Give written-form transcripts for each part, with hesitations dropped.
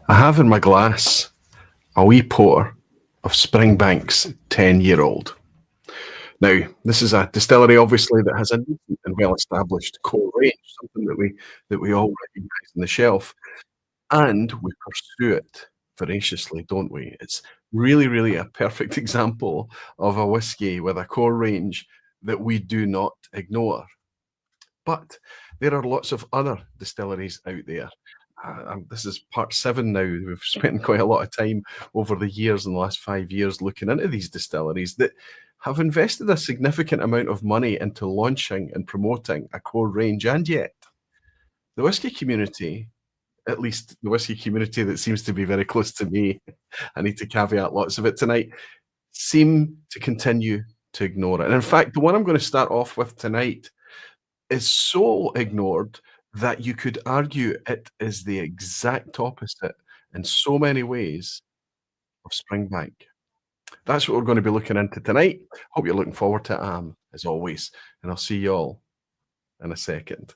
I have in my glass a wee pour of Springbank's 10-year-old. Now, this is a distillery, obviously, that has a decent and well-established core range, something that we all recognise on the shelf, and we pursue it voraciously, don't we? It's really, really a perfect example of a whiskey with a core range that we do not ignore. But there are lots of other distilleries out there. This is part 7 now. We've spent quite a lot of time over the years, in the last 5 years, looking into these distilleries that have invested a significant amount of money into launching and promoting a core range, and yet the whiskey community, at least the whiskey community that seems to be very close to me, I need to caveat lots of it tonight, seem to continue to ignore it. And in fact, the one I'm going to start off with tonight is so ignored that you could argue it is the exact opposite in so many ways of Springbank. That's what we're going to be looking into tonight. Hope you're looking forward to it, as always, and I'll see you all in a second.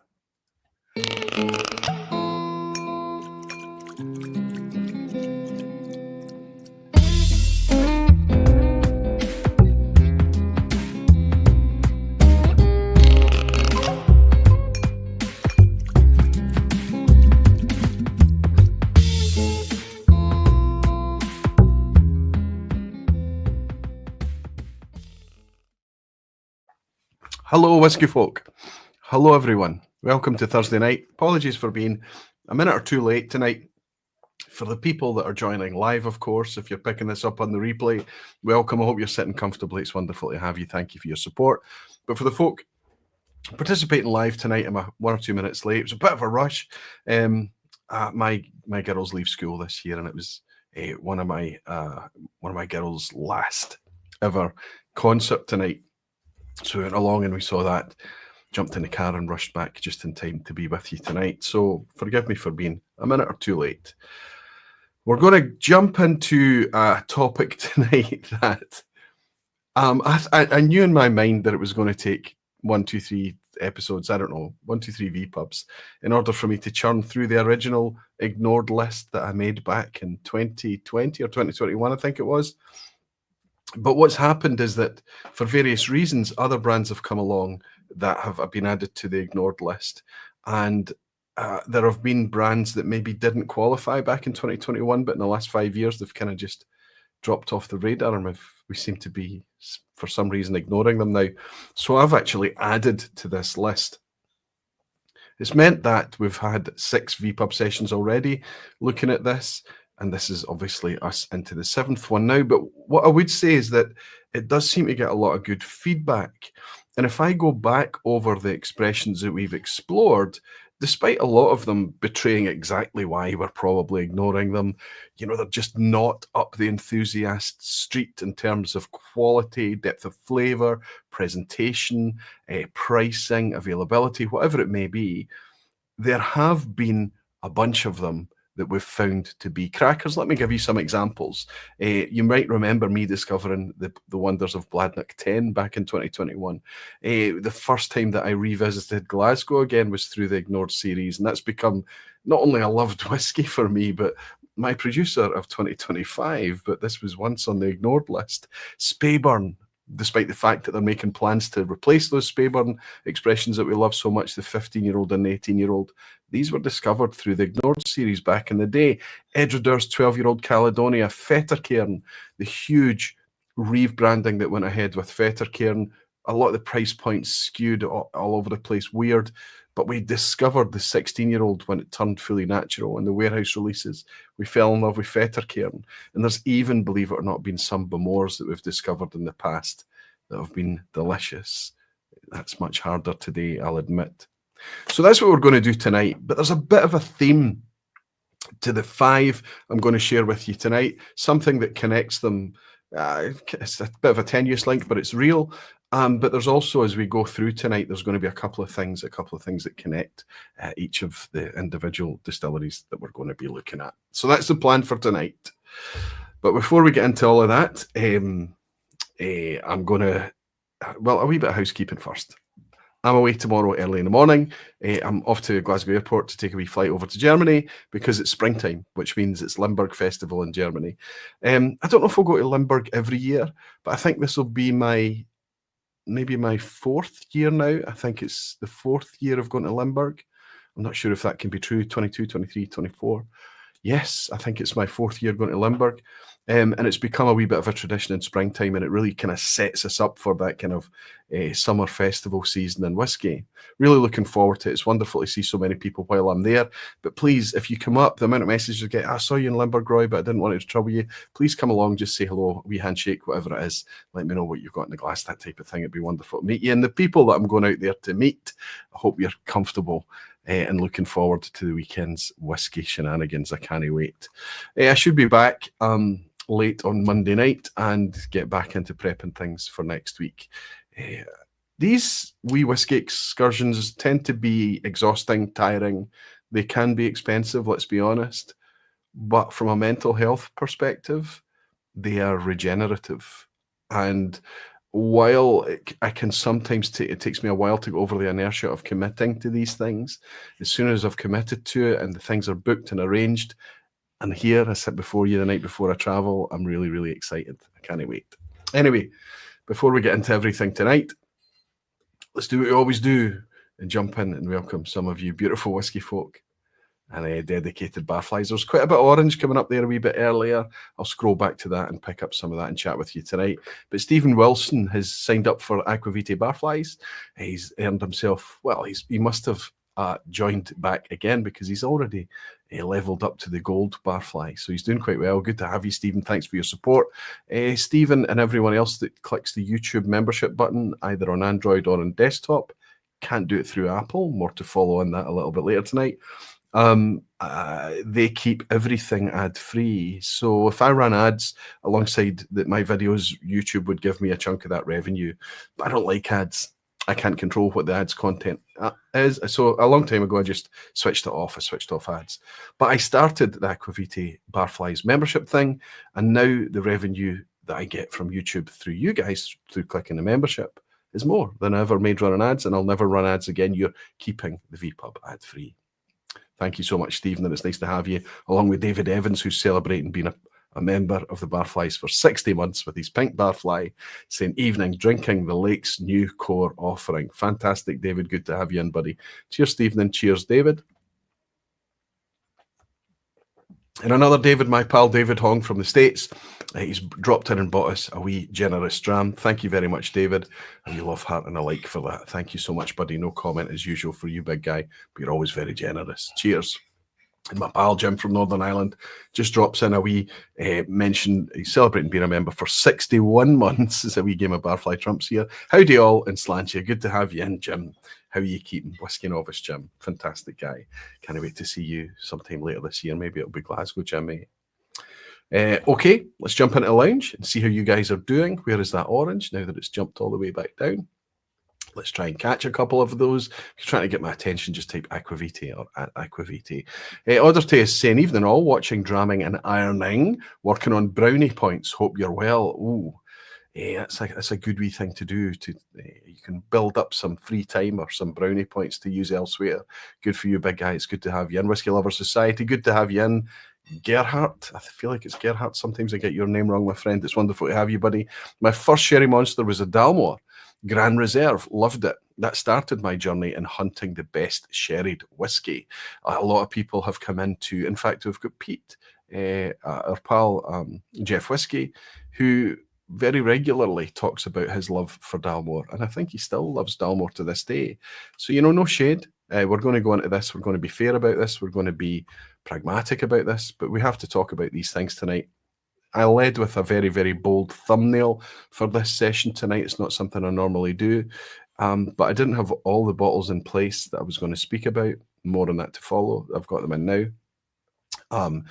Hello, whiskey folk. Hello, everyone. Welcome to Thursday night. Apologies for being a minute or two late tonight. For the people that are joining live, of course, if you're picking this up on the replay, welcome. I hope you're sitting comfortably. It's wonderful to have you. Thank you for your support. But for the folk participating live tonight, I'm 1 or 2 minutes late. It was a bit of a rush. My girls leave school this year, and it was one of my girls' last ever concert tonight. So we went along and we saw that, jumped in the car and rushed back just in time to be with you tonight. So forgive me for being a minute or two late. We're going to jump into a topic tonight that I knew in my mind that it was going to take 1, 2, 3 episodes, I don't know, 1, 2, 3 vPubs, in order for me to churn through the original ignored list that I made back in 2020 or 2021, I think it was. But what's happened is that for various reasons, other brands have come along that have been added to the ignored list. And there have been brands that maybe didn't qualify back in 2021, but in the last 5 years, they've kind of just dropped off the radar, and we seem to be, for some reason, ignoring them now. So I've actually added to this list. It's meant that we've had 6 vPub sessions already looking at this. And this is obviously us into the 7th one now. But what I would say is that it does seem to get a lot of good feedback. And if I go back over the expressions that we've explored, despite a lot of them betraying exactly why we're probably ignoring them, they're just not up the enthusiast street in terms of quality, depth of flavor, presentation, pricing, availability, whatever it may be. There have been a bunch of them that we've found to be crackers. Let me give you some examples. You might remember me discovering the wonders of Bladnoch 10 back in 2021. The first time that I revisited Glasgow again was through the Ignored series, and that's become not only a loved whiskey for me, but my producer of 2025, but this was once on the ignored list. Speyburn, despite the fact that they're making plans to replace those Speyburn expressions that we love so much, the 15-year-old and the 18-year-old, these were discovered through the Ignored series back in the day. Edredur's 12-year-old Caledonia, Fettercairn, the huge rebranding that went ahead with Fettercairn. A lot of the price points skewed all over the place, weird. But we discovered the 16-year-old when it turned fully natural in the warehouse releases. We fell in love with Fettercairn. And there's even, believe it or not, been some Bamores that we've discovered in the past that have been delicious. That's much harder today, I'll admit. So that's what we're going to do tonight. But there's a bit of a theme to the 5 I'm going to share with you tonight, something that connects them. It's a bit of a tenuous link, but it's real. But there's also, as we go through tonight, there's going to be a couple of things that connect each of the individual distilleries that we're going to be looking at. So that's the plan for tonight. But before we get into all of that, I'm going to, a wee bit of housekeeping first. I'm away tomorrow early in the morning. I'm off to Glasgow Airport to take a wee flight over to Germany because it's springtime, which means it's Limburg Festival in Germany. I don't know if we'll go to Limburg every year, but I think this will be maybe my 4th year now. I think it's the 4th year of going to Limburg. I'm not sure if that can be true, 22, 23, 24. Yes, I think it's my 4th year going to Limburg. And it's become a wee bit of a tradition in springtime, and it really kind of sets us up for that kind of summer festival season in whiskey. Really looking forward to it. It's wonderful to see so many people while I'm there. But please, if you come up, the amount of messages you get, I saw you in Limburg, Roy, but I didn't want it to trouble you. Please come along, just say hello, wee handshake, whatever it is. Let me know what you've got in the glass, that type of thing. It'd be wonderful to meet you. And the people that I'm going out there to meet, I hope you're comfortable and looking forward to the weekend's whiskey shenanigans. I can't wait. I should be back late on Monday night and get back into prepping things for next week. These wee whiskey excursions tend to be exhausting, tiring. They can be expensive, let's be honest. But from a mental health perspective, they are regenerative. And while I can sometimes it takes me a while to go over the inertia of committing to these things, as soon as I've committed to it and the things are booked and arranged, and here I sit before you the night before I travel, I'm really, really excited. I can't wait. Anyway, before we get into everything tonight, let's do what we always do and jump in and welcome some of you beautiful whiskey folk and dedicated barflies. There's quite a bit of orange coming up there a wee bit earlier. I'll scroll back to that and pick up some of that and chat with you tonight. But Stephen Wilson has signed up for Aquavitae barflies. He's earned himself, well, he must have joined back again because he's already leveled up to the gold barfly. So he's doing quite well. Good to have you, Stephen. Thanks for your support. Stephen and everyone else that clicks the YouTube membership button, either on Android or on desktop, can't do it through Apple. More to follow on that a little bit later tonight. They keep everything ad-free. So if I ran ads alongside my videos, YouTube would give me a chunk of that revenue. But I don't like ads. I can't control what the ads content is. So a long time ago, I just switched it off. I switched off ads. But I started the Aquavitae Barflies membership thing. And now the revenue that I get from YouTube through you guys, through clicking the membership, is more than I ever made running ads. And I'll never run ads again. You're keeping the vPub ad-free. Thank you so much, Stephen, and it's nice to have you, along with David Evans, who's celebrating being a member of the Barflies for 60 months with his pink barfly, saying evening, drinking the Lake's new core offering. Fantastic, David. Good to have you in, buddy. Cheers, Stephen, and cheers, David. And another David, my pal David Hong from the States, he's dropped in and bought us a wee generous dram. Thank you very much, David. And you love heart and a like for that. Thank you so much, buddy. No comment as usual for you, big guy, but you're always very generous. Cheers. And my pal Jim from Northern Ireland just drops in a wee mention. He's celebrating being a member for 61 months. It's a wee game of barfly trumps here. Howdy all in Slantia. Good to have you in, Jim. How are you keeping? Whiskey Novice, Jim. Fantastic guy. Can't wait to see you sometime later this year. Maybe it'll be Glasgow, Jimmy. Okay, let's jump into the lounge and see how you guys are doing. Where is that orange now that it's jumped all the way back down? Let's try and catch a couple of those. If you're trying to get my attention, just type Aquavitae or at Aquavitae. Oderte is saying, evening all, watching, dramming and ironing, working on brownie points. Hope you're well. Ooh, that's a good wee thing to do. You can build up some free time or some brownie points to use elsewhere. Good for you, big guy. It's good to have you in. Whiskey Lover Society, good to have you in. Gerhardt, I feel like it's Gerhardt. Sometimes I get your name wrong, my friend. It's wonderful to have you, buddy. My first Sherry Monster was a Dalmore Grand Reserve. Loved it. That started my journey in hunting the best sherried whiskey. A lot of people have come into, in fact, we've got Pete, our pal Jeff Whiskey, who very regularly talks about his love for Dalmore, and I think he still loves Dalmore to this day. So, no shade. We're going to go into this. We're going to be fair about this. We're going to be pragmatic about this, but we have to talk about these things tonight. I led with a very, very bold thumbnail for this session tonight. It's not something I normally do, but I didn't have all the bottles in place that I was going to speak about. More on that to follow. I've got them in now.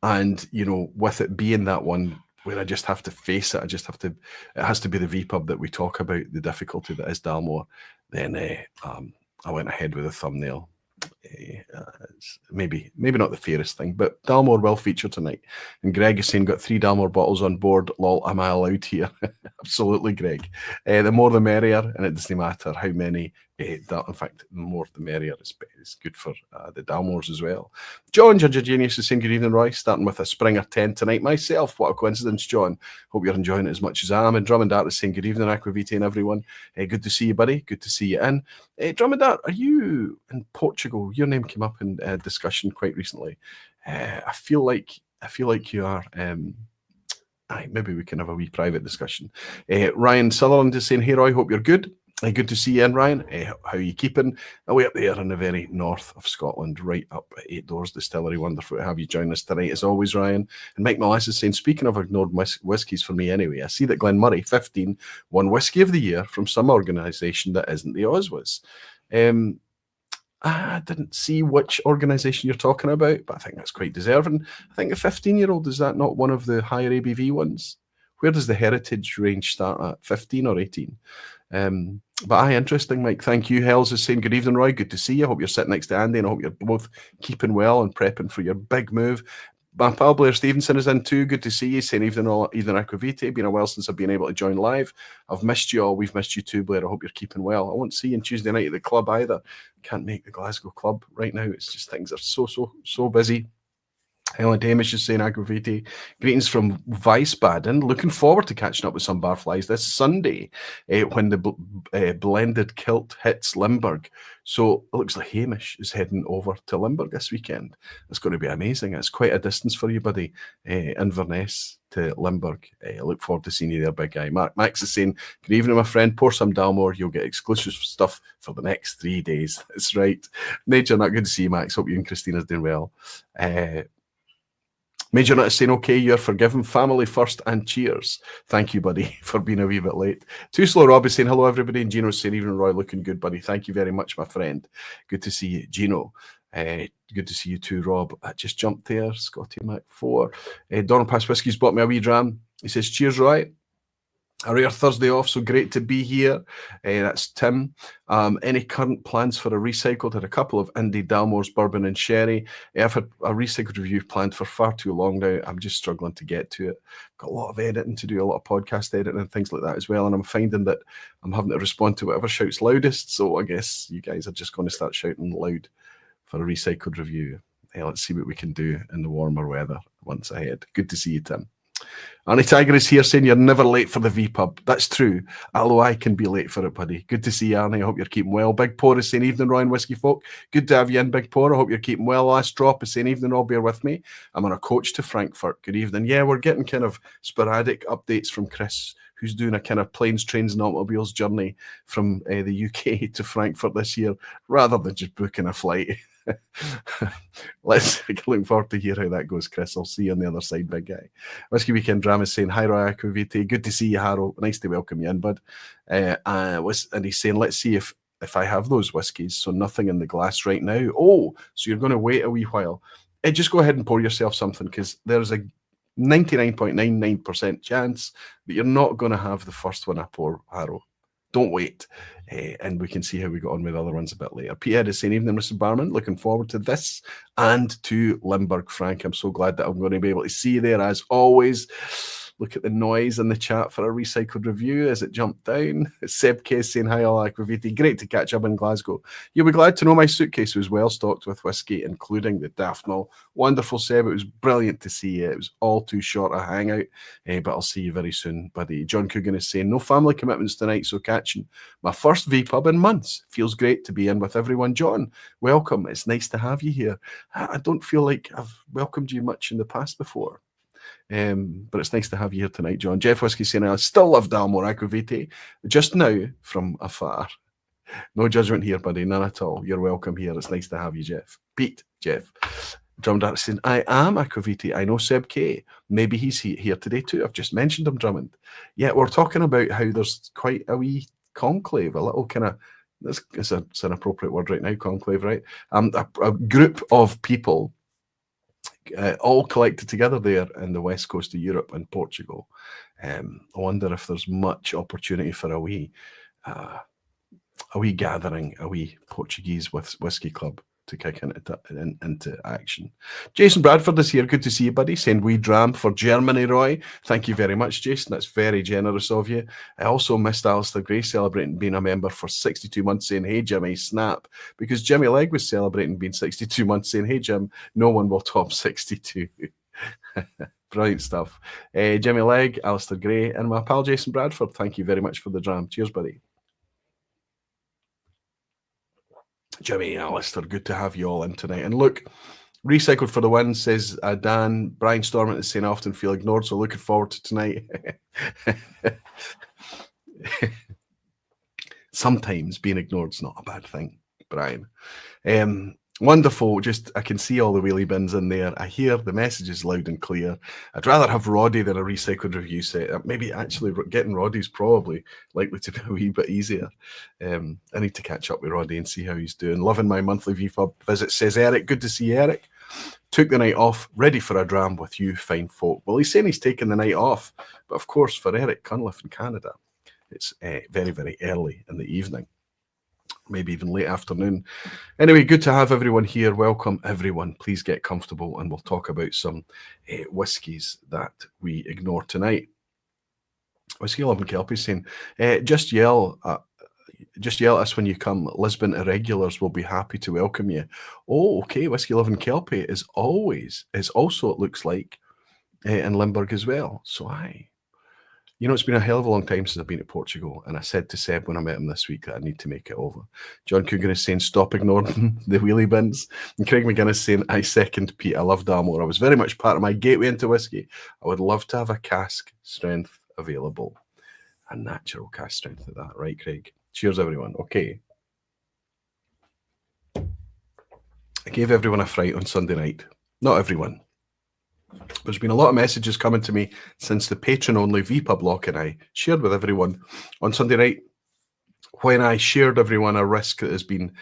And, with it being that one where I just have to face it, it has to be the vPub that we talk about, the difficulty that is Dalmore, then I went ahead with a thumbnail. It's maybe not the fairest thing, but Dalmore will feature tonight. And Greg is saying, got 3 Dalmore bottles on board. Lol, am I allowed here? Absolutely, Greg. The more the merrier, and it doesn't matter how many In fact, the more the merrier. It's good for the Dalmores as well. John Judge Genius is saying good evening, Roy. Starting with a Springer 10 tonight myself. What a coincidence, John. Hope you're enjoying it as much as I am. And Drummond Art is saying good evening, Aquavite and everyone. Good to see you, buddy. Good to see you in. Drummond Art, are you in Portugal? Your name came up in discussion quite recently. I feel like you are. Maybe we can have a wee private discussion. Ryan Sutherland is saying, hey, Roy, hope you're good. Good to see you in, Ryan. How are you keeping? Way up there in the very north of Scotland, right up at 8 Doors Distillery. Wonderful to have you join us tonight, as always, Ryan. And Mike Molas is saying, speaking of ignored whiskies for me anyway, I see that Glenmurray 15 won Whisky of the Year from some organisation that isn't the Oswas. I didn't see which organisation you're talking about, but I think that's quite deserving. I think a 15-year-old, is that not one of the higher ABV ones? Where does the heritage range start at, 15 or 18? But interesting, Mike. Thank you. Hells is saying, good evening, Roy. Good to see you. I hope you're sitting next to Andy, and I hope you're both keeping well and prepping for your big move. My pal Blair Stevenson is in too. Good to see you. Saying evening, Aquavite. Been a while since I've been able to join live. I've missed you all. We've missed you too, Blair. I hope you're keeping well. I won't see you on Tuesday night at the club either. Can't make the Glasgow club right now. It's just things are so busy. Helen Hamish is saying, Aquavite, greetings from Wiesbaden. Looking forward to catching up with some barflies this Sunday when the blended kilt hits Limburg. So it looks like Hamish is heading over to Limburg this weekend. It's going to be amazing. It's quite a distance for you, buddy, Inverness to Limburg. I look forward to seeing you there, big guy. Max is saying, good evening, my friend. Pour some Dalmore. You'll get exclusive stuff for the next 3 days. That's right. Major, not good to see you, Max. Hope you and Christina's doing well. Major Nut is saying, okay, you're forgiven. Family first and cheers. Thank you, buddy, for being a wee bit late. Too Slow Rob is saying, hello, everybody. And Gino's saying, evening, Roy, looking good, buddy. Thank you very much, my friend. Good to see you, Gino. Good to see you too, Rob. I just jumped there. Scotty Mac 4. Donald Pass Whiskies bought me a wee dram. He says, cheers, Roy. A rare Thursday off, so great to be here. That's Tim. Any current plans for a recycled? Had a couple of indie Dalmore's bourbon and sherry. I've had a recycled review planned for far too long now. I'm just struggling to get to it. Got a lot of editing to do, a lot of podcast editing and things like that as well. And I'm finding that I'm having to respond to whatever shouts loudest. So I guess you guys are just going to start shouting loud for a recycled review. Let's see what we can do in the warmer weather once ahead. Good to see you, Tim. Annie Tiger is here saying you're never late for the vPub. That's true, although I can be late for it, buddy. Good to see you, Arnie. I hope you're keeping well. Big Pour is saying, evening, Roy and Whiskey folk. Good to have you in, Big Pour. I hope you're keeping well. Last Drop is saying, evening, all bear with me. I'm on a coach to Frankfurt. Good evening. Yeah, we're getting kind of sporadic updates from Chris, who's doing a kind of planes, trains, and automobiles journey from the UK to Frankfurt this year, rather than just booking a flight. Let's looking forward to hear how that goes, Chris. I'll see you on the other side, big guy. Whiskey Weekend Drama is saying, hi, Roy Aquavite. Good to see you, Harold. Nice to welcome you in, bud. And he's saying, let's see if I have those whiskies. So nothing in the glass right now. Oh, so you're going to wait a wee while. Just go ahead and pour yourself something, because there's a 99.99% chance that you're not going to have the first one I pour, Harold. Don't wait. And we can see how we got on with other ones a bit later. Peter is saying, evening, Mr. Barman. Looking forward to this and to Limburg, Frank. I'm so glad that I'm going to be able to see you there as always. Look at the noise in the chat for a recycled review as it jumped down. Seb Case saying, hi, all Aquavite. Great to catch up in Glasgow. You'll be glad to know my suitcase was well stocked with whiskey, including the Daphne. Wonderful, Seb. It was brilliant to see you. It was all too short a hangout, but I'll see you very soon, buddy. John Coogan is saying, no family commitments tonight, so catching my first vPub in months. Feels great to be in with everyone. John, welcome. It's nice to have you here. I don't feel like I've welcomed you much in the past before. But it's nice to have you here tonight, John. Jeff Whiskey saying, I still love Dalmore Aquavite, just now from afar. No judgment here, buddy, none at all. You're welcome here. It's nice to have you, Jeff. Pete, Jeff. Drummond Art saying, I am Aquavite. I know Seb K. Maybe he's here today too. I've just mentioned him, Drummond. Yeah, we're talking about how there's quite a wee conclave, a little kind of, it's an appropriate word right now, conclave, right? A group of people all collected together there in the west coast of Europe and Portugal. I wonder if there's much opportunity for a wee gathering, a wee Portuguese whiskey club to kick into action. Jason Bradford is here. Good to see you, buddy. Saying we dram for Germany, Roy. Thank you very much, Jason. That's very generous of you. I also missed Alistair Gray celebrating being a member for 62 months, saying, hey, Jimmy, snap. Because Jimmy Legg was celebrating being 62 months, saying, hey, Jim, no one will top 62. Brilliant stuff. Jimmy Legg, Alistair Gray, and my pal Jason Bradford, thank you very much for the dram. Cheers, buddy. Jimmy, Alistair, good to have you all in tonight. And look, recycled for the win, says Dan. Brian Stormont is saying I often feel ignored, so looking forward to tonight. Sometimes being ignored is not a bad thing, Brian. Wonderful. Just, I can see all the wheelie bins in there. I hear the messages loud and clear. I'd rather have Roddy than a recycled review set. Maybe actually getting Roddy's probably likely to be a wee bit easier. I need to catch up with Roddy and see how he's doing. Loving my monthly vPub visit, says Eric. Good to see you, Eric. Took the night off, ready for a dram with you fine folk. Well, he's saying he's taking the night off, but of course for Eric Cunliffe in Canada, it's very, very early in the evening. Maybe even late afternoon. Anyway, good to have everyone here. Welcome, everyone. Please get comfortable, and we'll talk about some whiskies that we ignore tonight. Whiskey 11 Kelpie saying, just yell at us when you come. Lisbon Irregulars will be happy to welcome you. Oh, okay. Whiskey 11 Kelpie is also, it looks like, in Limburg as well. So aye. You know, it's been a hell of a long time since I've been to Portugal, and I said to Seb when I met him this week that I need to make it over. John Coogan is saying, stop ignoring the wheelie bins. And Craig McGuinness saying, I second Pete. I love Dalmore. I was very much part of my gateway into whiskey. I would love to have a cask strength available. A natural cask strength at that. Right, Craig? Cheers, everyone. Okay. I gave everyone a fright on Sunday night. Not everyone. There's been a lot of messages coming to me since the patron-only vPub lock and I shared with everyone on Sunday night when I shared everyone a risk that has been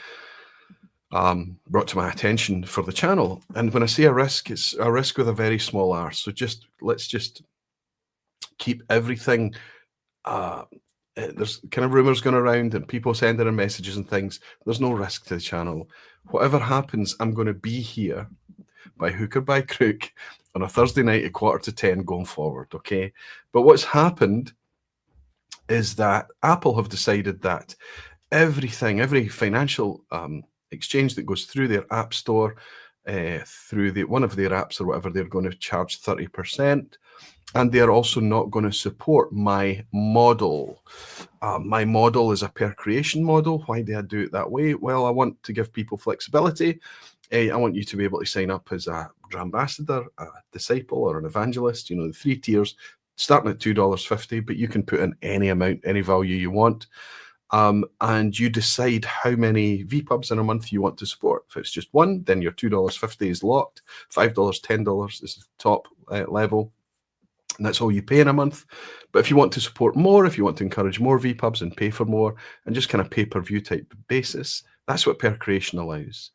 brought to my attention for the channel. And when I say a risk, it's a risk with a very small r. So let's just keep everything. There's kind of rumors going around and people sending in messages and things. There's no risk to the channel. Whatever happens, I'm going to be here by hook or by crook on a Thursday night at 9:45 going forward, okay? But what's happened is that Apple have decided that every financial exchange that goes through their app store, through one of their apps or whatever, they're going to charge 30%. And they're also not going to support my model. My model is a per creation model. Why do I do it that way? Well, I want to give people flexibility. I want you to be able to sign up as a ambassador, a disciple, or an evangelist. You know, the 3 tiers, starting at $2.50, but you can put in any amount, any value you want. And you decide how many vPubs in a month you want to support. If it's just one, then your $2.50 is locked. $5, $10 is the top level. And that's all you pay in a month. But if you want to support more, if you want to encourage more vPubs and pay for more, and just kind of pay-per-view type basis, that's what per creation allows.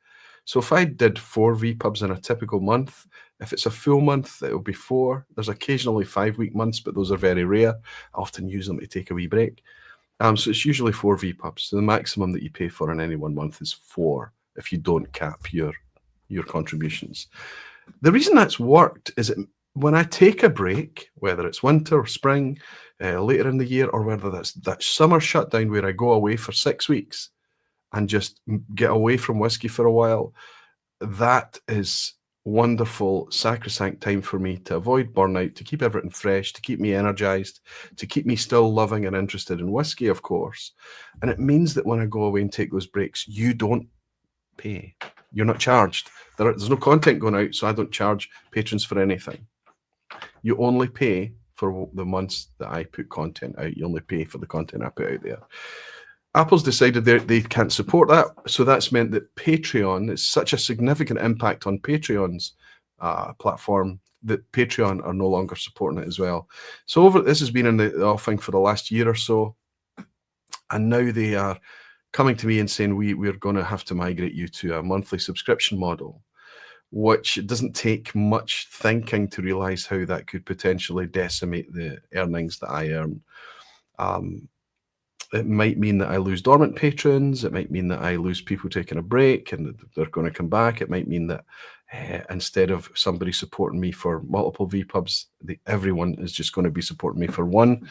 So if I did 4 vPubs in a typical month, if it's a full month, it will be 4. There's occasionally 5-week months, but those are very rare. I often use them to take a wee break. So it's usually 4 vPubs. So the maximum that you pay for in any one month is 4 if you don't cap your contributions. The reason that's worked is when I take a break, whether it's winter or spring, later in the year, or whether that's that summer shutdown where I go away for 6 weeks and just get away from whiskey for a while, that is wonderful, sacrosanct time for me to avoid burnout, to keep everything fresh, to keep me energized, to keep me still loving and interested in whiskey, of course. And it means that when I go away and take those breaks, you don't pay. You're not charged. There's no content going out, so I don't charge patrons for anything. You only pay for the months that I put content out. You only pay for the content I put out there. Apple's decided they can't support that, so that's meant that Patreon is such a significant impact on Patreon's platform that Patreon are no longer supporting it as well. So this has been in the offing for the last year or so, and now they are coming to me and saying we're going to have to migrate you to a monthly subscription model, which doesn't take much thinking to realize how that could potentially decimate the earnings that I earn. It might mean that I lose dormant patrons. It might mean that I lose people taking a break and they're going to come back. It might mean that instead of somebody supporting me for multiple vPubs, everyone is just going to be supporting me for one.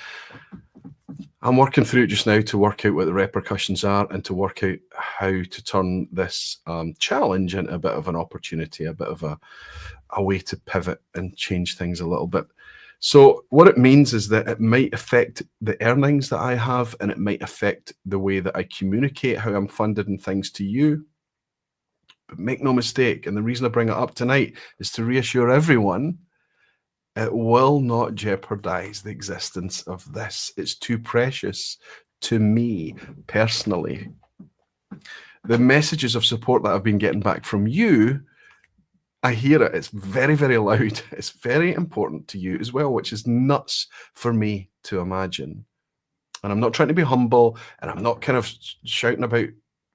I'm working through it just now to work out what the repercussions are and to work out how to turn this challenge into a bit of an opportunity, a bit of a way to pivot and change things a little bit. So what it means is that it might affect the earnings that I have, and it might affect the way that I communicate, how I'm funded and things to you. But make no mistake, and the reason I bring it up tonight is to reassure everyone, it will not jeopardize the existence of this. It's too precious to me personally. The messages of support that I've been getting back from you, I hear it. It's very, very loud. It's very important to you as well, which is nuts for me to imagine. And I'm not trying to be humble, and I'm not kind of shouting about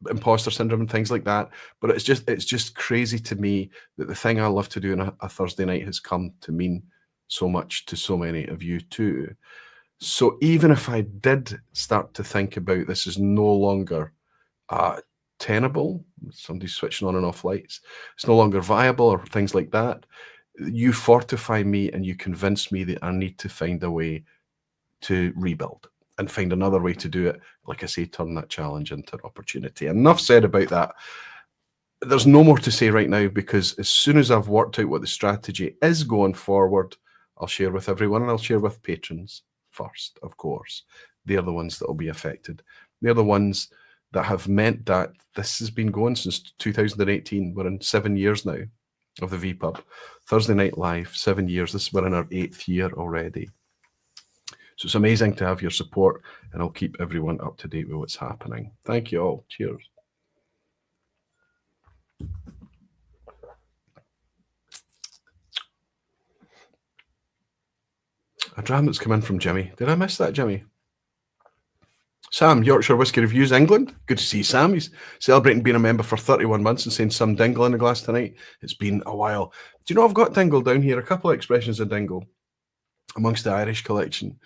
imposter syndrome and things like that, but it's just crazy to me that the thing I love to do on a Thursday night has come to mean so much to so many of you too. So even if I did start to think about this is no longer tenable, somebody's switching on and off lights, it's no longer viable or things like that, you fortify me and you convince me that I need to find a way to rebuild and find another way to do it. Like I say, turn that challenge into an opportunity. Enough said about that. There's no more to say right now, because as soon as I've worked out what the strategy is going forward, I'll share with everyone, and I'll share with patrons first, of course. They're the ones that will be affected. They're the ones that have meant that this has been going since 2018. We're in 7 years now of the vPub. Thursday Night Live, 7 years. We're in our 8th year already. So it's amazing to have your support, and I'll keep everyone up to date with what's happening. Thank you all. Cheers. A dram that's come in from Jimmy. Did I miss that, Jimmy? Sam, Yorkshire Whisky Reviews, England. Good to see Sam. He's celebrating being a member for 31 months and saying some dingle in the glass tonight. It's been a while. Do you know I've got dingle down here? A couple of expressions of dingle amongst the Irish collection.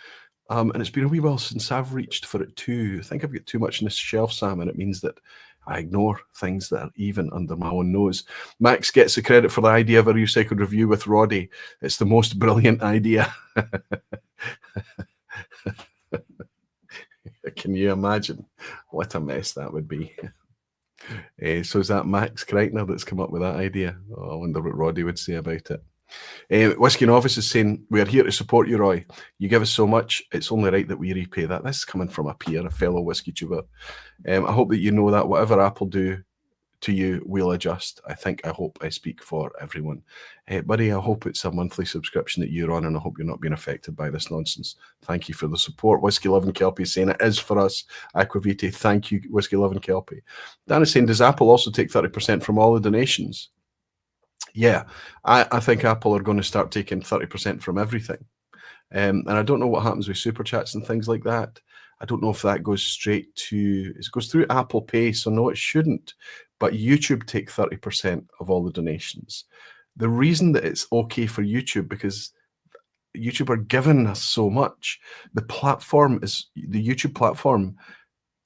And it's been a wee while since I've reached for it too. I think I've got too much on this shelf, Sam, and it means that I ignore things that are even under my own nose. Max gets the credit for the idea of a recycled review with Roddy. It's the most brilliant idea. Can you imagine what a mess that would be? So is that Max Kreitner that's come up with that idea? Oh, I wonder what Roddy would say about it. Whiskey Novice is saying, we are here to support you, Roy. You give us so much, it's only right that we repay that. This is coming from a peer, a fellow whiskey tuber. I hope that you know that whatever Apple do to you, we'll adjust. I hope I speak for everyone. Buddy, I hope it's a monthly subscription that you're on, and I hope you're not being affected by this nonsense. Thank you for the support. Whiskey Loving Kelpie is saying it is for us. Aquavite, thank you, Whiskey Loving Kelpie. Dan is saying, does Apple also take 30% from all the donations? Yeah, I think Apple are going to start taking 30% from everything. And I don't know what happens with super chats and things like that. I don't know if that goes straight to, it goes through Apple Pay, so no, it shouldn't. But YouTube take 30% of all the donations. The reason that it's okay for YouTube, because YouTube are giving us so much. The platform is, the YouTube platform,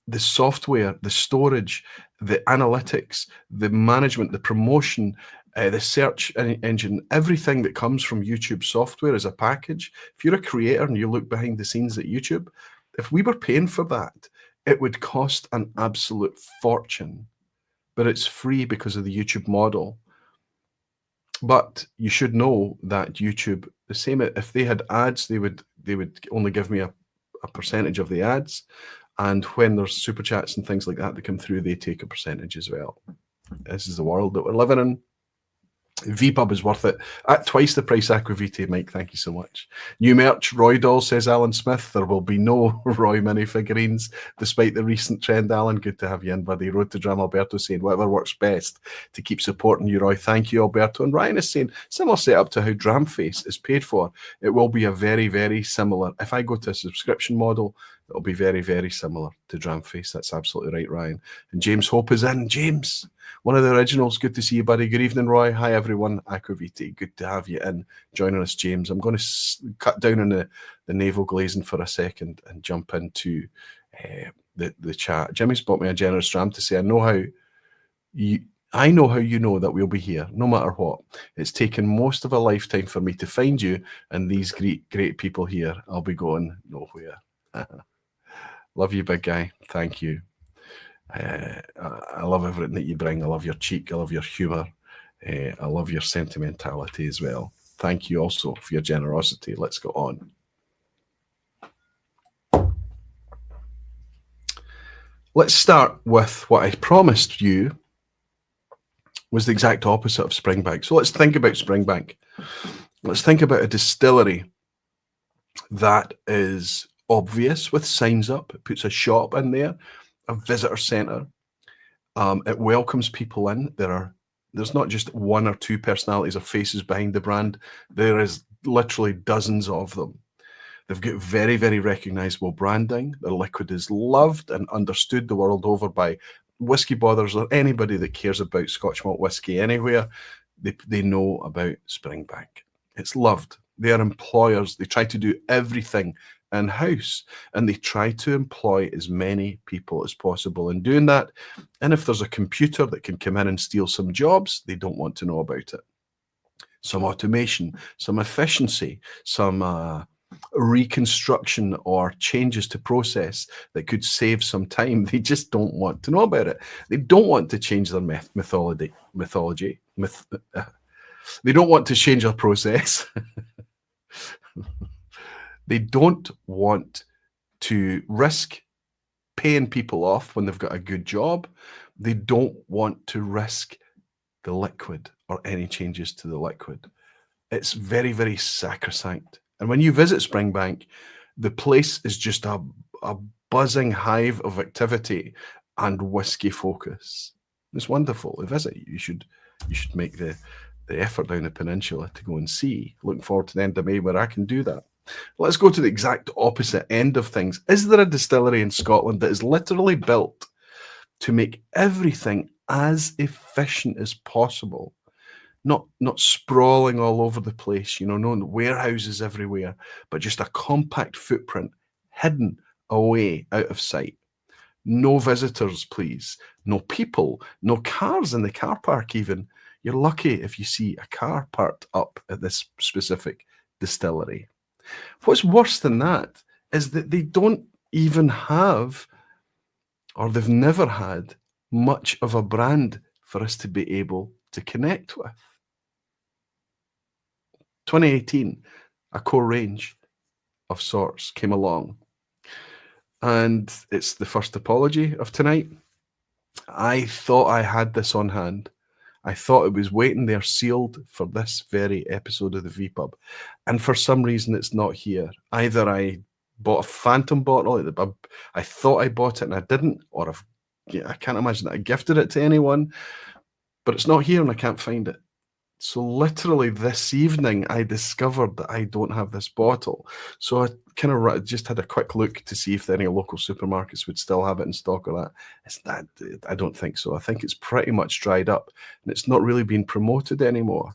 the software, the storage, the analytics, the management, the promotion, the search engine, everything that comes from YouTube software as a package. If you're a creator and you look behind the scenes at YouTube, if we were paying for that, it would cost an absolute fortune. But it's free because of the YouTube model. But you should know that YouTube, the same, if they had ads, they would only give me a percentage of the ads. And when there's super chats and things like that that come through, they take a percentage as well. This is the world that we're living in. vPub is worth it at twice the price. Aquavite, Mike, thank you so much. New merch, Roy Doll, says Alan Smith. There will be no Roy mini figurines despite the recent trend. Alan, good to have you in, buddy. Road to Dram Alberto saying whatever works best to keep supporting you, Roy. Thank you, Alberto. And Ryan is saying similar setup to how Dramface is paid for. It will be a very, very similar. If I go to a subscription model, it'll be very, very similar to Dramface. That's absolutely right, Ryan. And James Hope is in. James, one of the originals. Good to see you, buddy. Good evening, Roy. Hi, everyone. Aquavite, good to have you in joining us, James. I'm going to cut down on the navel glazing for a second and jump into the chat. Jimmy's bought me a generous dram to say, I know how you know that we'll be here, no matter what. It's taken most of a lifetime for me to find you and these great people here. I'll be going nowhere. Love you, big guy. Thank you. I love everything that you bring. I love your cheek. I love your humour. I love your sentimentality as well. Thank you also for your generosity. Let's go on. Let's start with what I promised you was the exact opposite of Springbank. So let's think about Springbank. Let's think about a distillery that is obvious with signs up. It puts a shop in there, a visitor centre. It welcomes people in. There's not just one or two personalities or faces behind the brand. There is literally dozens of them. They've got very, very recognisable branding. Their liquid is loved and understood the world over by whiskey bothers or anybody that cares about Scotch malt whiskey anywhere. They know about Springbank. It's loved. They are employers. They try to do everything in-house, and they try to employ as many people as possible in doing that. And if there's a computer that can come in and steal some jobs, they don't want to know about it. Some automation, some efficiency, some reconstruction or changes to process that could save some time. They just don't want to know about it. They don't want to change their mythology. They don't want to change their process. They don't want to risk paying people off when they've got a good job. They don't want to risk the liquid or any changes to the liquid. It's very, very sacrosanct. And when you visit Springbank, the place is just a buzzing hive of activity and whiskey focus. It's wonderful. A visit, you should make the effort down the peninsula to go and see. Looking forward to the end of May where I can do that. Let's go to the exact opposite end of things. Is there a distillery in Scotland that is literally built to make everything as efficient as possible? Not sprawling all over the place, no warehouses everywhere, but just a compact footprint hidden away out of sight. No visitors, please. No people, no cars in the car park even. You're lucky if you see a car parked up at this specific distillery. What's worse than that is that they don't even have, or they've never had, much of a brand for us to be able to connect with. 2018, a core range of sorts came along. And it's the first apology of tonight. I thought I had this on hand. I thought it was waiting there sealed for this very episode of the vPub. And for some reason, it's not here. Either I bought a phantom bottle, I thought I bought it and I didn't, or I can't imagine that I gifted it to anyone, but it's not here and I can't find it. So literally this evening, I discovered that I don't have this bottle. So I kind of just had a quick look to see if any local supermarkets would still have it in stock or that. I don't think so. I think it's pretty much dried up and it's not really being promoted anymore.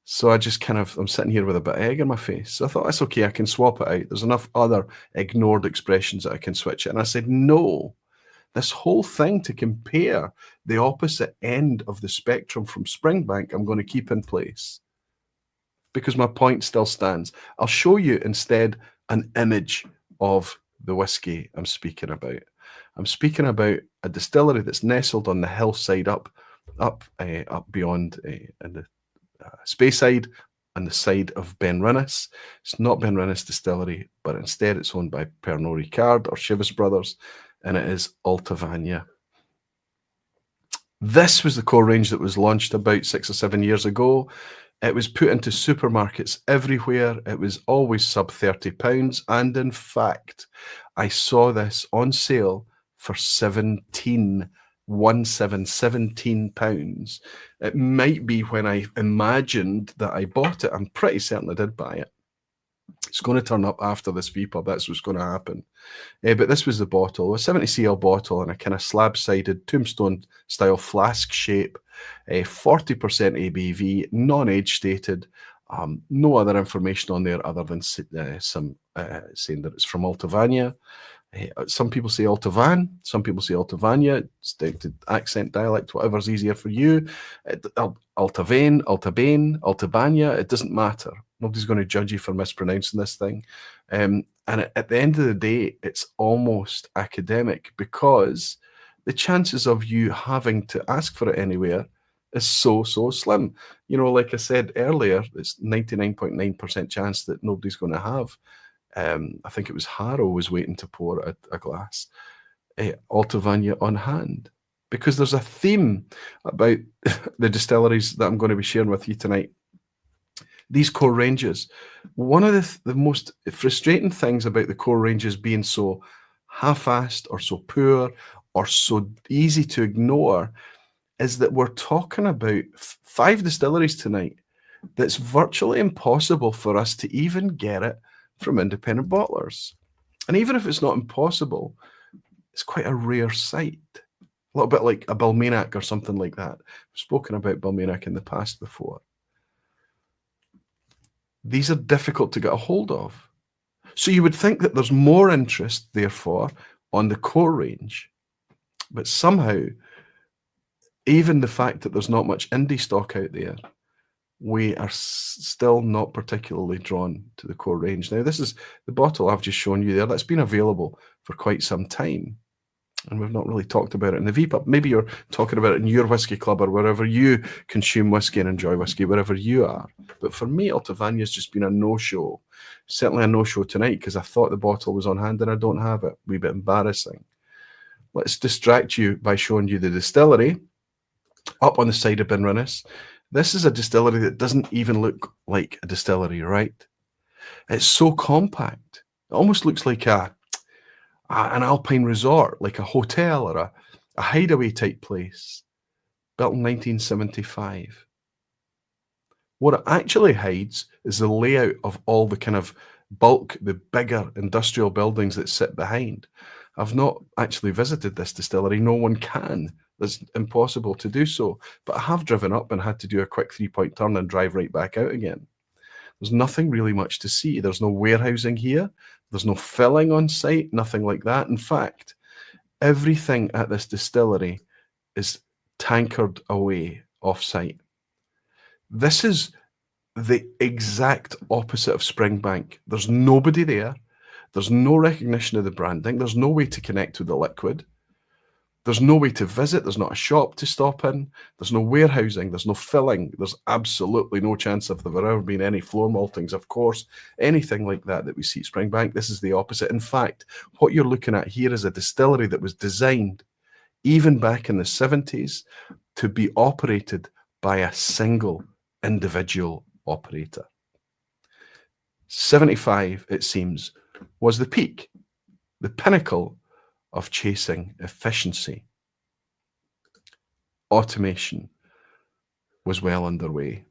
So I just I'm sitting here with a bit of egg in my face. So I thought, that's okay, I can swap it out. There's enough other ignored expressions that I can switch it. And I said, no. This whole thing to compare the opposite end of the spectrum from Springbank, I'm going to keep in place because my point still stands. I'll show you instead an image of the whiskey I'm speaking about. I'm speaking about a distillery that's nestled on the hillside up beyond in the Speyside on the side of Benrinnes. It's not Benrinnes Distillery, but instead it's owned by Pernod Ricard or Chivas Brothers, and it is Altavane. This was the core range that was launched about 6 or 7 years ago. It was put into supermarkets everywhere. It was always sub £30. And in fact, I saw this on sale for £17. It might be when I imagined that I bought it. I'm pretty certain I did buy it. It's going to turn up after this vPub. That's what's going to happen. But this was the bottle, a 70cl bottle in a kind of slab-sided tombstone style flask shape, 40% ABV, non-age stated. No other information on there other than some saying that it's from Altavane. Some people say Altavane, some people say Altavania. It's down to accent, dialect, whatever's easier for you. Altavane, Altabane, Altabania, it doesn't matter. Nobody's going to judge you for mispronouncing this thing. And at the end of the day, it's almost academic, because the chances of you having to ask for it anywhere is so slim. Like I said earlier, it's 99.9% chance that nobody's going to have. I think it was Harrow was waiting to pour a glass Altavania on hand, because there's a theme about the distilleries that I'm going to be sharing with you tonight. These core ranges. One of the most frustrating things about the core ranges being so half-assed or so poor or so easy to ignore is that we're talking about 5 distilleries tonight that's virtually impossible for us to even get it from independent bottlers. And even if it's not impossible, it's quite a rare sight. A little bit like a Balmenic or something like that. I've spoken about Balmenic in the past before. These are difficult to get a hold of. So you would think that there's more interest, therefore, on the core range. But somehow, even the fact that there's not much indie stock out there, we are still not particularly drawn to the core range. Now, this is the bottle I've just shown you there. That's been available for quite some time, and we've not really talked about it in the vPub. Maybe you're talking about it in your whiskey club or wherever you consume whiskey and enjoy whiskey, wherever you are. But for me, Altavane has just been a no-show. Certainly a no-show tonight, because I thought the bottle was on hand and I don't have it. A wee bit embarrassing. Let's distract you by showing you the distillery up on the side of Binrinnes. This is a distillery that doesn't even look like a distillery, right? It's so compact. It almost looks like an alpine resort, like a hotel or a hideaway type place, built in 1975. What it actually hides is the layout of all the kind of bulk, the bigger industrial buildings that sit behind. I've not actually visited this distillery. No one can. It's impossible to do so. But I have driven up and had to do a quick 3-point turn and drive right back out again. There's nothing really much to see. There's no warehousing here. There's no filling on site, nothing like that. In fact, everything at this distillery is tankered away off-site. This is the exact opposite of Springbank. There's nobody there. There's no recognition of the branding. There's no way to connect with the liquid. There's no way to visit. There's not a shop to stop in. There's no warehousing. There's no filling. There's absolutely no chance of there ever being any floor maltings, of course, anything like that we see at Springbank. This is the opposite. In fact, what you're looking at here is a distillery that was designed even back in the 70s to be operated by a single individual operator. 75, it seems, was the peak, the pinnacle of chasing efficiency. Automation was well underway.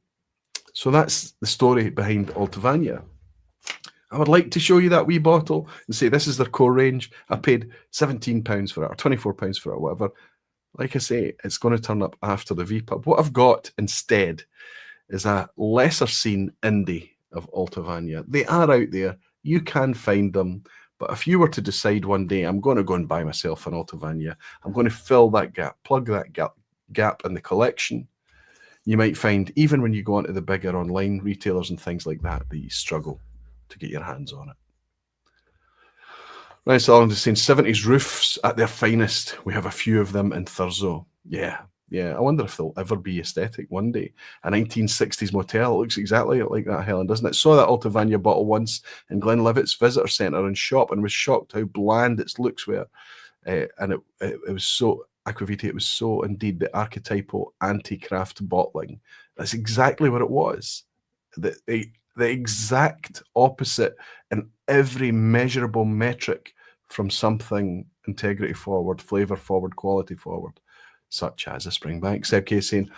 So that's the story behind Altavane. I would like to show you that wee bottle and say this is their core range. I paid £17 for it or £24 for it or whatever. Like I say, it's going to turn up after the vPub. What I've got instead is a lesser seen indie of Altavane. They are out there. You can find them. But if you were to decide one day, I'm going to go and buy myself an Altavane, I'm going to fill that gap, plug that gap in the collection, you might find, even when you go onto the bigger online retailers and things like that, that you struggle to get your hands on it. Right, so I'm just saying 70s roofs at their finest. We have a few of them in Thurso. Yeah. I wonder if they'll ever be aesthetic one day. A 1960s motel, it looks exactly like that, Helen, doesn't it? Saw that Altavane bottle once in Glenlivet's visitor centre and shop and was shocked how bland its looks were. And it was so aquavitae, it was so indeed the archetypal anti-craft bottling. That's exactly what it was. The exact opposite in every measurable metric from something integrity forward, flavour forward, quality forward, such as a Springbank. Seb K saying,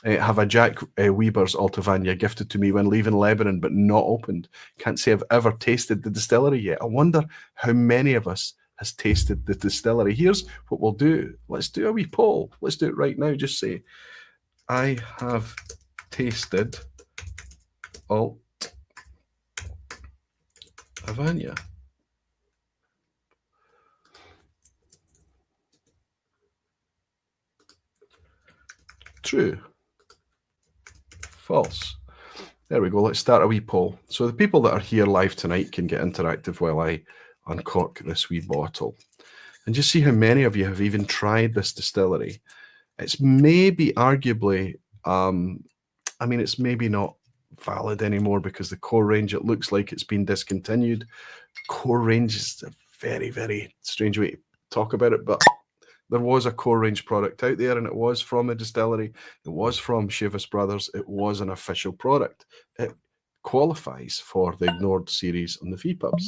have a Jack Weber's Altavane gifted to me when leaving Lebanon, but not opened. Can't say I've ever tasted the distillery yet. I wonder how many of us has tasted the distillery. Here's what we'll do. Let's do a wee poll. Let's do it right now. Just say, I have tasted Altavane. True. False. There we go. Let's start a wee poll. So the people that are here live tonight can get interactive while I uncork this wee bottle. And just see how many of you have even tried this distillery. It's maybe arguably, I mean, it's maybe not valid anymore because the core range, it looks like it's been discontinued. Core range is a very, very strange way to talk about it, but there was a core range product out there and it was from a distillery. It was from Chivas Brothers. It was an official product. It qualifies for the ignored series on the vPubs.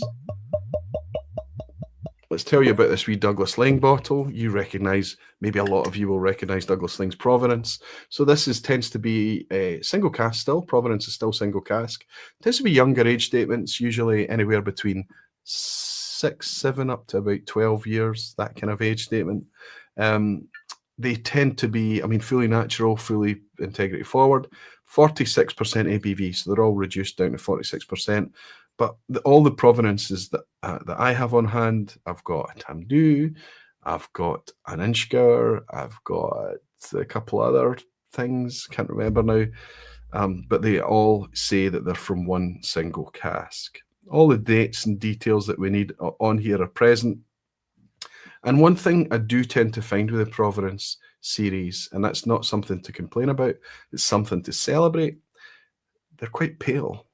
Let's tell you about this wee Douglas Lane bottle. You recognise, maybe a lot of you will recognise Douglas Lane's Provenance. So this tends to be a single cask still. Provenance is still single cask. Tends to be younger age statements, usually anywhere between 6, 7 up to about 12 years, that kind of age statement. They tend to be, I mean, fully natural, fully integrity forward, 46% ABV. So they're all reduced down to 46%. But all the provenances that I have on hand, I've got a Tamdhu, I've got an Inchgauer, I've got a couple other things, can't remember now, but they all say that they're from one single cask. All the dates and details that we need on here are present. And one thing I do tend to find with the Provenance series, and that's not something to complain about, it's something to celebrate, they're quite pale.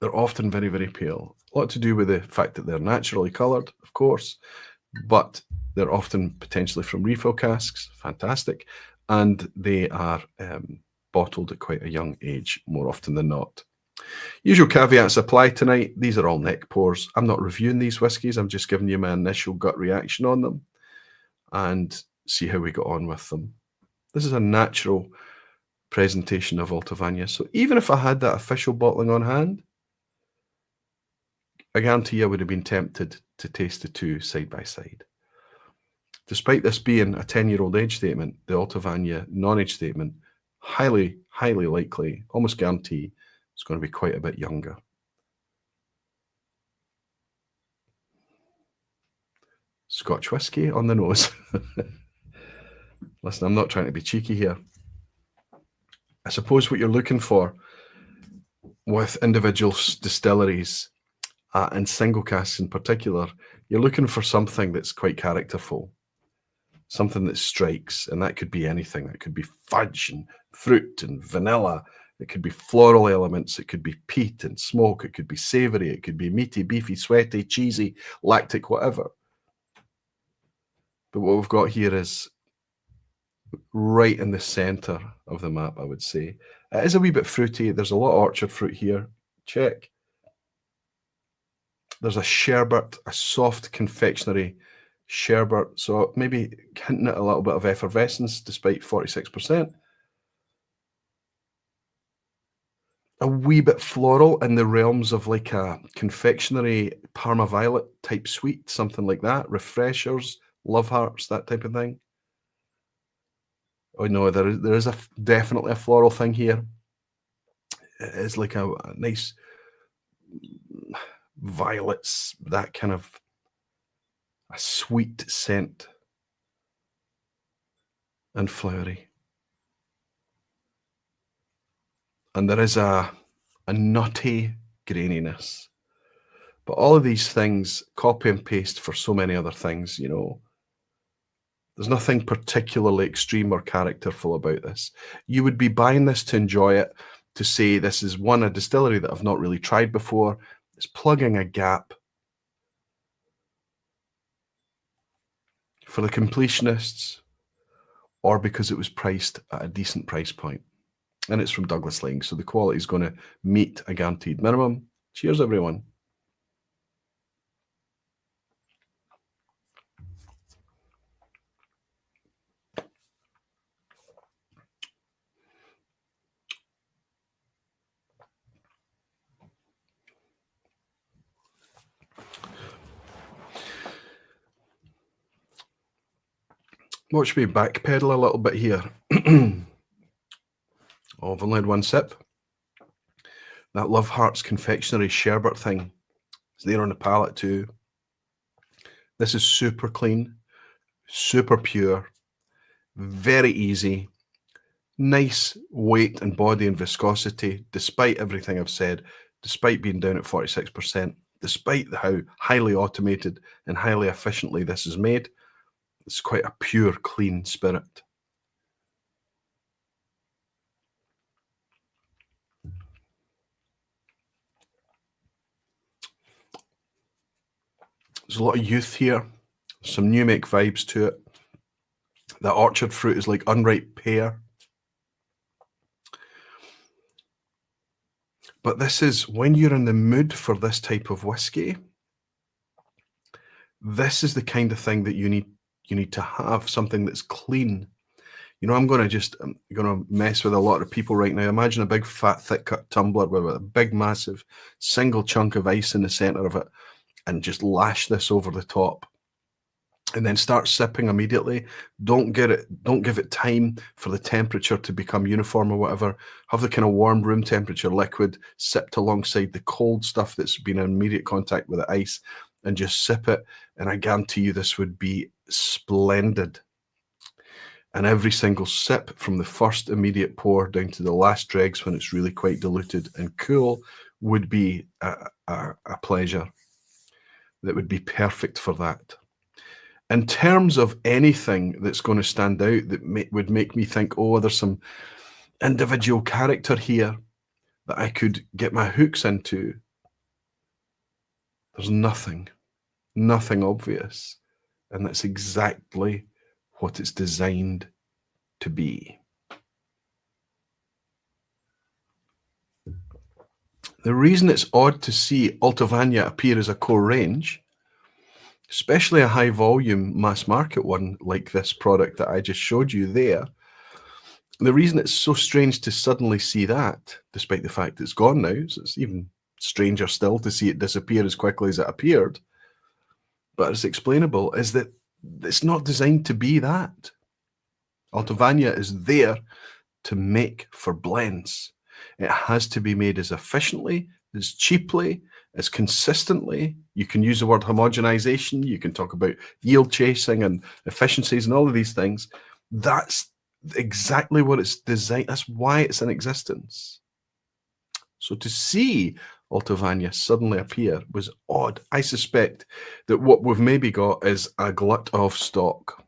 They're often very, very pale. A lot to do with the fact that they're naturally coloured, of course, but they're often potentially from refill casks, fantastic, and they are bottled at quite a young age, more often than not. Usual caveats apply tonight. These are all neck pours. I'm not reviewing these whiskies. I'm just giving you my initial gut reaction on them and see how we got on with them. This is a natural presentation of Altavane. So even if I had that official bottling on hand, I guarantee I would have been tempted to taste the two side by side. Despite this being a 10-year-old age statement, the Altavane non-age statement, highly, highly likely, almost guarantee, it's going to be quite a bit younger. Scotch whisky on the nose. Listen, I'm not trying to be cheeky here. I suppose what you're looking for with individual distilleries and single casks in particular, you're looking for something that's quite characterful, something that strikes, and that could be anything. It could be fudge and fruit and vanilla. It could be floral elements. It could be peat and smoke. It could be savoury. It could be meaty, beefy, sweaty, cheesy, lactic, whatever. But what we've got here is right in the centre of the map, I would say. It is a wee bit fruity. There's a lot of orchard fruit here. Check. There's a sherbet, a soft confectionery sherbet. So maybe hinting at a little bit of effervescence despite 46%. A wee bit floral in the realms of like a confectionery Parma Violet type sweet, something like that. Refreshers, love hearts, that type of thing. Oh no, there is definitely a floral thing here. It is like a nice violets, that kind of a sweet scent and flowery. And there is a nutty graininess. But all of these things, copy and paste for so many other things, you know. There's nothing particularly extreme or characterful about this. You would be buying this to enjoy it, to say this is a distillery that I've not really tried before. It's plugging a gap. For the completionists, or because it was priced at a decent price point. And it's from Douglas Lane, so the quality is going to meet a guaranteed minimum. Cheers, everyone. Watch me backpedal a little bit here. Oh, I've only had one sip. That Love Hearts confectionery sherbet thing is there on the palate too. This is super clean, super pure, very easy. Nice weight and body and viscosity, despite everything I've said, despite being down at 46%, despite how highly automated and highly efficiently this is made. It's quite a pure, clean spirit. There's a lot of youth here, some new make vibes to it. The orchard fruit is like unripe pear. But this is, when you're in the mood for this type of whiskey, this is the kind of thing that you need to have, something that's clean. You know, I'm going to mess with a lot of people right now. Imagine a big, fat, thick cut tumbler with a big, massive single chunk of ice in the center of it, and just lash this over the top. And then start sipping immediately. Don't give it time for the temperature to become uniform or whatever. Have the kind of warm room temperature liquid sipped alongside the cold stuff that's been in immediate contact with the ice, and just sip it. And I guarantee you this would be splendid. And every single sip, from the first immediate pour down to the last dregs when it's really quite diluted and cool, would be a pleasure. That would be perfect for that. In terms of anything that's going to stand out that would make me think, oh, there's some individual character here that I could get my hooks into, there's nothing obvious. And that's exactly what it's designed to be. The reason it's odd to see Altavane appear as a core range, especially a high volume mass market one like this product that I just showed you there, the reason it's so strange to suddenly see that, despite the fact it's gone now, so it's even stranger still to see it disappear as quickly as it appeared, but it's explainable, is that it's not designed to be that. Altavane is there to make for blends. It has to be made as efficiently, as cheaply, as consistently. You can use the word homogenization. You can talk about yield chasing and efficiencies and all of these things. That's exactly what it's designed. That's why it's in existence. So to see Altavane suddenly appear was odd. I suspect that what we've maybe got is a glut of stock.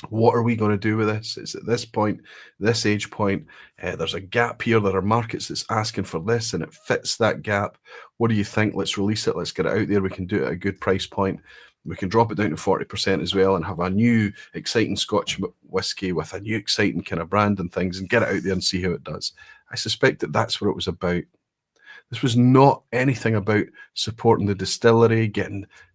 What are we going to do with this? It's at this point, this age point, there's a gap here. There are markets that's asking for this and it fits that gap. What do you think? Let's release it. Let's get it out there. We can do it at a good price point. We can drop it down to 40% as well and have a new exciting Scotch whiskey with a new exciting kind of brand and things, and get it out there and see how it does. I suspect that that's what it was about. This was not anything about supporting the distillery,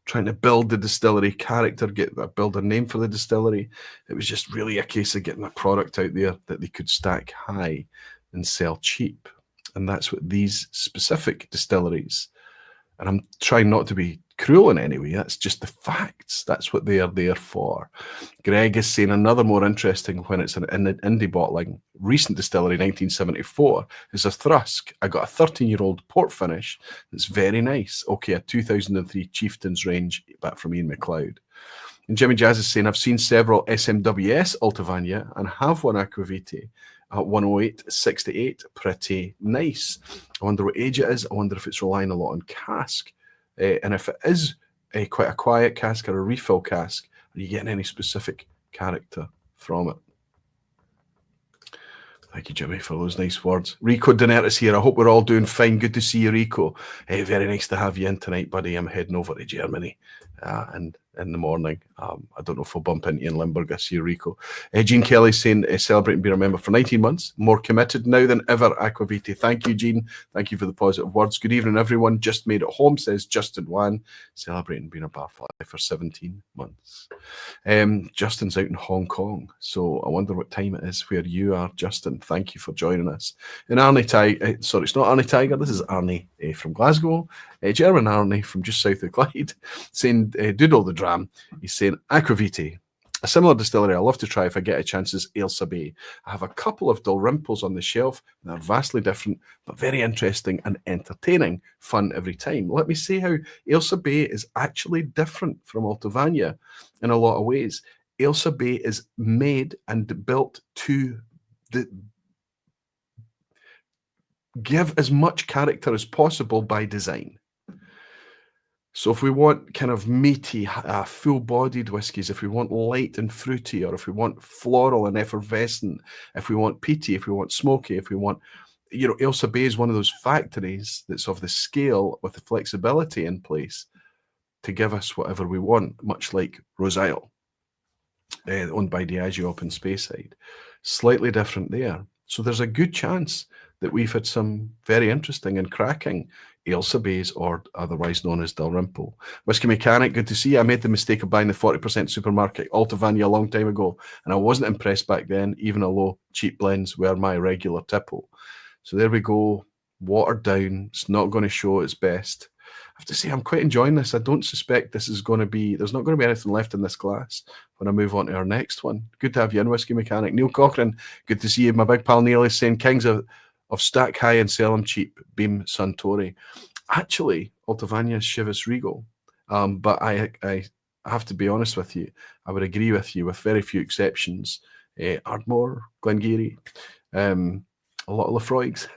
trying to build the distillery character, build a name for the distillery. It was just really a case of getting a product out there that they could stack high and sell cheap. And that's what these specific distilleries, and I'm trying not to be cruel in any way, that's just the facts. That's what they are there for. Greg is saying another more interesting, when it's an indie bottling, recent distillery, 1974, is a Thrusk. I got a 13-year-old port finish that's very nice. Okay, a 2003 Chieftains range back from Ian McLeod. And Jimmy Jazz is saying, I've seen several SMWS Altavane and have one Aquavite at 108.68. Pretty nice. I wonder what age it is. I wonder if it's relying a lot on cask. And if it is quite a quiet cask or a refill cask, are you getting any specific character from it? Thank you, Jimmy, for those nice words. Rico Donertis here. I hope we're all doing fine. Good to see you, Rico. Very nice to have you in tonight, buddy. I'm heading over to Germany and in the morning. I don't know if we'll bump into you in Limburg this year, Rico. Gene Kelly saying, celebrating being a member for 19 months. More committed now than ever, Aquavite. Thank you, Gene. Thank you for the positive words. Good evening, everyone. Just made it home, says Justin Wan. Celebrating being a barfly for 17 months. Justin's out in Hong Kong, so I wonder what time it is where you are, Justin. Thank you for joining us. And Arnie sorry, it's not Arnie Tiger. This is Arnie from Glasgow. German Arnie from just south of Clyde, saying, Doodle the Dram. He's saying, Aquavite, a similar distillery I love to try if I get a chance is Ailsa Bay. I have a couple of Dalrymples on the shelf. They're vastly different, but very interesting and entertaining. Fun every time. Let me say how Ailsa Bay is actually different from Altavane in a lot of ways. Ailsa Bay is made and built to give as much character as possible by design. So if we want kind of meaty, full-bodied whiskies, if we want light and fruity, or if we want floral and effervescent, if we want peaty, if we want smoky, if we want, Ailsa Bay is one of those factories that's of the scale with the flexibility in place to give us whatever we want, much like Rose Isle, owned by Diageo up in Speyside. Slightly different there. So there's a good chance that we've had some very interesting and cracking Ailsa Bays, or otherwise known as Dalrymple. Whisky Mechanic, good to see you. I made the mistake of buying the 40% supermarket Altavane a long time ago, and I wasn't impressed back then, even although cheap blends were my regular tipple. So there we go, watered down. It's not going to show its best. I have to say, I'm quite enjoying this. I don't suspect this is going to be, there's not going to be anything left in this glass when I move on to our next one. Good to have you in, Whisky Mechanic. Neil Cochran, good to see you. My big pal Neil is saying Kings of stack high and sell them cheap. Beam Suntory. Actually, Altavane is Chivas Regal. But I have to be honest with you. I would agree with you with very few exceptions. Ardmore, Glengarry, a lot of Lefroigs.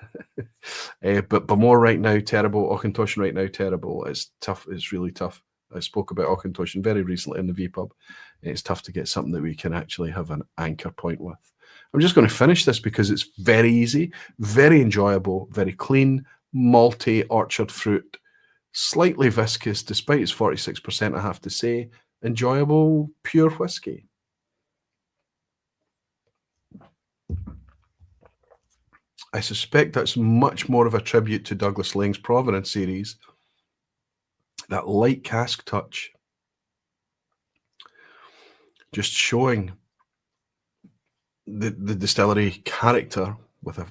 But Bamore right now, terrible. Auchentoshan right now, terrible. It's tough. It's really tough. I spoke about Auchentoshan very recently in the vPub. It's tough to get something that we can actually have an anchor point with. I'm just going to finish this because it's very easy, very enjoyable, very clean, malty, orchard fruit, slightly viscous, despite its 46%, I have to say. Enjoyable, pure whiskey. I suspect that's much more of a tribute to Douglas Laing's Providence series. That light cask touch. Just showing the distillery character with a,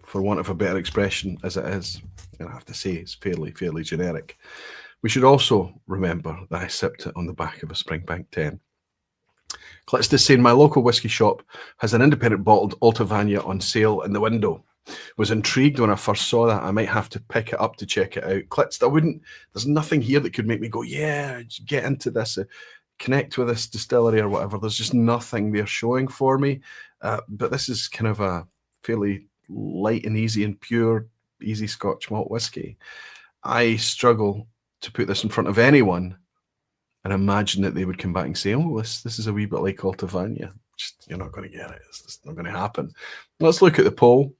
for want of a better expression, as it is, and I have to say it's fairly generic. We should also remember that I sipped it on the back of a Springbank 10. Clit's just saying my local whiskey shop has an independent bottled Altavane on sale in the window. Was intrigued when I first saw that. I might have to pick it up to check it out. Clit's, there's nothing here that could make me go, yeah, get into this, connect with this distillery or whatever. There's just nothing they're showing for me. But this is kind of a fairly light and easy and pure, easy Scotch malt whiskey. I struggle to put this in front of anyone and imagine that they would come back and say, oh, this is a wee bit like Altavane. Just, you're not going to get it. It's just not going to happen. Let's look at the poll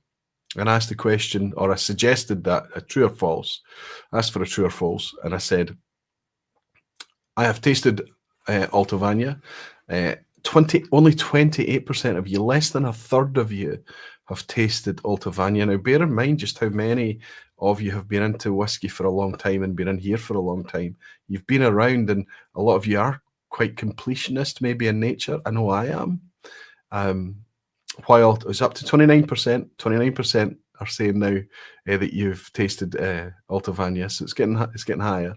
and ask the question, or I suggested that a true or false. I asked for a true or false, and I said, I have tasted Altavane. Only 28% of you, less than a third of you, have tasted Altavane. Now, bear in mind just how many of you have been into whiskey for a long time and been in here for a long time. You've been around, and a lot of you are quite completionist, maybe in nature. I know I am. While it's up to 29%, 29% are saying now that you've tasted Altavane, so it's getting higher.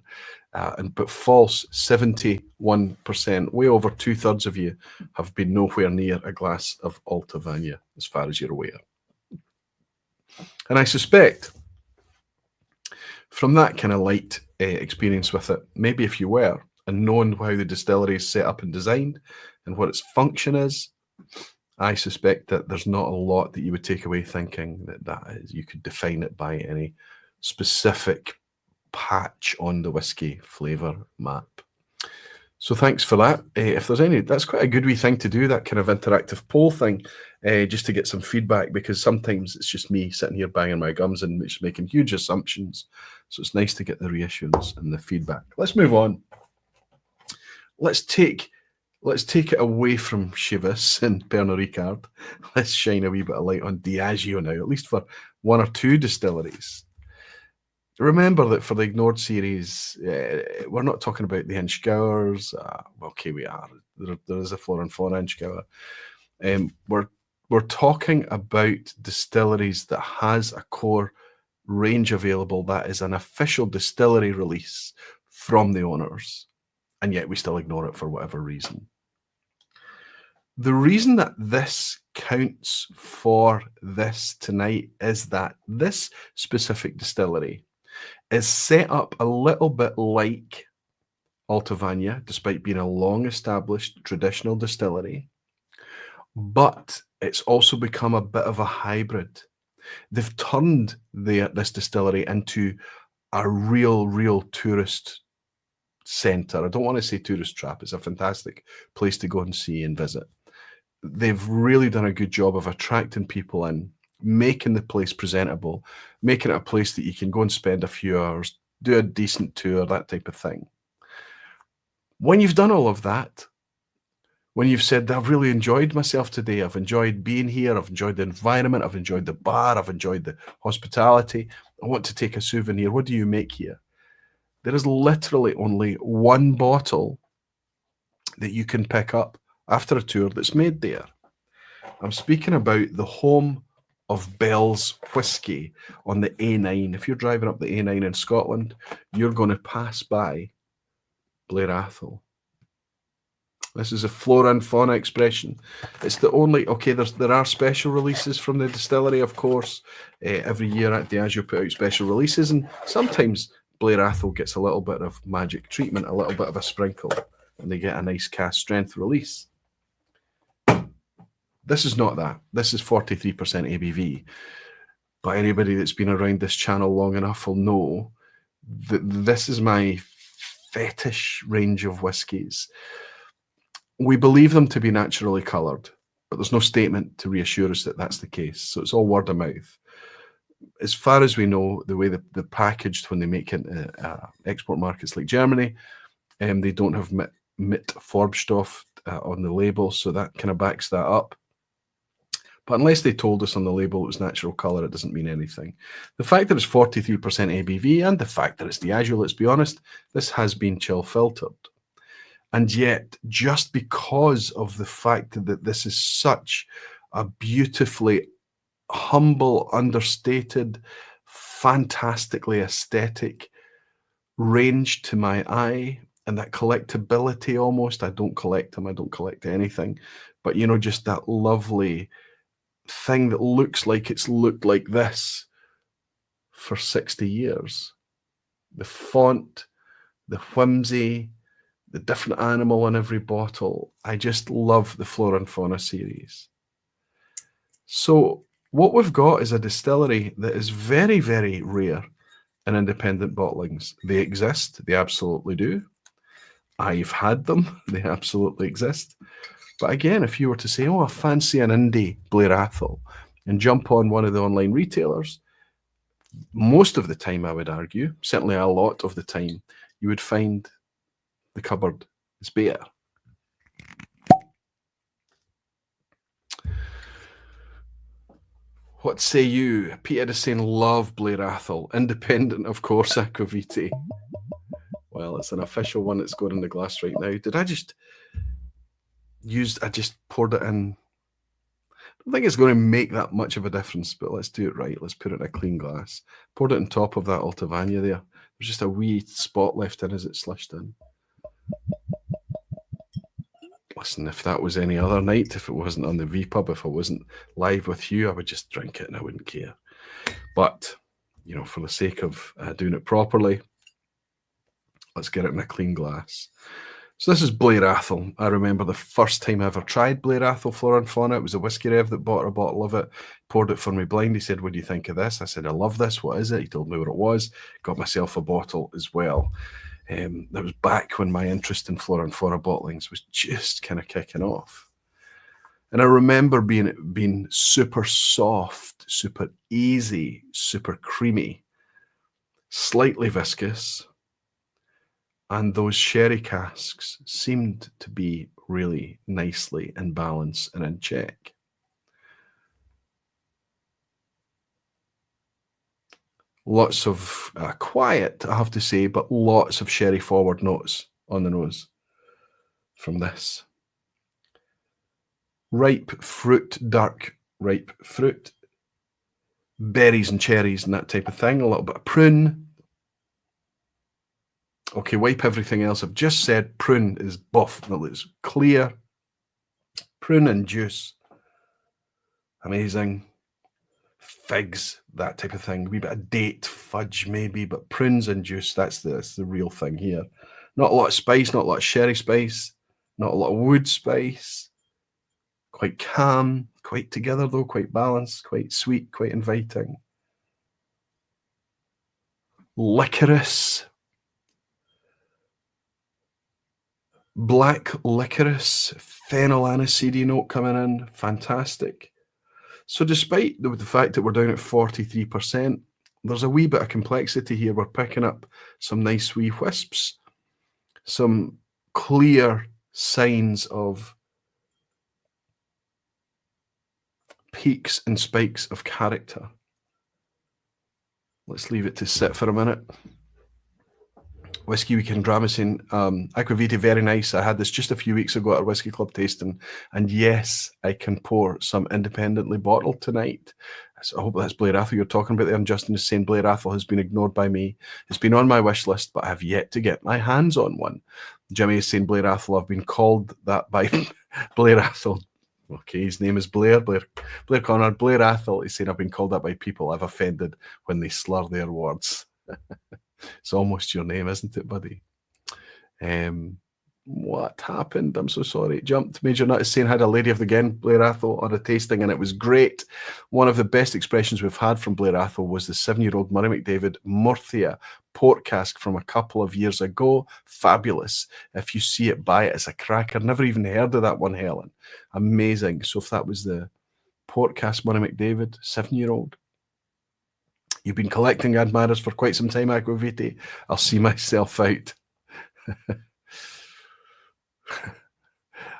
But false, 71%, way over 2/3 of you have been nowhere near a glass of Altavane, as far as you're aware. And I suspect from that kind of light experience with it, maybe if you were, and knowing how the distillery is set up and designed and what its function is, I suspect that there's not a lot that you would take away thinking that is, you could define it by any specific patch on the whiskey flavour map. So thanks for that. If there's any, that's quite a good wee thing to do, that kind of interactive poll thing, just to get some feedback, because sometimes it's just me sitting here banging my gums and just making huge assumptions. So it's nice to get the reassurance and the feedback. Let's move on. Let's take it away from Chivas and Pernod Ricard. Let's shine a wee bit of light on Diageo now, at least for one or two distilleries. Remember that for the Ignored series, we're not talking about the Inchgowers. Okay, we are. There is a Flora and Fauna Inchgower. We're talking about distilleries that has a core range available that is an official distillery release from the owners, and yet we still ignore it for whatever reason. The reason that this counts for this tonight is that this specific distillery is set up a little bit like Altavane, despite being a long-established traditional distillery, but it's also become a bit of a hybrid. They've turned this distillery into a real tourist centre. I don't want to say tourist trap. It's a fantastic place to go and see and visit. They've really done a good job of attracting people in, making the place presentable, making it a place that you can go and spend a few hours, do a decent tour, that type of thing. When you've done all of that, when you've said, I've really enjoyed myself today, I've enjoyed being here, I've enjoyed the environment, I've enjoyed the bar, I've enjoyed the hospitality, I want to take a souvenir, what do you make here? There is literally only one bottle that you can pick up after a tour that's made there. I'm speaking about the home of Bell's Whisky on the A9. If you're driving up the A9 in Scotland, you're going to pass by Blair Athol. This is a flora and fauna expression. It's the only, okay, there are special releases from the distillery, of course. Every year at Diageo put out special releases, and sometimes Blair Athol gets a little bit of magic treatment, a little bit of a sprinkle, and they get a nice cast strength release. This is not that. This is 43% ABV. But anybody that's been around this channel long enough will know that this is my fetish range of whiskies. We believe them to be naturally coloured, but there's no statement to reassure us that that's the case. So it's all word of mouth. As far as we know, the way they're packaged when they make it in export markets like Germany, they don't have mit Farbstoff on the label, so that kind of backs that up. But unless they told us on the label it was natural colour, it doesn't mean anything. The fact that it's 43% ABV and the fact that it's Diageo, let's be honest, this has been chill filtered. And yet, just because of the fact that this is such a beautifully humble, understated, fantastically aesthetic range to my eye, and that collectability almost, I don't collect them, I don't collect anything, but you know, just that lovely thing that looks like it's looked like this for 60 years. The font, the whimsy, the different animal on every bottle. I just love the Flora and Fauna series. So what we've got is a distillery that is very, very rare in independent bottlings. They exist. They absolutely do. I've had them. They absolutely exist. But again, if you were to say, oh, I fancy an indie Blair Athol and jump on one of the online retailers, most of the time, I would argue, certainly a lot of the time, you would find the cupboard is bare. What say you? Peter is saying, love Blair Athol. Independent, of course, Aquavite. Well, it's an official one that's going in the glass right now. Did I just I just poured it in. I don't think it's going to make that much of a difference, but let's do it right. Let's put it in a clean glass. Poured it on top of that Altavane there. There's just a wee spot left in as it slushed in. Listen, if that was any other night, if it wasn't on the vPub, if I wasn't live with you, I would just drink it and I wouldn't care. But, you know, for the sake of doing it properly, let's get it in a clean glass. So this is Blair Athol. I remember the first time I ever tried Blair Athol Flora and Fauna. It was a whiskey rev that bought a bottle of it, poured it for me blind. He said, what do you think of this? I said, I love this. What is it? He told me what it was. Got myself a bottle as well. That was back when my interest in Flora and Fauna bottlings was just kind of kicking off. And I remember being super soft, super easy, super creamy, slightly viscous. And those sherry casks seemed to be really nicely in balance and in check. Lots of quiet, I have to say, but lots of sherry forward notes on the nose from this. Ripe fruit, dark ripe fruit, berries and cherries and that type of thing, a little bit of prune. Okay, wipe everything else. I've just said prune is buff, that looks clear. Prune and juice. Amazing. Figs, that type of thing. A wee bit of date, fudge maybe, but prunes and juice, that's the real thing here. Not a lot of spice, not a lot of sherry spice, not a lot of wood spice. Quite calm, Quite together though, quite balanced, quite sweet, quite inviting. Licorice. Black licorice, fennel aniseedy note coming in. Fantastic. So despite the fact that we're down at 43%, there's a wee bit of complexity here. We're picking up some nice wee wisps, some clear signs of peaks and spikes of character. Let's leave it to sit for a minute. Whiskey Weekend Drama saying, Aquavita, very nice. I had this just a few weeks ago at our Whisky Club tasting, and yes, I can pour some independently bottled tonight. So I hope that's Blair Athol you're talking about there. And Justin is saying Blair Athol has been ignored by me. It's been on my wish list, but I have yet to get my hands on one. Jimmy is saying Blair Athol. I've been called that by Blair Athol. Okay, his name is Blair Conrad. Blair Athol. He's saying I've been called that by people I've offended when they slur their words. It's almost your name, isn't it, buddy? What happened? I'm so sorry. It jumped. Major Nut is saying, had a lady of the Gen, Blair Athol, on a tasting, and it was great. One of the best expressions we've had from Blair Athol was the 7-year-old Murray McDavid Murthia port cask from a couple of years ago. Fabulous. If you see it, buy it. It's a cracker. Never even heard of that one, Helen. Amazing. So if that was the port cask Murray McDavid, 7-year-old. You've been collecting admirers for quite some time, Aquaviti. I'll see myself out.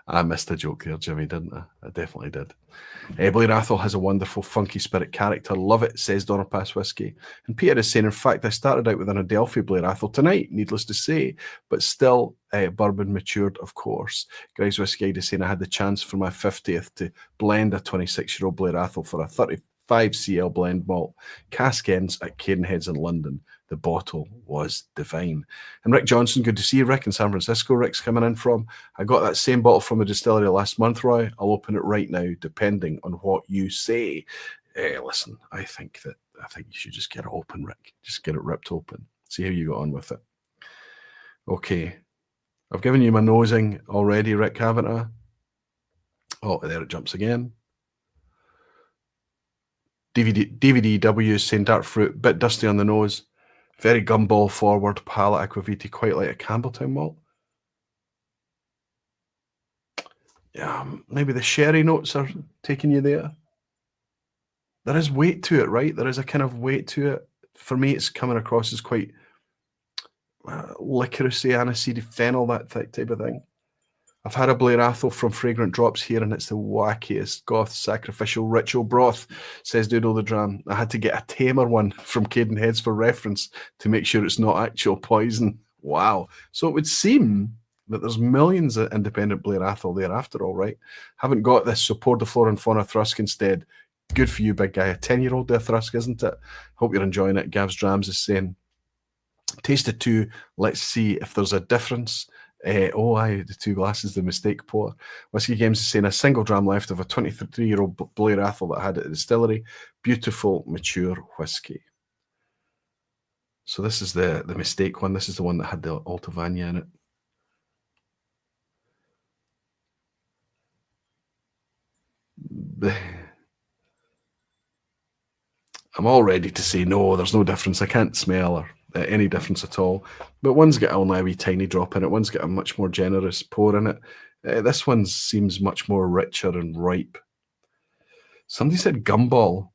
I missed a joke there, Jimmy, didn't I? I definitely did. Blair Athol has a wonderful funky spirit character. Love it, says Donner Pass Whiskey. And Peter is saying, in fact, I started out with an Adelphi Blair Athol tonight, needless to say, but still bourbon matured, of course. Greg's Whiskey is saying, I had the chance for my 50th to blend a 26-year-old Blair Athol for a 35cl blend malt. Cask ends at Cadenheads in London. The bottle was divine. And Rick Johnson, good to see you, Rick, in San Francisco. Rick's coming in from. I got that same bottle from the distillery last month, Roy. I'll open it right now, depending on what you say. Listen, I think you should just get it open, Rick. Just get it ripped open. See how you got on with it. Okay. I've given you my nosing already, Rick, haven't I? Oh, there it jumps again. DVDW is saying dark fruit, bit dusty on the nose. Very gumball forward, palate Aquaviti, quite like a Campbelltown malt. Yeah, maybe the sherry notes are taking you there. There is weight to it, right? There is a kind of weight to it. For me, it's coming across as quite licoricey, aniseedy, fennel, that type of thing. I've had a Blair Athol from Fragrant Drops here, and it's the wackiest goth sacrificial ritual broth, says Doodle the Dram. I had to get a tamer one from Cadenheads for reference to make sure it's not actual poison. Wow. So it would seem that there's millions of independent Blair Athol there after all, right? Haven't got this, so pour the flora and fauna Thrusk instead. Good for you, big guy. A 10-year-old there, Thrusk, isn't it? Hope you're enjoying it. Gav's Drams is saying, tasted two. Let's see if there's a difference. The 2 glasses, the mistake pour. Whiskey Games is saying a single dram left of a 23-year-old Blair Athol that I had at the distillery. Beautiful, mature whiskey. So this is the mistake one. This is the one that had the Altavane in it. I'm all ready to say no, there's no difference. I can't smell or any difference at all. But one's got only a wee tiny drop in it. One's got a much more generous pour in it. This one seems much more richer and ripe. Somebody said gumball,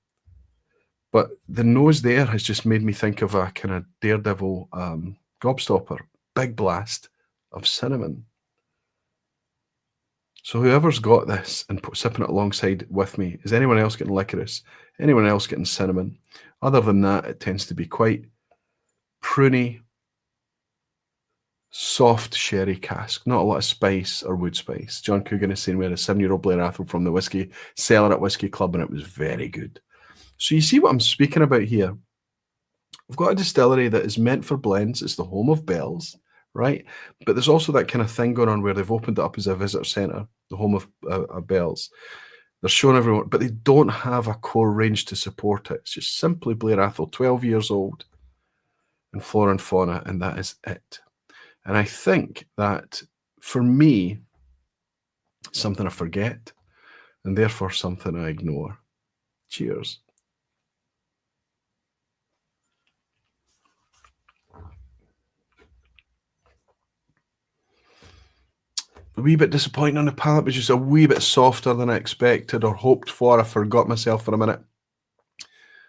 but the nose there has just made me think of a kind of daredevil gobstopper. Big blast of cinnamon. So whoever's got this and sipping it alongside with me, is anyone else getting licorice? Anyone else getting cinnamon? Other than that, it tends to be quite pruny, soft sherry cask. Not a lot of spice or wood spice. John Coogan is saying we had a 7-year-old Blair Athol from the whiskey cellar at Whisky Club, and it was very good. So you see what I'm speaking about here. We've got a distillery that is meant for blends. It's the home of bells, right? But there's also that kind of thing going on where they've opened it up as a visitor centre, the home of bells. They're showing everyone, but they don't have a core range to support it. It's just simply Blair Athol, 12 years old, and flora and fauna, and that is it. And I think that, for me, something I forget and therefore something I ignore. Cheers. A wee bit disappointing on the palate, but just a wee bit softer than I expected or hoped for. I forgot myself for a minute.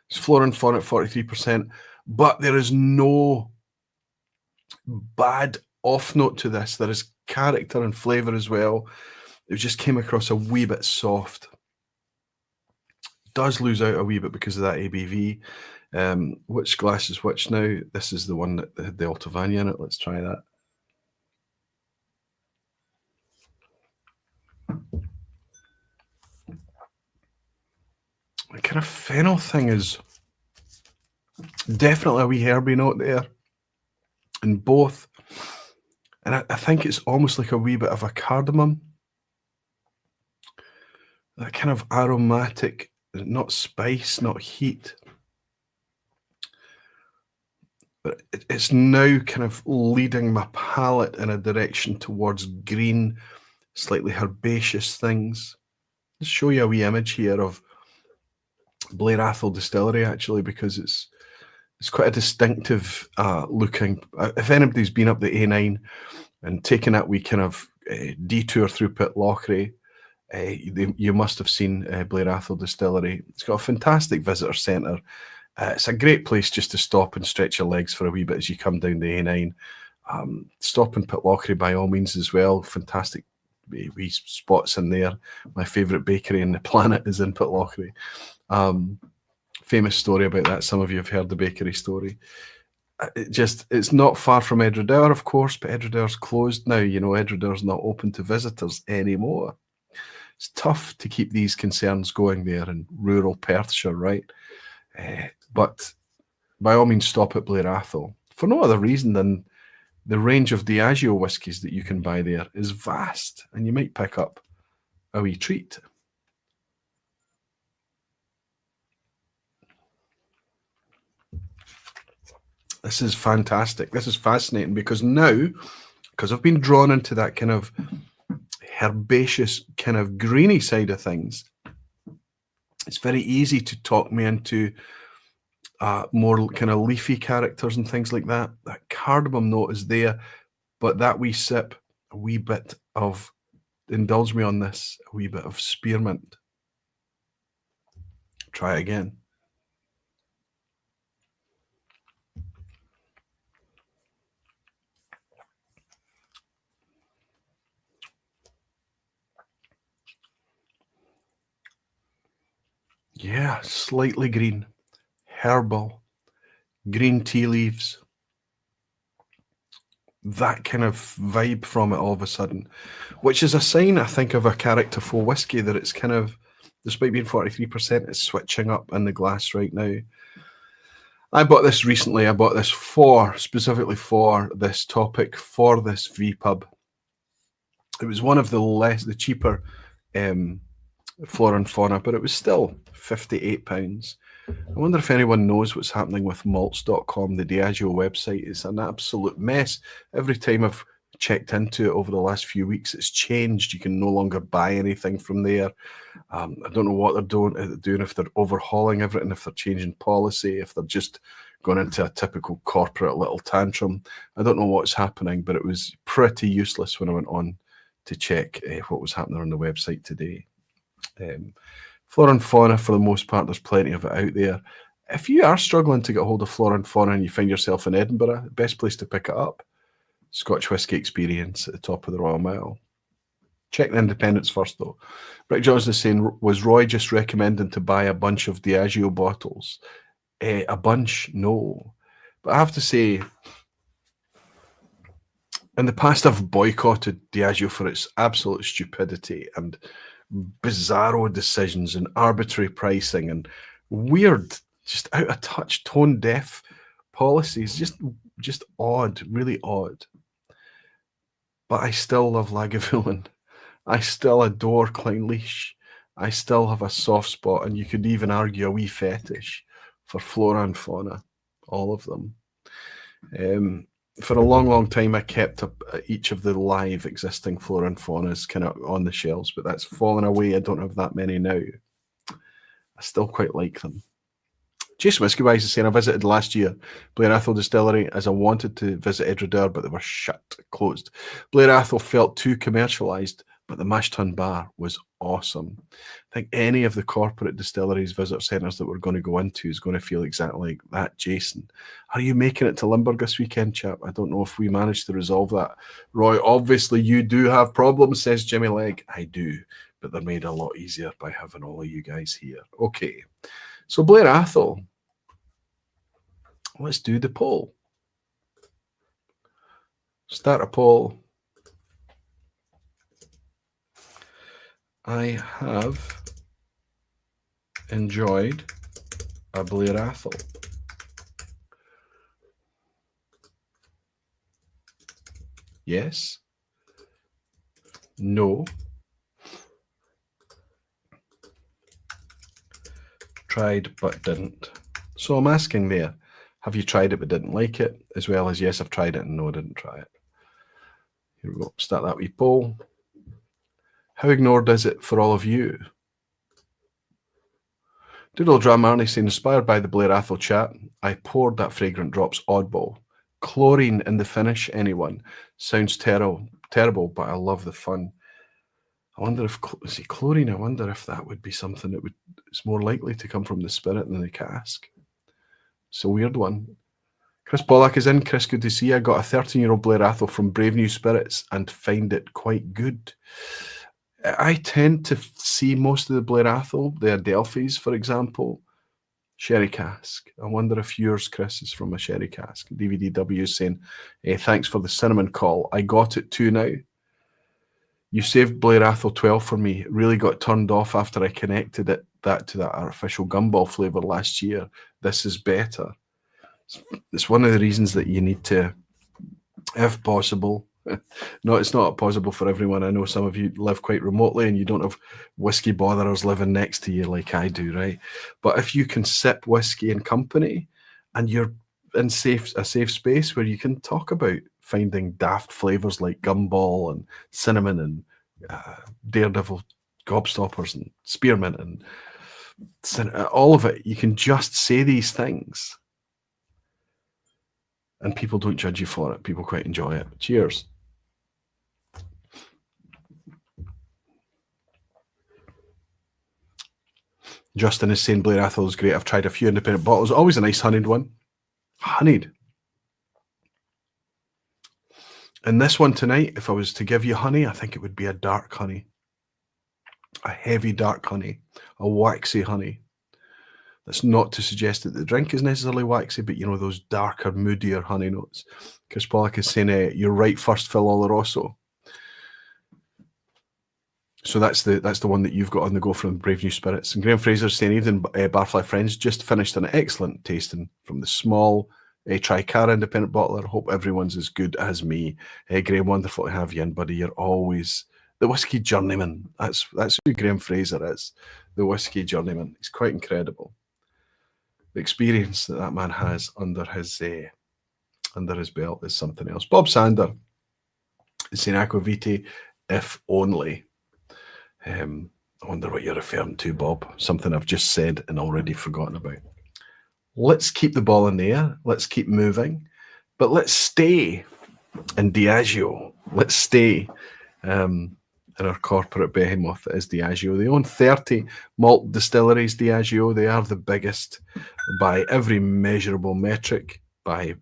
It's Flora and Fauna at 43%, but there is no bad off note to this. There is character and flavour as well. It just came across a wee bit soft. Does lose out a wee bit because of that ABV. Which glass is which now? This is the one that had the Altavane in it. Let's try that. The kind of fennel thing is definitely a wee herby note there in both. And I think it's almost like a wee bit of a cardamom. That kind of aromatic, not spice, not heat. But it's now kind of leading my palate in a direction towards green, slightly herbaceous things. I'll show you a wee image here of Blair Athol distillery, actually, because it's quite a distinctive looking. If anybody's been up the A9 and taken that wee kind of detour through Pitlochry, you must have seen Blair Athol distillery. It's got a fantastic visitor centre. It's a great place just to stop and stretch your legs for a wee bit as you come down the A9. Stop in Pitlochry by all means as well. Fantastic wee spots in there. My favourite bakery on the planet is in Pitlochry. Famous story about that. Some of you have heard the bakery story. It's not far from Edredour, of course, but Edredour's closed now. You know, Edredour's not open to visitors anymore. It's tough to keep these concerns going there in rural Perthshire, right? But by all means, stop at Blair Athol for no other reason than the range of Diageo whiskies that you can buy there is vast, and you might pick up a wee treat. This is fantastic. This is fascinating because now, because I've been drawn into that kind of herbaceous, kind of greeny side of things, it's very easy to talk me into more kind of leafy characters and things like that. That cardamom note is there, but that wee sip, a wee bit of, indulge me on this, a wee bit of spearmint. Try it again. Yeah, slightly green, herbal, green tea leaves. That kind of vibe from it all of a sudden, which is a sign, I think, of a characterful whiskey, that it's kind of, despite being 43%, it's switching up in the glass right now. I bought this recently. I bought this specifically for this topic, for this vPub. It was one of the cheaper Flora and Fauna, but it was still £58. I wonder if anyone knows what's happening with malts.com, the Diageo website. It's an absolute mess. Every time I've checked into it over the last few weeks, it's changed. You can no longer buy anything from there. I don't know what they're doing, if they're overhauling everything, if they're changing policy, if they're just going into a typical corporate little tantrum. I don't know what's happening, but it was pretty useless when I went on to check what was happening on the website today. Flora and Fauna, for the most part, there's plenty of it out there. If you are struggling to get hold of Flora and Fauna and you find yourself in Edinburgh, the best place to pick it up, Scotch Whisky Experience at the top of the Royal Mile. Check the independents first, though. Rick Johnson is saying, was Roy just recommending to buy a bunch of Diageo bottles? A bunch? No. But I have to say, in the past, I've boycotted Diageo for its absolute stupidity and bizarro decisions and arbitrary pricing and weird, just out of touch, tone deaf policies. Just odd, really odd. But I still love Lagavulin. I still adore Clynelish. I still have a soft spot, and you could even argue a wee fetish for Flora and Fauna, all of them. for a long, long time, I kept up each of the live existing flora and faunas kind of on the shelves, but that's fallen away. I don't have that many now. I still quite like them. Jason Whiskey Wise is saying, I visited last year Blair Athol Distillery as I wanted to visit Edredure, but they were closed. Blair Athol felt too commercialised, but the Mash Tun Bar was awesome. I think any of the corporate distilleries, visitor centres that we're going to go into is going to feel exactly like that, Jason. Are you making it to Limburg this weekend, chap? I don't know if we managed to resolve that. Roy, obviously you do have problems, says Jimmy Legg. I do, but they're made a lot easier by having all of you guys here. Okay. So Blair Athol, let's do the poll. Start a poll. I have enjoyed a Blair Athol. Yes. No. Tried but didn't. So I'm asking there, have you tried it but didn't like it? As well as, yes, I've tried it and no, I didn't try it. Here we go. Start that wee poll. How ignored is it for all of you? Doodle Drum Arnie saying, inspired by the Blair Athol chat, I poured that fragrant drops oddball. Chlorine in the finish, anyone? Sounds terrible, but I love the fun. I wonder if, see, chlorine, I wonder if that would be something that it's more likely to come from the spirit than the cask. It's a weird one. Chris Pollack is in. Chris, good to see you. I got a 13-year-old Blair Athol from Brave New Spirits and find it quite good. I tend to see most of the Blair Athol, the Adelphis, for example, sherry cask. I wonder if yours, Chris, is from a sherry cask. DVDW is saying, thanks for the cinnamon call. I got it too now. You saved Blair Athol 12 for me. It really got turned off after I connected that to that artificial gumball flavour last year. This is better. It's one of the reasons that you need to, if possible, no, it's not possible for everyone. I know some of you live quite remotely and you don't have whiskey botherers living next to you like I do, right? But if you can sip whiskey in company and you're in a safe space where you can talk about finding daft flavours like gumball and cinnamon and daredevil gobstoppers and spearmint and all of it, you can just say these things and people don't judge you for it. People quite enjoy it. Cheers. Justin is saying Blair Athol is great. I've tried a few independent bottles. Always a nice honeyed one. Honeyed. And this one tonight, if I was to give you honey, I think it would be a dark honey. A heavy dark honey. A waxy honey. That's not to suggest that the drink is necessarily waxy, but you know, those darker, moodier honey notes. Chris Pollack is saying, you're right, first Phil Oloroso. So that's the one that you've got on the go from Brave New Spirits. And Graham Fraser's saying, evening, Barfly friends, just finished an excellent tasting from the small Tricara independent bottler. Hope everyone's as good as me. Graham, wonderful to have you in, buddy. You're always the whiskey journeyman. That's who Graham Fraser is, the whiskey journeyman. He's quite incredible. The experience that man has under his belt is something else. Bob Sander is saying Aquavite, if only. I wonder what you're referring to, Bob. Something I've just said and already forgotten about. Let's keep the ball in the air. Let's keep moving. But let's stay in Diageo. Let's stay in our corporate behemoth that is Diageo. They own 30 malt distilleries, Diageo. They are the biggest by every measurable metric, by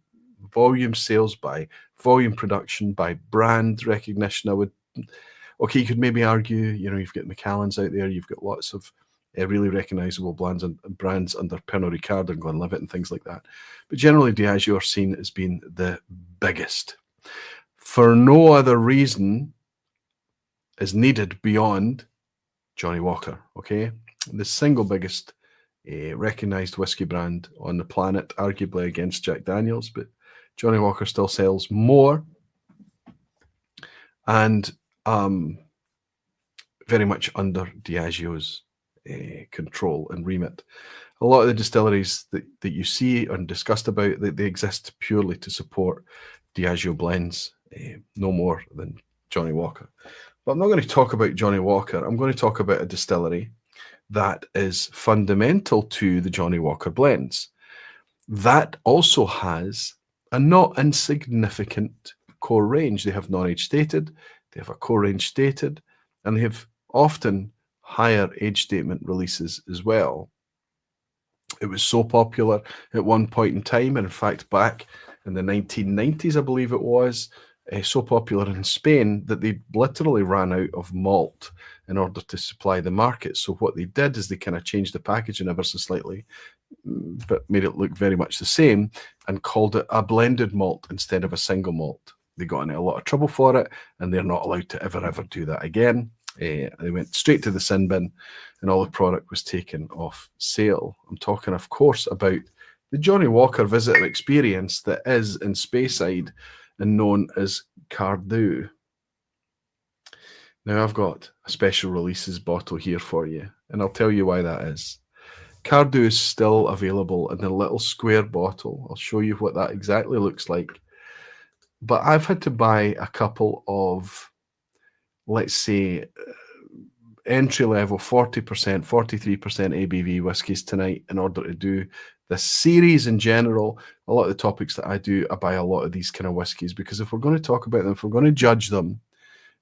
volume sales, by volume production, by brand recognition. Okay, you could maybe argue, you've got Macallan's out there, you've got lots of really recognisable brands under Pernod Ricard and Glenlivet and things like that. But generally, Diageo are seen as being the biggest. For no other reason is needed beyond Johnnie Walker, okay? The single biggest recognised whiskey brand on the planet, arguably against Jack Daniels, but Johnnie Walker still sells more. And very much under Diageo's control and remit. A lot of the distilleries that you see and discussed about, they exist purely to support Diageo blends, no more than Johnnie Walker. But I'm not going to talk about Johnnie Walker. I'm going to talk about a distillery that is fundamental to the Johnnie Walker blends. That also has a not insignificant core range. They have non-age stated, they have a core range stated, and they have often higher age statement releases as well. It was so popular at one point in time, and in fact back in the 1990s, I believe it was, so popular in Spain that they literally ran out of malt in order to supply the market. So what they did is they kind of changed the packaging ever so slightly, but made it look very much the same and called it a blended malt instead of a single malt. They got in a lot of trouble for it, and they're not allowed to ever do that again. They went straight to the sin bin, and all the product was taken off sale. I'm talking, of course, about the Johnnie Walker visitor experience that is in Speyside and known as Cardew. Now, I've got a special releases bottle here for you, and I'll tell you why that is. Cardew is still available in a little square bottle. I'll show you what that exactly looks like. But I've had to buy a couple of, let's say, entry-level 40%, 43% ABV whiskies tonight in order to do this series in general. A lot of the topics that I do, I buy a lot of these kind of whiskies, because if we're going to talk about them, if we're going to judge them,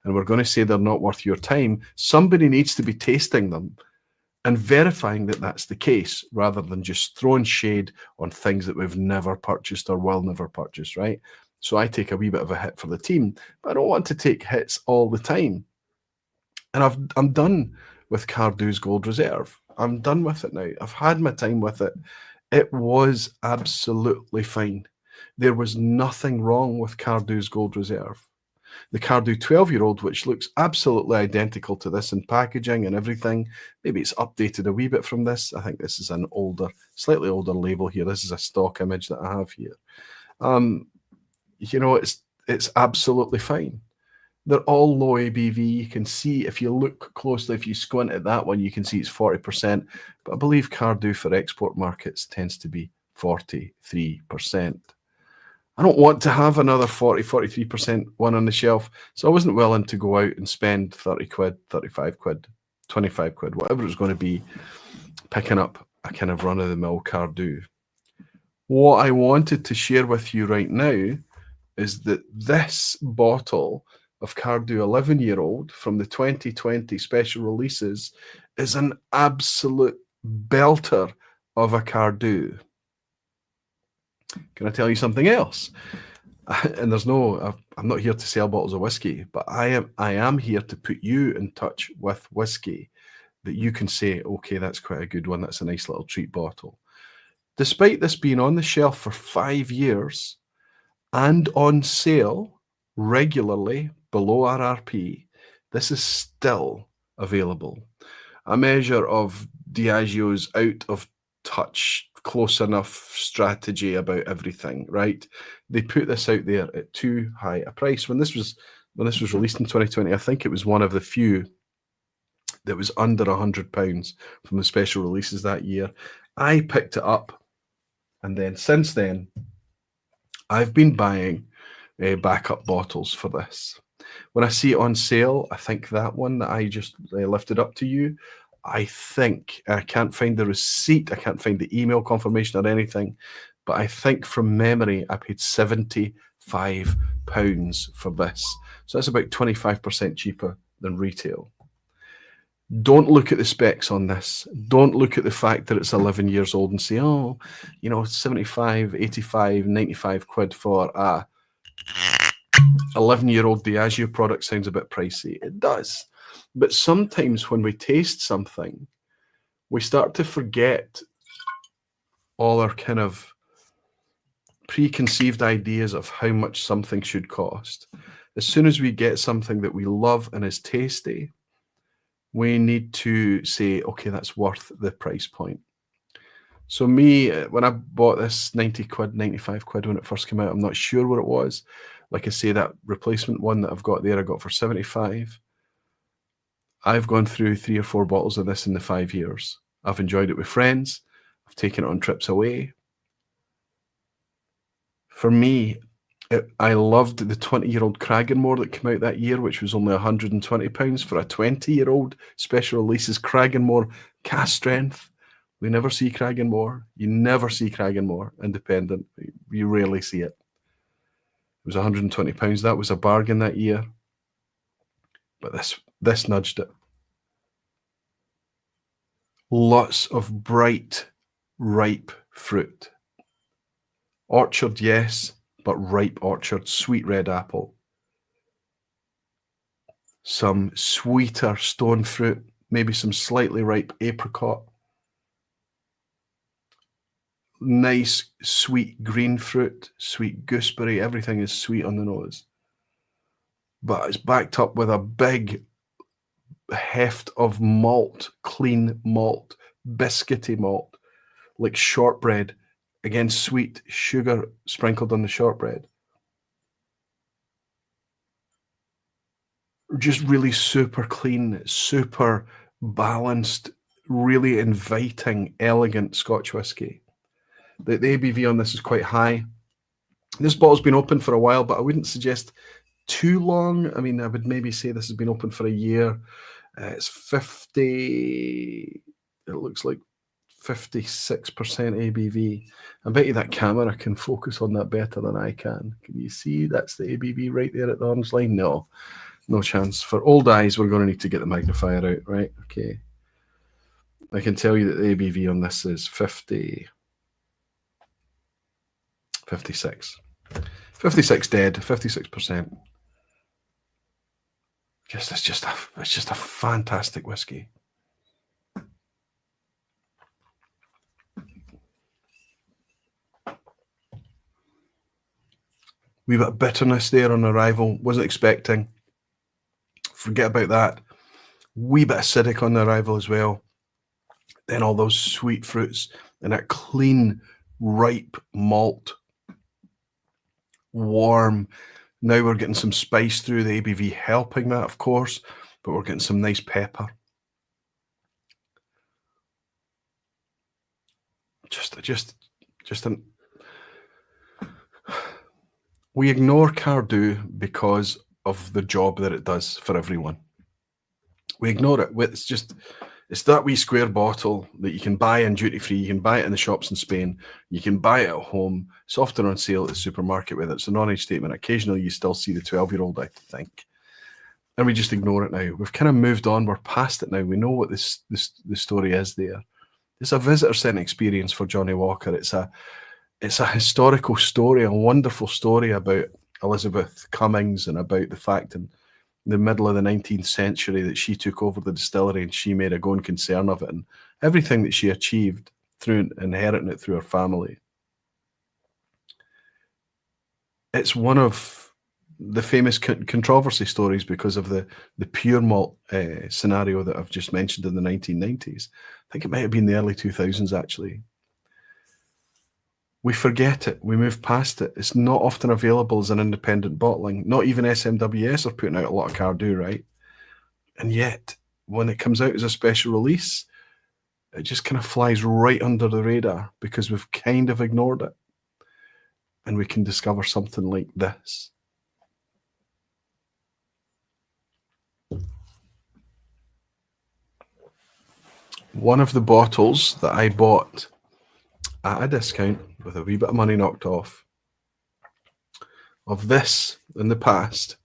and we're going to say they're not worth your time, somebody needs to be tasting them and verifying that that's the case, rather than just throwing shade on things that we've never purchased or will never purchase, right? So I take a wee bit of a hit for the team, but I don't want to take hits all the time. And I'm done with Cardew's Gold Reserve. I'm done with it now. I've had my time with it. It was absolutely fine. There was nothing wrong with Cardew's Gold Reserve. The Cardew 12-year-old, which looks absolutely identical to this in packaging and everything. Maybe it's updated a wee bit from this. I think this is an older, slightly older label here. This is a stock image that I have here. You know, it's absolutely fine. They're all low ABV. You can see, if you look closely, if you squint at that one, you can see it's 40%. But I believe Cardew for export markets tends to be 43%. I don't want to have another 43% one on the shelf. So I wasn't willing to go out and spend 30 quid, 35 quid, 25 quid, whatever it was going to be, picking up a kind of run-of-the-mill Cardew. What I wanted to share with you right now is that this bottle of Cardew 11-year-old from the 2020 special releases is an absolute belter of a Cardew. Can I tell you something else? And there's no, I'm not here to sell bottles of whiskey, but I am here to put you in touch with whiskey that you can say, okay, that's quite a good one. That's a nice little treat bottle. Despite this being on the shelf for 5 years and on sale regularly below RRP, this is still available. A measure of Diageo's out of touch, close enough strategy about everything, right? They put this out there at too high a price. When this was released in 2020, I think it was one of the few that was under £100 from the special releases that year. I picked it up, and then since then, I've been buying backup bottles for this. When I see it on sale, I think that one that I just lifted up to you, I think, I can't find the receipt, I can't find the email confirmation or anything, but I think from memory, I paid £75 for this. So that's about 25% cheaper than retail. Don't look at the specs on this. Don't look at the fact that it's 11 years old and say, oh, you know, 75, 85, 95 quid for a 11-year-old Diageo product sounds a bit pricey. It does. But sometimes when we taste something, we start to forget all our kind of preconceived ideas of how much something should cost. As soon as we get something that we love and is tasty, we need to say, okay, that's worth the price point. So me, when I bought this 90 quid, 95 quid when it first came out, I'm not sure what it was. Like I say, that replacement one that I've got there, I got for 75. I've gone through 3 or 4 bottles of this in the 5 years. I've enjoyed it with friends. I've taken it on trips away. For me, I loved the 20-year-old Cragganmore that came out that year, which was only £120 for a 20-year-old special releases Cragganmore cast strength. We never see Cragganmore. You never see Cragganmore independent. You rarely see it. It was £120. That was a bargain that year. But this nudged it. Lots of bright, ripe fruit. Orchard, yes, but ripe orchard, sweet red apple. Some sweeter stone fruit, maybe some slightly ripe apricot. Nice, sweet green fruit, sweet gooseberry. Everything is sweet on the nose. But it's backed up with a big heft of malt, clean malt, biscuity malt, like shortbread. Again, sweet sugar sprinkled on the shortbread. Just really super clean, super balanced, really inviting, elegant Scotch whisky. The ABV on this is quite high. This bottle's been open for a while, but I wouldn't suggest too long. I mean, I would maybe say this has been open for a year. It's 50, it looks like 56% ABV. I bet you that camera can focus on that better than I can. Can you see that's the ABV right there at the orange line? No chance. For old eyes, we're going to need to get the magnifier out, right? Okay. I can tell you that the ABV on this is 56. 56 dead, 56%. It's just a fantastic whiskey. Wee bit of bitterness there on arrival. Wasn't expecting. Forget about that. Wee bit acidic on the arrival as well. Then all those sweet fruits and that clean, ripe malt. Warm. Now we're getting some spice through the ABV, helping that, of course, but we're getting some nice pepper. We ignore Cardew because of the job that it does for everyone. We ignore it. It's that wee square bottle that you can buy in duty free. You can buy it in the shops in Spain. You can buy it at home. It's often on sale at the supermarket, whether it's a non-age statement. Occasionally, you still see the 12-year-old, I think. And we just ignore it now. We've kind of moved on. We're past it now. We know what the story is there. It's a visitor centre experience for Johnny Walker. It's a historical story, a wonderful story about Elizabeth Cummings and about the fact in the middle of the 19th century that she took over the distillery and she made a going concern of it and everything that she achieved through inheriting it through her family. It's one of the famous controversy stories because of the pure malt scenario that I've just mentioned in the 1990s. I think it might have been the early 2000s, actually. We forget it. We move past it. It's not often available as an independent bottling. Not even SMWS are putting out a lot of Cardew, right? And yet, when it comes out as a special release, it just kind of flies right under the radar because we've kind of ignored it. And we can discover something like this. One of the bottles that I bought at a discount with a wee bit of money knocked off of this in the past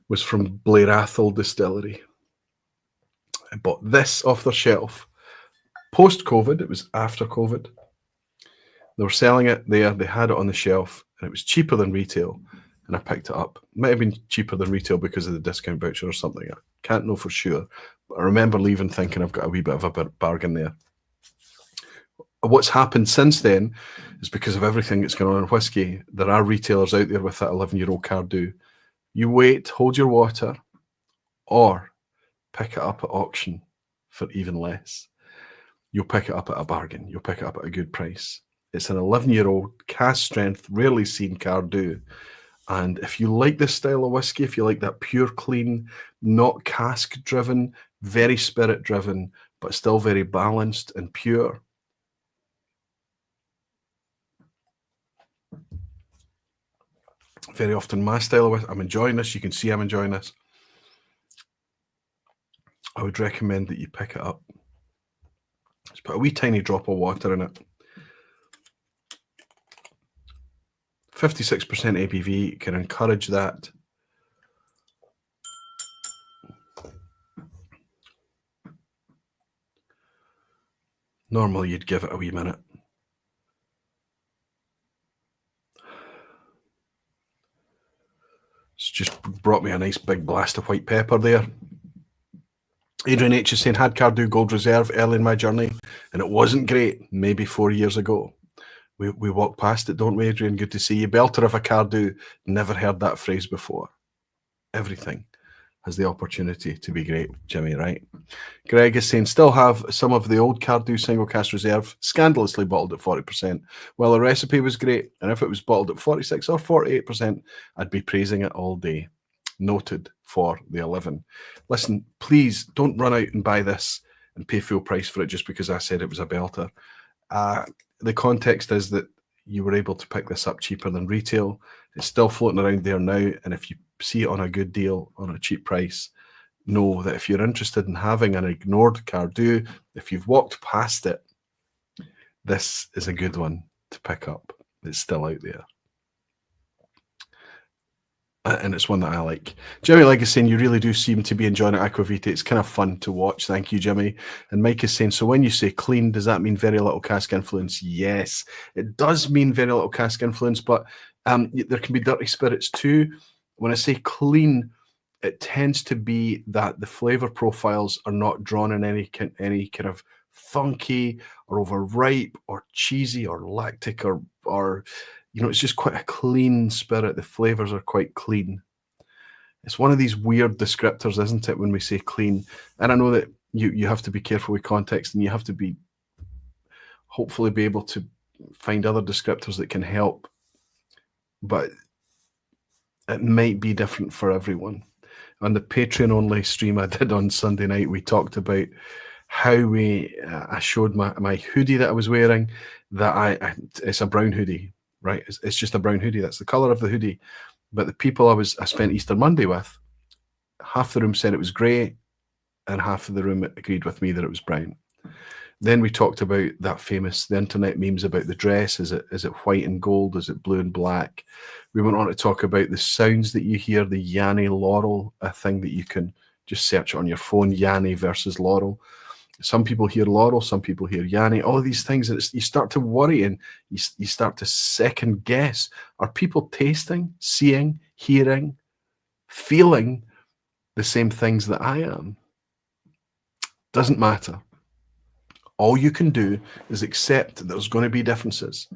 was from Blair Athol Distillery. I bought this off their shelf post-COVID. It was after COVID. They were selling it there. They had it on the shelf and it was cheaper than retail. And I picked it up. It might have been cheaper than retail because of the discount voucher or something. I can't know for sure. But I remember leaving thinking I've got a wee bit of a bargain there. What's happened since then is because of everything that's going on in whiskey, there are retailers out there with that 11-year-old Cardew. You wait, hold your water, or pick it up at auction for even less. You'll pick it up at a bargain. You'll pick it up at a good price. It's an 11-year-old cast strength, rarely seen Cardew. And if you like this style of whiskey, if you like that pure, clean, not cask-driven, very spirit-driven, but still very balanced and pure, Very often my style of whiskey. I'm enjoying this. You can see I'm enjoying this. I would recommend that you pick it up. Just put a wee tiny drop of water in it. 56% ABV can encourage that. Normally you'd give it a wee minute. It's just brought me a nice big blast of white pepper there. Adrian H is saying, had Cardew Gold Reserve early in my journey, and it wasn't great, maybe 4 years ago. We walk past it, don't we, Adrian? Good to see you. Belter of a Cardew, never heard that phrase before. Everything has the opportunity to be great, Jimmy, right? Greg is saying, still have some of the old Cardew single cask reserve, scandalously bottled at 40%. Well, the recipe was great, and if it was bottled at 46 or 48%, I'd be praising it all day. Noted for the 11. Listen, please don't run out and buy this and pay full price for it just because I said it was a belter. The context is that you were able to pick this up cheaper than retail. It's still floating around there now, and if you see it on a good deal, on a cheap price, know that if you're interested in having an ignored Cardew, if you've walked past it, this is a good one to pick up. It's still out there. And it's one that I like. Jimmy Legg is saying, you really do seem to be enjoying it, Aquavita. It's kind of fun to watch. Thank you, Jimmy. And Mike is saying, so when you say clean, does that mean very little cask influence? Yes, it does mean very little cask influence, but there can be dirty spirits too. When I say clean, it tends to be that the flavor profiles are not drawn in any kind of funky or overripe or cheesy or lactic or it's just quite a clean spirit. The flavors are quite clean. It's one of these weird descriptors, isn't it, when we say clean? And I know that you have to be careful with context, and you have to hopefully be able to find other descriptors that can help, but it might be different for everyone. On the Patreon-only stream I did on Sunday night, we talked about how I showed my hoodie that I was wearing, that it's a brown hoodie. Right, it's just a brown hoodie. That's the color of the hoodie. But the people I spent Easter Monday with, half the room said it was grey, and half of the room agreed with me that it was brown. Then we talked about the internet memes about the dress. Is it white and gold? Is it blue and black? We went on to talk about the sounds that you hear, the Yanni Laurel, a thing that you can just search on your phone, Yanni versus Laurel. Some people hear Laurel, some people hear Yanni, all of these things. You start to worry, and you start to second guess. Are people tasting, seeing, hearing, feeling the same things that I am? Doesn't matter. All you can do is accept that there's going to be differences.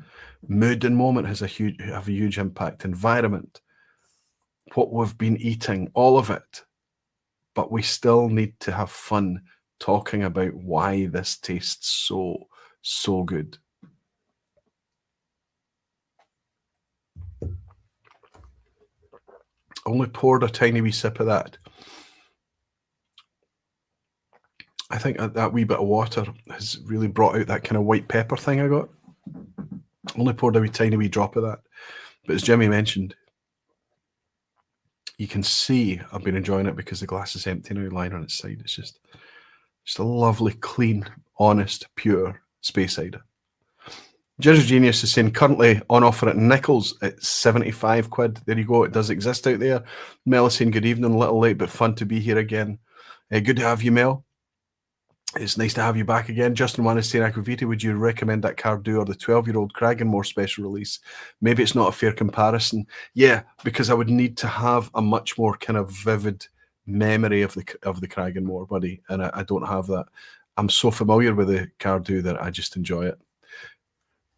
Mood and moment have a huge impact. Environment, what we've been eating, all of it. But we still need to have fun talking about why this tastes so good. Only poured a tiny wee sip of that. I think that wee bit of water has really brought out that kind of white pepper thing I got. Only poured a tiny wee drop of that. But as Jimmy mentioned, you can see I've been enjoying it because the glass is empty now, lying on its side. It's just a lovely, clean, honest, pure space cider. Ginger Genius is saying, currently on offer at Nichols at 75 quid. There you go. It does exist out there. Mel is saying, good evening. A little late, but fun to be here again. Good to have you, Mel. It's nice to have you back again. Justin Wan is saying, Aquavita, would you recommend that Cardew or the 12-year-old Cragganmore special release? Maybe it's not a fair comparison. Yeah, because I would need to have a much more kind of vivid memory of the Cragganmore, buddy, and I don't have that. I'm so familiar with the Cardew that I just enjoy it.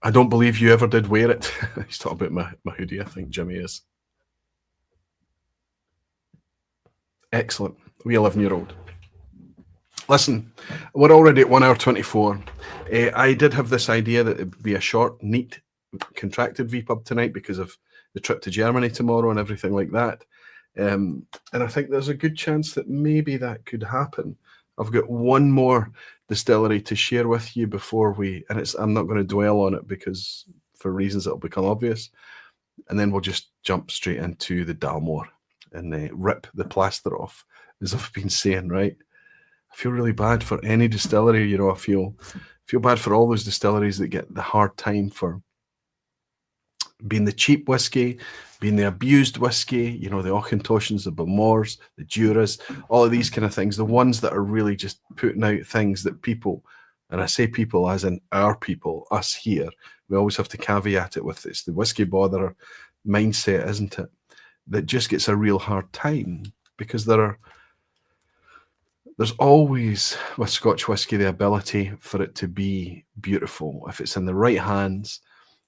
I don't believe you ever did wear it. He's talking about my hoodie, I think Jimmy is. Excellent. We 11-year-old. Listen, we're already at 1 hour 24. I did have this idea that it would be a short, neat, contracted vPub tonight because of the trip to Germany tomorrow and everything like that. And I think there's a good chance that maybe that could happen. I've got one more distillery to share with you before I'm not going to dwell on it because for reasons that'll become obvious. And then we'll just jump straight into the Dalmore and rip the plaster off, as I've been saying, right? I feel really bad for any distillery, you know. I feel bad for all those distilleries that get the hard time for being the cheap whiskey, being the abused whiskey, you know, the Auchentoshan's, the Balmores, the Duras, all of these kind of things, the ones that are really just putting out things that people, and I say people as in our people, us here, we always have to caveat it with it's the whiskey botherer mindset, isn't it? That just gets a real hard time, because there's always with Scotch whisky the ability for it to be beautiful if it's in the right hands,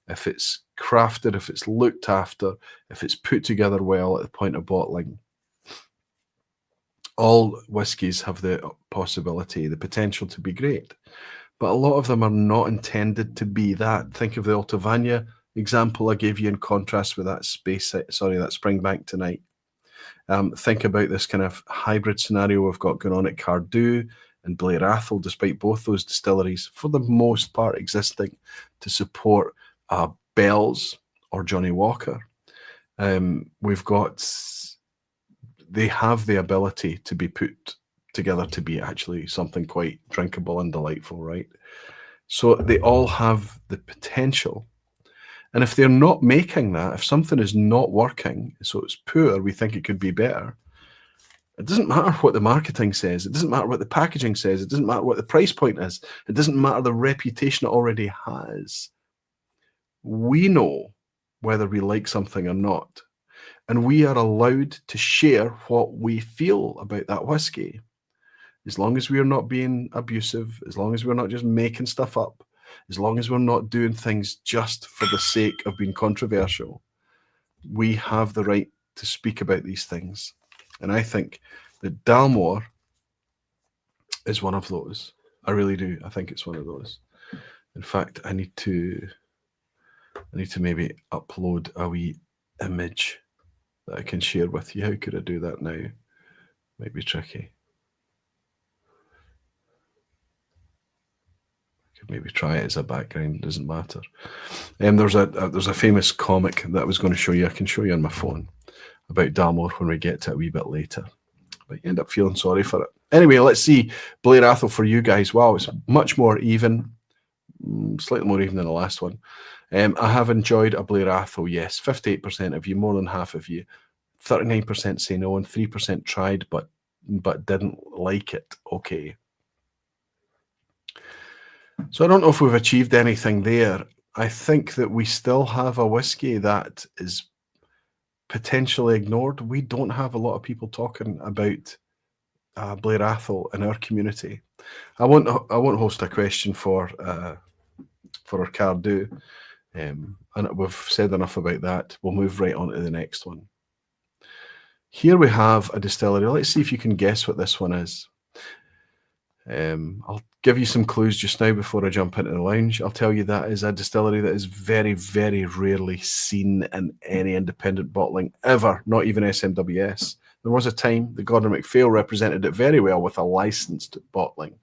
if it's crafted, if it's looked after, if it's put together well at the point of bottling. All whiskies have the possibility, the potential to be great, but a lot of them are not intended to be that. Think of the Altavane example I gave you in contrast with that Springbank tonight. Think about this kind of hybrid scenario we've got going on at Cardew and Blair Athol, despite both those distilleries, for the most part, existing to support Bell's or Johnny Walker. They have the ability to be put together to be actually something quite drinkable and delightful, right? So they all have the potential. And if they're not making that, if something is not working, so it's poor, we think it could be better, it doesn't matter what the marketing says. It doesn't matter what the packaging says. It doesn't matter what the price point is. It doesn't matter the reputation it already has. We know whether we like something or not. And we are allowed to share what we feel about that whiskey. As long as we're not being abusive, as long as we're not just making stuff up, as long as we're not doing things just for the sake of being controversial, we have the right to speak about these things. And I think that Dalmore is one of those. I really do. I think it's one of those. In fact, I need to maybe upload a wee image that I can share with you. How could I do that now? Might be tricky. I could maybe try it as a background. It doesn't matter. There's a famous comic that I was going to show you. I can show you on my phone about Dalmore when we get to it a wee bit later. But you end up feeling sorry for it. Anyway, let's see Blair Athol for you guys. Wow, it's much more even, slightly more even than the last one. I have enjoyed a Blair Athol, yes. 58% of you, more than half of you. 39% say no, and 3% tried but didn't like it. Okay. So I don't know if we've achieved anything there. I think that we still have a whiskey that is potentially ignored. We don't have a lot of people talking about Blair Athol in our community. I won't host a question for our Cardew, and we've said enough about that. We'll move right on to the next one. Here we have a distillery. Let's see if you can guess what this one is. I'll give you some clues just now before I jump into the lounge. I'll tell you that is a distillery that is very, very rarely seen in any independent bottling ever, not even SMWS. There was a time that Gordon MacPhail represented it very well with a licensed bottling.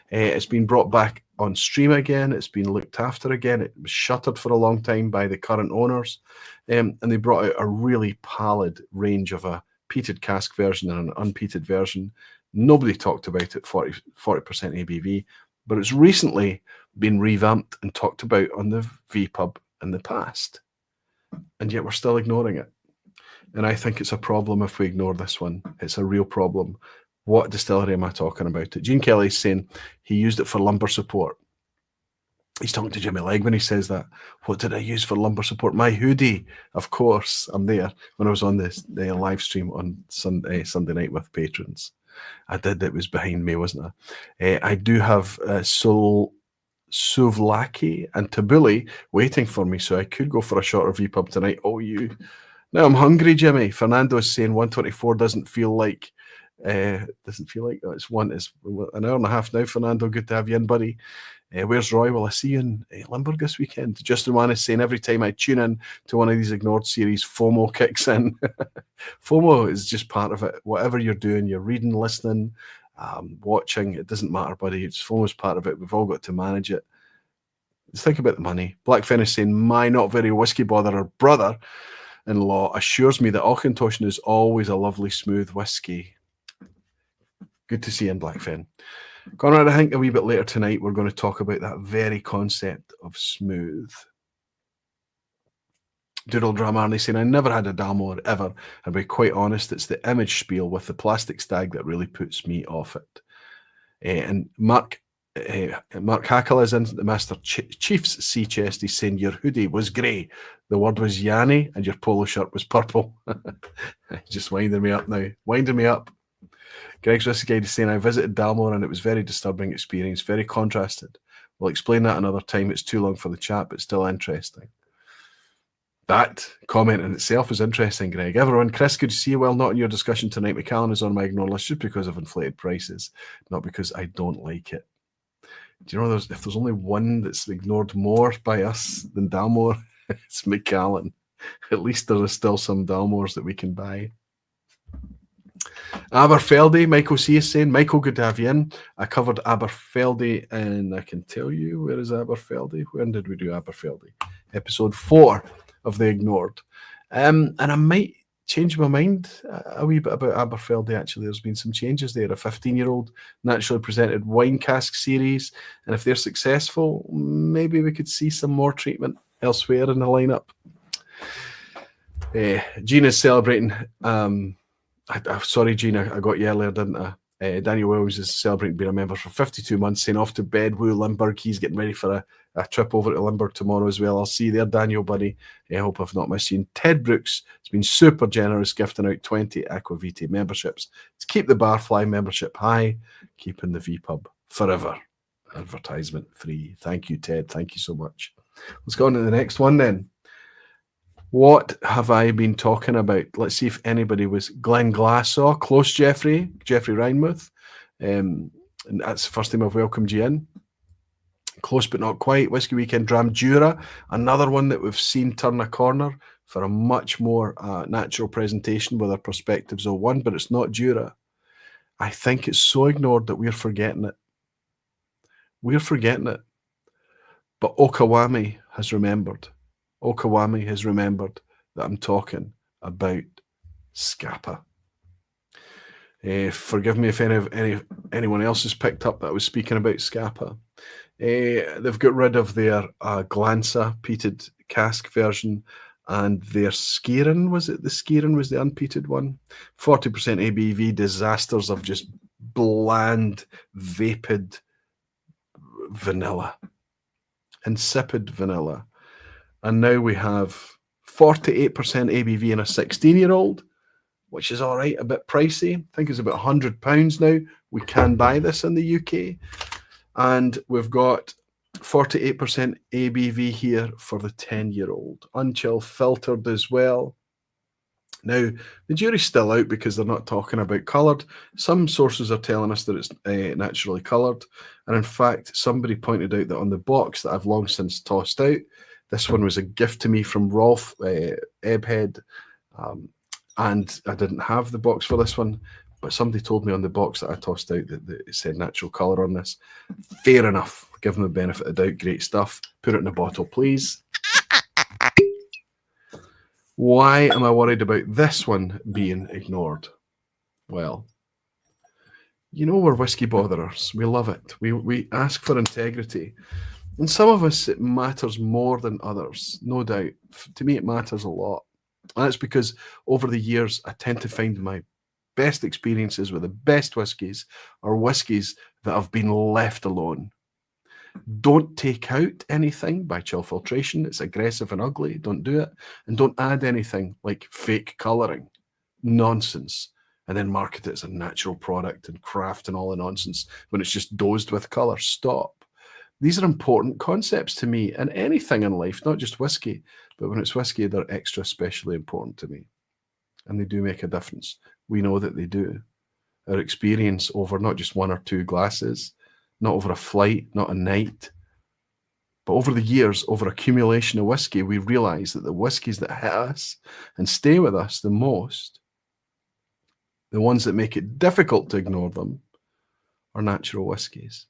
It's been brought back on stream again. It's been looked after again. It was shuttered for a long time by the current owners. And they brought out a really pallid range of a peated cask version and an unpeated version. Nobody talked about it, 40% ABV, but it's recently been revamped and talked about on the vPub in the past. And yet we're still ignoring it. And I think it's a problem if we ignore this one. It's a real problem. What distillery am I talking about? Gene Kelly's saying he used it for lumbar support. He's talking to Jimmy Legg when he says that. What did I use for lumbar support? My hoodie. Of course, I'm there. When I was on the live stream on Sunday night with patrons, I did. It was behind me, wasn't I? I do have Souvlaki and Tabbouleh waiting for me, so I could go for a shot of vPub tonight. Oh, you. Now I'm hungry, Jimmy. Fernando's saying 124 doesn't feel like it's an hour and a half now. Fernando, good to have you in, buddy. Where's Roy? Well, I see you in Limburg this weekend. Justin Wan is saying every time I tune in to one of these ignored series, FOMO kicks in. FOMO is just part of it. Whatever you're doing, you're reading, listening, watching, it doesn't matter, buddy. FOMO's part of it. We've all got to manage it. Just think about the money. Black Fen is saying, my not very whiskey botherer brother father-in-law assures me that Auchentoshan is always a lovely, smooth whiskey. Good to see you in Blackfen. Conrad, I think a wee bit later tonight we're going to talk about that very concept of smooth. Doodle Drum Arnie saying, I never had a Dalmore ever. I'll be quite honest, it's the image spiel with the plastic stag that really puts me off it. And Mark Hackle is in, the Master Chief's sea chest. He's saying your hoodie was grey, the word was Yanni, and your polo shirt was purple. Just winding me up now. Winding me up. Greg's Whiskey Guide is saying, I visited Dalmore and it was very disturbing experience, very contrasted. We'll explain that another time. It's too long for the chat, but still interesting. That comment in itself is interesting, Greg. Everyone, Chris, good to see you. Well, not in your discussion tonight. McAllen is on my ignore list just because of inflated prices, not because I don't like it. Do you know if there's only one that's ignored more by us than Dalmore, it's McAllen. At least there is still some Dalmores that we can buy. Aberfeldy, Michael C is saying, Michael, good to have you in. I covered Aberfeldy, and I can tell you, where is Aberfeldy? When did we do Aberfeldy? Episode 4 of The Ignored. And I might change my mind a wee bit about Aberfeldy, actually. There's been some changes there. A 15-year-old naturally presented wine cask series, and if they're successful, maybe we could see some more treatment elsewhere in the lineup. Gina's celebrating... sorry, Gina, I got you earlier, didn't I? Daniel Williams is celebrating being a member for 52 months, saying off to bed, woo Limburg. He's getting ready for a trip over to Limburg tomorrow as well. I'll see you there, Daniel, buddy. I hope I've not missed you. And Ted Brooks has been super generous, gifting out 20 Aquavitae memberships to keep the Barfly membership high, keeping the vPub forever advertisement free. Thank you, Ted. Thank you so much. Let's go on to the next one then. What have I been talking about? Let's see if anybody was. Glenn Glassaw, close Jeffrey Reinmuth. And that's the first time I've welcomed you in. Close but not quite. Whiskey Weekend Dram Jura, another one that we've seen turn a corner for a much more natural presentation with our Perspectives 01, but it's not Jura. I think it's so ignored that we're forgetting it. We're forgetting it. But Okawami has remembered. Okawami has remembered that I'm talking about Scapa. Forgive me if anyone else has picked up that I was speaking about Scapa. They've got rid of their Glanza peated cask version and their Skiren. Was it the Skiren was the unpeated one? 40% ABV disasters of just bland, vapid vanilla. Insipid vanilla. And now we have 48% ABV in a 16-year-old, which is all right, a bit pricey. I think it's about £100 now. We can buy this in the UK. And we've got 48% ABV here for the 10-year-old. Unchill filtered as well. Now, the jury's still out because they're not talking about coloured. Some sources are telling us that it's naturally coloured. And in fact, somebody pointed out that on the box that I've long since tossed out, this one was a gift to me from Rolf Ebhead, and I didn't have the box for this one, but somebody told me on the box that I tossed out that it said natural colour on this. Fair enough. Give them the benefit of the doubt. Great stuff. Put it in a bottle, please. Why am I worried about this one being ignored? Well, you know we're whiskey botherers. We love it. We ask for integrity. And some of us, it matters more than others, no doubt. To me, it matters a lot. And that's because over the years, I tend to find my best experiences with the best whiskies are whiskies that have been left alone. Don't take out anything by chill filtration. It's aggressive and ugly. Don't do it. And don't add anything like fake colouring. Nonsense. And then market it as a natural product and craft and all the nonsense when it's just dosed with colour. Stop. These are important concepts to me and anything in life, not just whiskey, but when it's whiskey, they're extra especially important to me. And they do make a difference. We know that they do. Our experience over not just one or two glasses, not over a flight, not a night, but over the years, over accumulation of whiskey, we realise that the whiskies that hit us and stay with us the most, the ones that make it difficult to ignore them, are natural whiskies.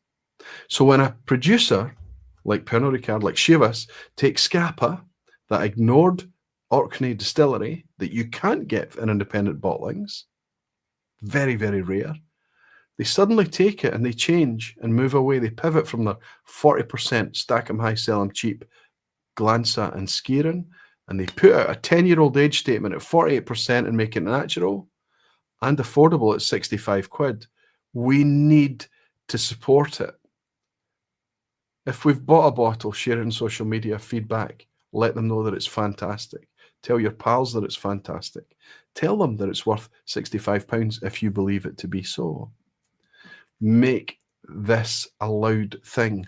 So when a producer like Pernod Ricard, like Chivas, takes Scapa, that ignored Orkney distillery that you can't get in independent bottlings, very, very rare. They suddenly take it and they change and move away. They pivot from their 40% stack 'em high, sell 'em cheap, Glansa and Skieren, and they put out a 10-year-old age statement at 48% and make it natural and affordable at 65 quid. We need to support it. If we've bought a bottle, share it on social media, feedback, let them know that it's fantastic. Tell your pals that it's fantastic. Tell them that it's worth £65 if you believe it to be so. Make this a loud thing.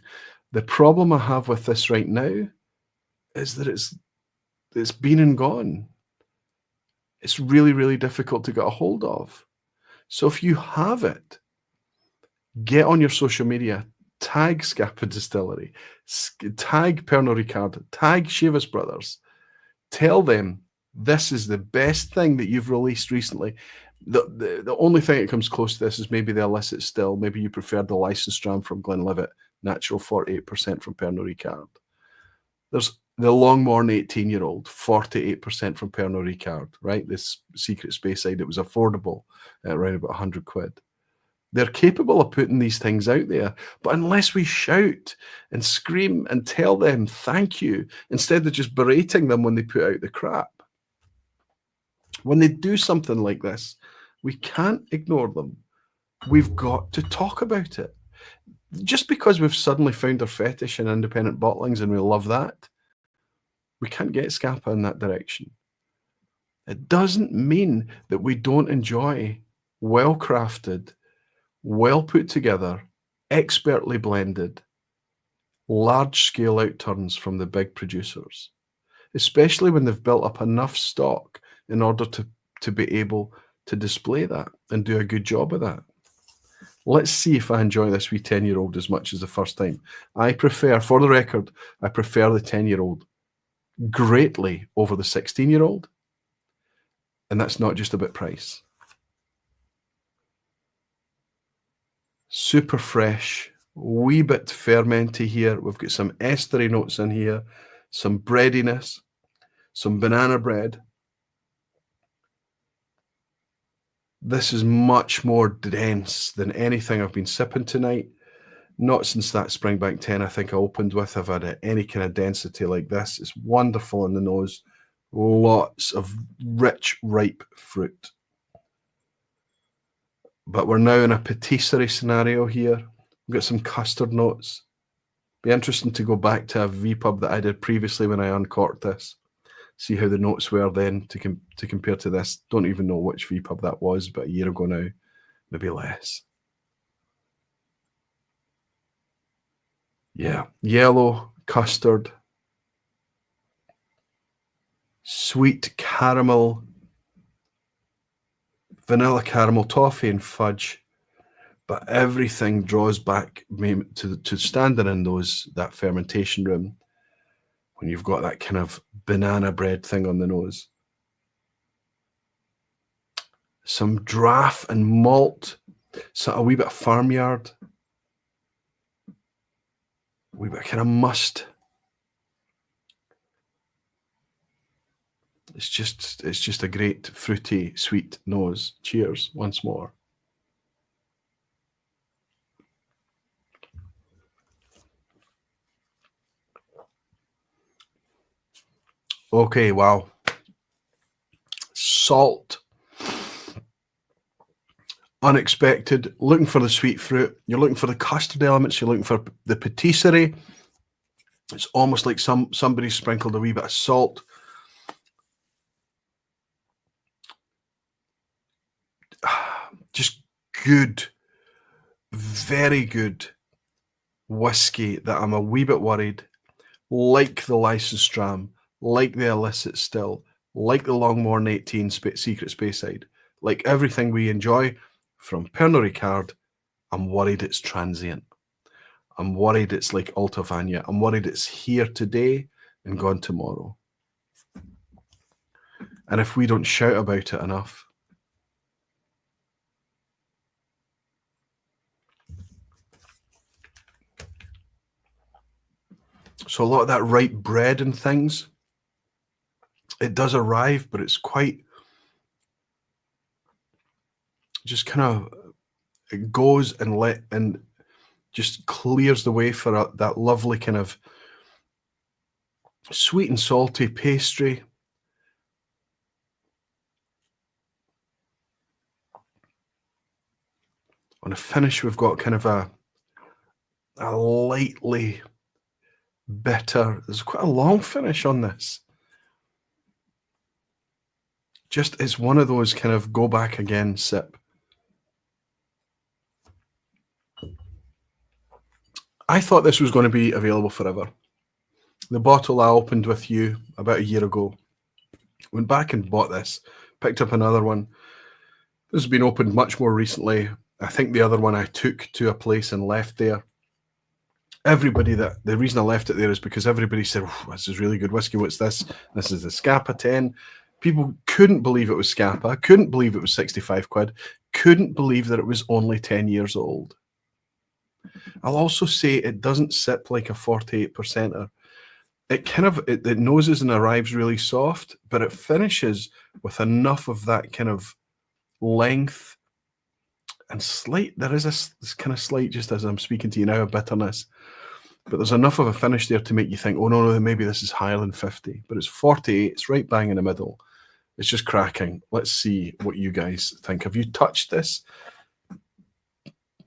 The problem I have with this right now is that it's been and gone. It's really, really difficult to get a hold of. So if you have it, get on your social media, tag Scapa Distillery, tag Pernod Ricard, tag Chivas Brothers. Tell them this is the best thing that you've released recently. The only thing that comes close to this is maybe the illicit still. Maybe you preferred the licensed dram from Glenlivet, natural 48% from Pernod Ricard. There's the Longmorn 18-year-old, 48% from Pernod Ricard, right? This secret Speyside, it was affordable at around about 100 quid. They're capable of putting these things out there, but unless we shout and scream and tell them thank you, instead of just berating them when they put out the crap, when they do something like this, we can't ignore them. We've got to talk about it. Just because we've suddenly found our fetish in independent bottlings and we love that, we can't get Scapa in that direction. It doesn't mean that we don't enjoy well-crafted, well put together, expertly blended, large-scale outturns from the big producers, especially when they've built up enough stock in order to be able to display that and do a good job of that. Let's see if I enjoy this wee 10-year-old as much as the first time. I prefer, for the record, I prefer the 10-year-old greatly over the 16-year-old, and that's not just about price. Super fresh, wee bit fermenty here. We've got some estery notes in here, some breadiness, some banana bread. This is much more dense than anything I've been sipping tonight. Not since that Springbank 10 I think I opened with have had any kind of density like this. It's wonderful in the nose. Lots of rich, ripe fruit. But we're now in a patisserie scenario here. We've got some custard notes. Be interesting to go back to a vPub that I did previously when I uncorked this. See how the notes were then to compare to this. Don't even know which vPub that was, but a year ago now, maybe less. Yeah, yellow, custard, sweet caramel, vanilla caramel, toffee and fudge, but everything draws back to standing in that fermentation room when you've got that kind of banana bread thing on the nose. Some draff and malt, so a wee bit of farmyard, a wee bit of kind of must. It's just a great fruity, sweet nose. Cheers once more. Okay, wow. Salt. Unexpected. Looking for the sweet fruit. You're looking for the custard elements. You're looking for the patisserie. It's almost like somebody sprinkled a wee bit of salt. Just good, very good whiskey that I'm a wee bit worried, like the licensed dram, like the illicit still, like the Longmorn 18 secret Speyside, like everything we enjoy from Pernod Ricard. I'm worried it's transient. I'm worried it's like Altavane. I'm worried it's here today and gone tomorrow. And if we don't shout about it enough, so a lot of that ripe bread and things, it does arrive, but it's quite just kind of, it goes and just clears the way for that lovely kind of sweet and salty pastry. On a finish, we've got kind of a lightly bitter. There's quite a long finish on this. Just, it's one of those kind of go back again sip. I thought this was going to be available forever. The bottle I opened with you about a year ago, went back and bought this, picked up another one. This has been opened much more recently. I think the other one I took to a place and left there. The reason I left it there is because everybody said, oh, this is really good whiskey. What's this? This is the Scapa 10. People couldn't believe it was Scapa, couldn't believe it was 65 quid, couldn't believe that it was only 10 years old. I'll also say it doesn't sip like a 48%er. It kind of, it noses and arrives really soft, but it finishes with enough of that kind of length and slight, there is this kind of slight, just as I'm speaking to you now, a bitterness. But there's enough of a finish there to make you think, oh, no, maybe this is higher than 50. But it's 48. It's right bang in the middle. It's just cracking. Let's see what you guys think. Have you touched this?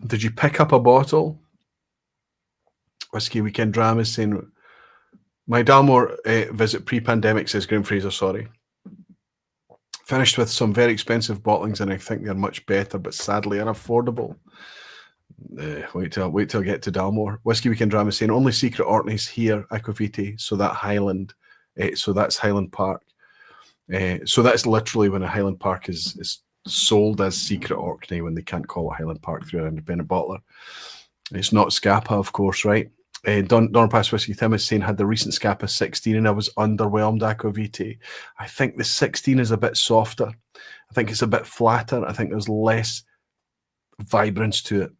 Did you pick up a bottle? Whiskey Weekend Drama is saying, my Dalmore visit pre-pandemic, says Graham Fraser, sorry. Finished with some very expensive bottlings, and I think they're much better, but sadly unaffordable. Wait till I get to Dalmore. Whiskey Weekend Drama is saying, only secret Orkneys here, Aquaviti, so that Highland, so that's Highland Park. So that's literally when a Highland Park is sold as secret Orkney, when they can't call it Highland Park through an independent bottler. It's not Scapa, of course, right? Don Pass Whiskey Tim is saying, had the recent Scapa 16 and I was underwhelmed, Aquaviti. I think the 16 is a bit softer. I think it's a bit flatter. I think there's less vibrance to it.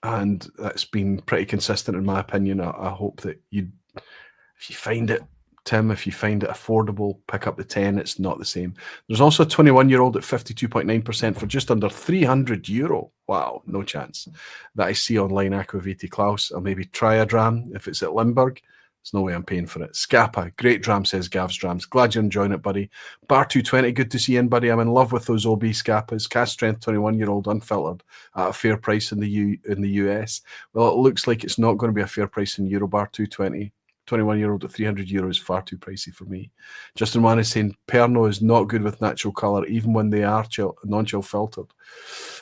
And that's been pretty consistent in my opinion. I hope that if you find it, Tim, if you find it affordable, pick up the 10. It's not the same. There's also a 21-year-old at 52.9% for just under €300. Wow, no chance. That I see online, Aquaviti Klaus. Or maybe try a dram if it's at Limburg. There's no way I'm paying for it. Scapa, great dram, says Gav's Drams. Glad you're enjoying it, buddy. Bar 220, good to see you in, buddy. I'm in love with those OB Scapas. Cast strength 21-year-old unfiltered at a fair price in the US. Well, it looks like it's not going to be a fair price in Eurobar 220. 21-year-old at €300 is far too pricey for me. Justin Wan is saying Pernod is not good with natural colour, even when they are non-chill filtered.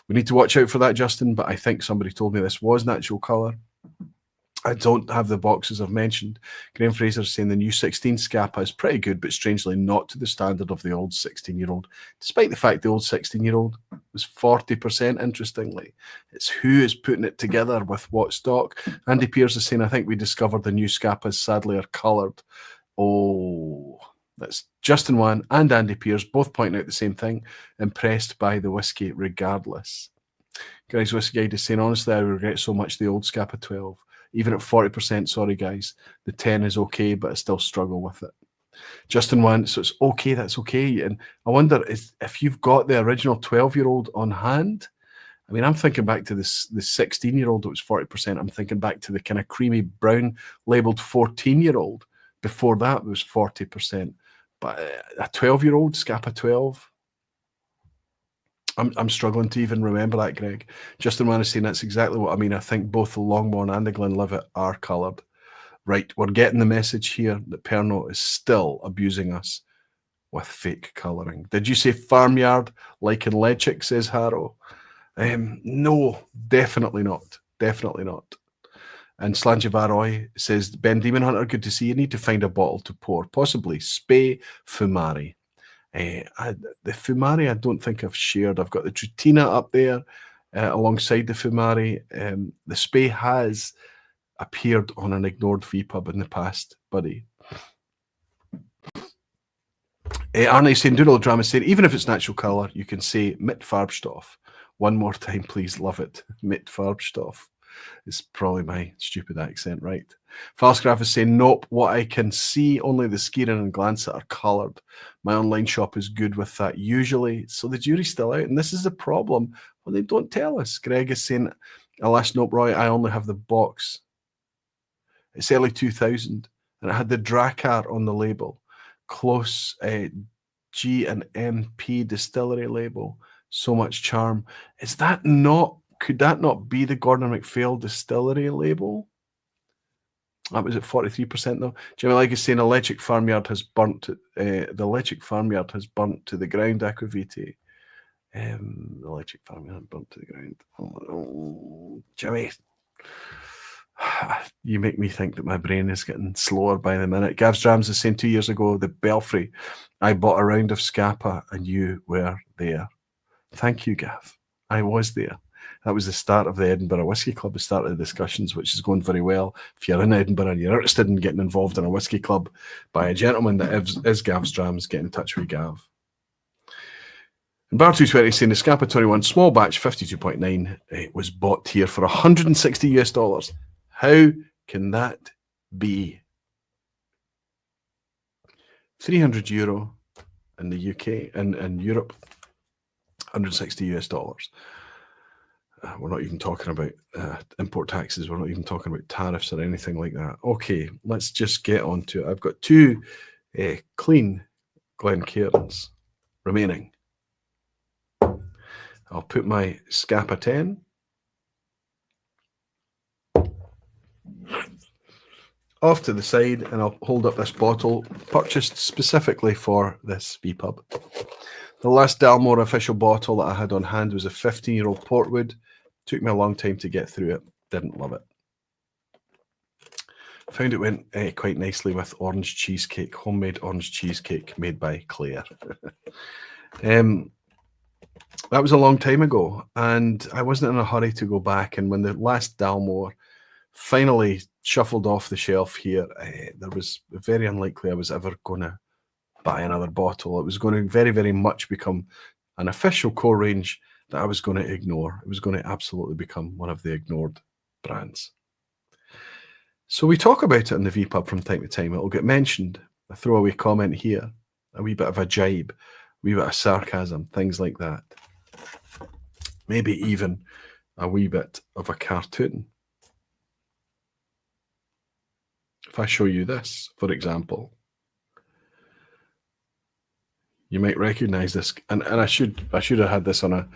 We need to watch out for that, Justin, but I think somebody told me this was natural colour. I don't have the boxes I've mentioned. Graham Fraser is saying the new 16 Scapa is pretty good, but strangely not to the standard of the old 16-year-old, despite the fact the old 16-year-old was 40%, interestingly. It's who is putting it together with what stock. Andy Pierce is saying, I think we discovered the new Scapas sadly are coloured. Oh, that's Justin Wan and Andy Pierce both pointing out the same thing, impressed by the whiskey regardless. Guys, Whiskey Guide is saying, honestly, I regret so much the old Scapa 12. Even at 40%, sorry guys, the 10 is okay, but I still struggle with it. Justin Wan, so it's okay, that's okay. And I wonder if you've got the original 12-year-old on hand. I mean, I'm thinking back to the 16-year-old that was 40%. I'm thinking back to the kind of creamy brown labeled 14-year-old. Before that was 40%. But a 12-year-old, Scapa 12, I'm struggling to even remember that, Greg. Justin Wan is saying that's exactly what I mean. I think both the Longmorn and the Glenlivet are coloured. Right, we're getting the message here that Pernod is still abusing us with fake colouring. Did you say farmyard like in Lechick, says Harrow? No, definitely not. Definitely not. And Slanjivaroy says, Ben Demon Hunter, good to see you. Need to find a bottle to pour, possibly Spey Fumari. The Fumari I don't think I've shared. I've got the Trutina up there alongside the Fumari. The Spey has appeared on an ignored vPub in the past, buddy. Arnie saying, Doodle Drama saying, even if it's natural colour, you can say mit Farbstoff. One more time, please. Love it. Mit Farbstoff. It's probably my stupid accent, right? Falsgraph is saying, nope, what I can see, only the Skieren and Glancet are coloured. My online shop is good with that usually. So the jury's still out, and this is the problem. Well, they don't tell us. Greg is saying, alas, nope, Roy, I only have the box. It's early 2000, and it had the Drakkar on the label. Close G and MP distillery label. So much charm. Is that not, could that not be the Gordon MacPhail distillery label? That was at 43% though. Jimmy Legg is saying Electric Farmyard has burnt the Electric Farmyard has burnt to the ground, Aquaviti. The Electric Farmyard burnt to the ground. Oh, Jimmy. You make me think that my brain is getting slower by the minute. Gav's Drams is saying 2 years ago, the Belfry, I bought a round of Scapa and you were there. Thank you, Gav. I was there. That was the start of the Edinburgh Whisky Club, the start of the discussions, which is going very well. If you're in Edinburgh and you're interested in getting involved in a whisky club by a gentleman that is Gav's Drams, get in touch with Gav. And Bar 220 saying the Scapa 21 small batch 52.9 it was bought here for $160 US. How can that be? €300 in the UK and in Europe, $160 US. We're not even talking about import taxes. We're not even talking about tariffs or anything like that. Okay, let's just get on to it. I've got two clean Glencairns remaining. I'll put my Scapa 10 off to the side and I'll hold up this bottle purchased specifically for this vPub. The last Dalmore official bottle that I had on hand was a 15-year-old Portwood. Took me a long time to get through it. Didn't love it. Found it went quite nicely with orange cheesecake, homemade orange cheesecake made by Claire. That was a long time ago, and I wasn't in a hurry to go back. And when the last Dalmore finally shuffled off the shelf here, there was very unlikely I was ever going to buy another bottle. It was going to very, very much become an official core range that I was going to ignore. It was going to absolutely become one of the ignored brands. So we talk about it in the vPub from time to time. It'll get mentioned. A throwaway comment here, a wee bit of a jibe, a wee bit of sarcasm, things like that. Maybe even a wee bit of a cartoon. If I show you this, for example, you might recognize this, and I should have had this on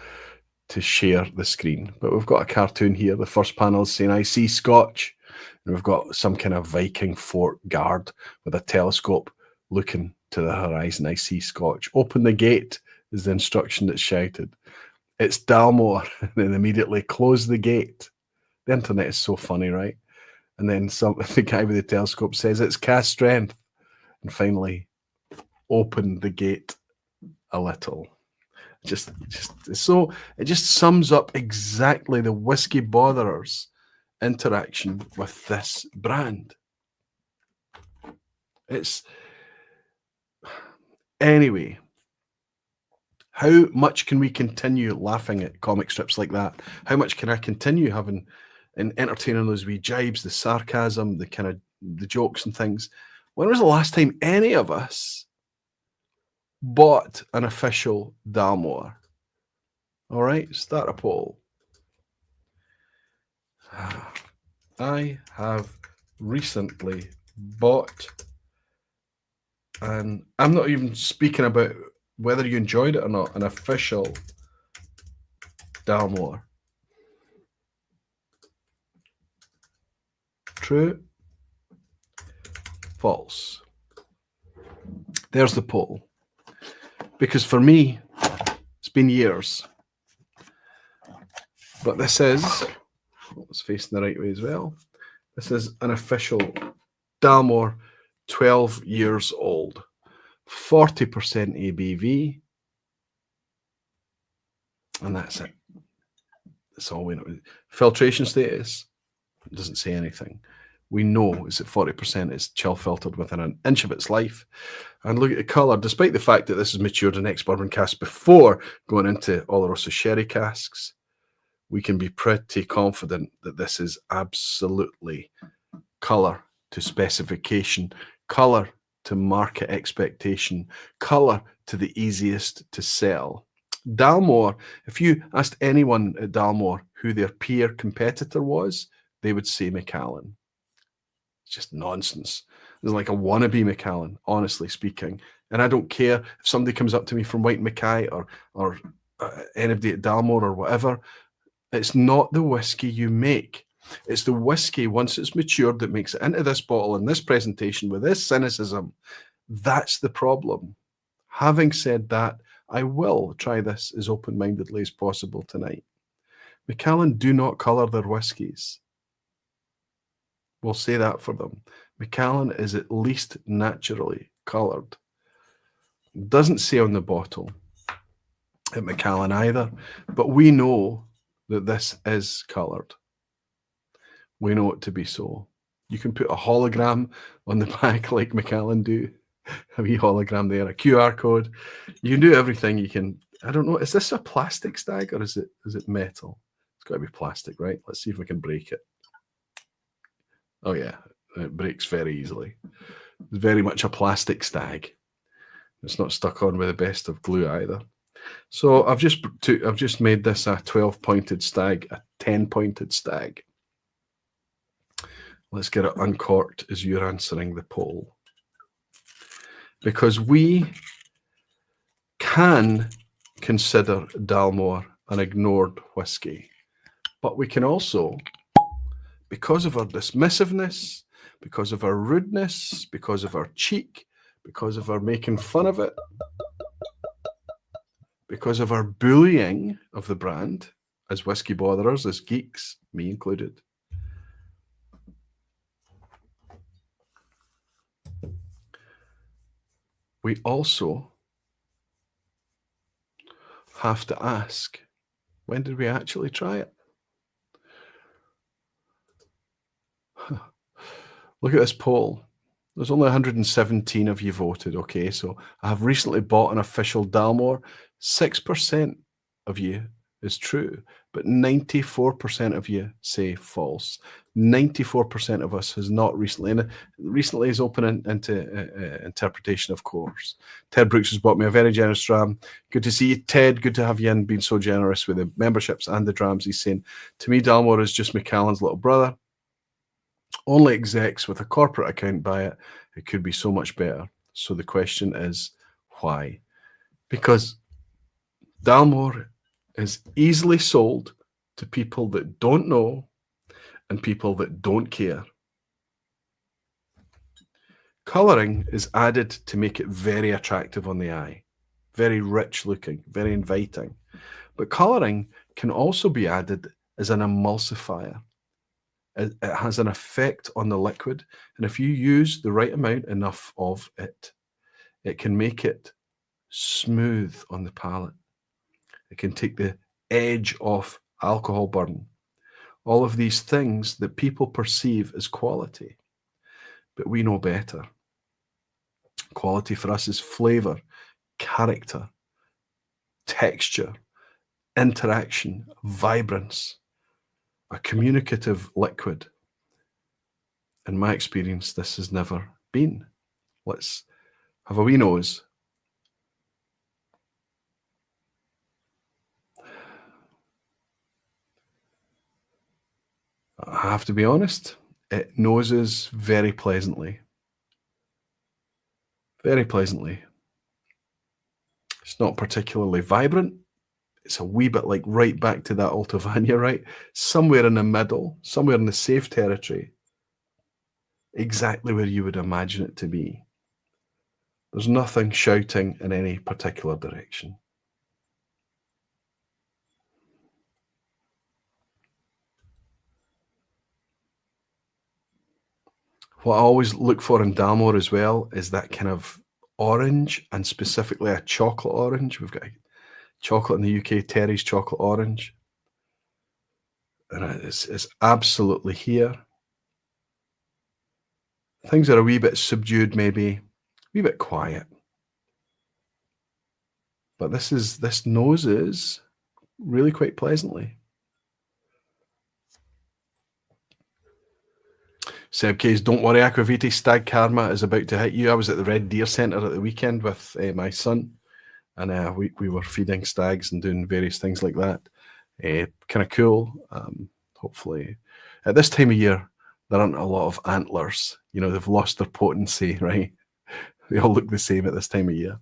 to share the screen, but we've got a cartoon here. The first panel is saying, I see Scotch, and we've got some kind of Viking fort guard with a telescope looking to the horizon. I see Scotch. Open the gate is the instruction that's shouted. It's Dalmore, and then immediately close the gate. The internet is so funny, right? And then the guy with the telescope says it's cast strength, and finally open the gate a little. So it just sums up exactly the Whiskey Botherers interaction with this brand. Anyway, how much can we continue laughing at comic strips like that? How much can I continue having and entertaining those wee jibes, the sarcasm, the kind of the jokes and things? When was the last time any of us bought an official Dalmore? All right, start a poll. I have recently bought, and I'm not even speaking about whether you enjoyed it or not, an official Dalmore. True? False? There's the poll. Because for me, it's been years. But this is, it's facing the right way as well. This is an official Dalmore, 12 years old, 40% ABV. And that's it. That's all we know. Filtration status doesn't say anything. We know it's at 40%. It's chill filtered within an inch of its life. And look at the colour. Despite the fact that this is matured in ex-bourbon casks before going into Oloroso sherry casks, we can be pretty confident that this is absolutely colour to specification, colour to market expectation, colour to the easiest to sell. Dalmore, if you asked anyone at Dalmore who their peer competitor was, they would say Macallan. It's just nonsense. It's like a wannabe Macallan, honestly speaking. And I don't care if somebody comes up to me from White Mackay or anybody at Dalmore or whatever. It's not the whiskey you make. It's the whiskey, once it's matured, that makes it into this bottle in this presentation with this cynicism. That's the problem. Having said that, I will try this as open-mindedly as possible tonight. Macallan do not colour their whiskies. We'll say that for them. Macallan is at least naturally coloured. Doesn't say on the bottle at Macallan either, but we know that this is coloured. We know it to be so. You can put a hologram on the back like Macallan do. A wee hologram there, a QR code. You can do everything you can. I don't know. Is this a plastic stag or is it metal? It's got to be plastic, right? Let's see if we can break it. Oh yeah, it breaks very easily. It's very much a plastic stag. It's not stuck on with the best of glue either. So I've just made this a 12-pointed stag, a 10-pointed stag. Let's get it uncorked as you're answering the poll. Because we can consider Dalmore an ignored whiskey, but we can also, because of our dismissiveness, because of our rudeness, because of our cheek, because of our making fun of it, because of our bullying of the brand as whiskey botherers, as geeks, me included, we also have to ask, when did we actually try it? Look at this poll. There's only 117 of you voted, okay? So I have recently bought an official Dalmore. 6% of you is true, but 94% of you say false. 94% of us has not recently, and recently is open into interpretation, of course. Ted Brooks has bought me a very generous dram. Good to see you, Ted. Good to have you in, being so generous with the memberships and the drams. He's saying, to me, Dalmore is just Macallan's little brother. Only execs with a corporate account buy it. It could be so much better. So the question is, why? Because Dalmore is easily sold to people that don't know and people that don't care. Colouring is added to make it very attractive on the eye, very rich looking, very inviting. But colouring can also be added as an emulsifier. It has an effect on the liquid, and if you use the right amount, enough of it, it can make it smooth on the palate. It can take the edge off alcohol burn. All of these things that people perceive as quality, but we know better. Quality for us is flavour, character, texture, interaction, vibrance, a communicative liquid. In my experience, this has never been. Let's have a wee nose. I have to be honest, it noses very pleasantly. Very pleasantly. It's not particularly vibrant. It's a wee bit like right back to that Altavane, right? Somewhere in the middle, somewhere in the safe territory. Exactly where you would imagine it to be. There's nothing shouting in any particular direction. What I always look for in Dalmore as well is that kind of orange, and specifically a chocolate orange. We've got chocolate in the UK, Terry's chocolate orange. And it's absolutely here. Things are a wee bit subdued, maybe, a wee bit quiet. But this noses really quite pleasantly. Seb K's, don't worry, Aquavitae Stag Karma is about to hit you. I was at the Red Deer Centre at the weekend with my son, and we were feeding stags and doing various things like that. Kind of cool. Hopefully, at this time of year, there aren't a lot of antlers. You know, they've lost their potency, right? They all look the same at this time of year.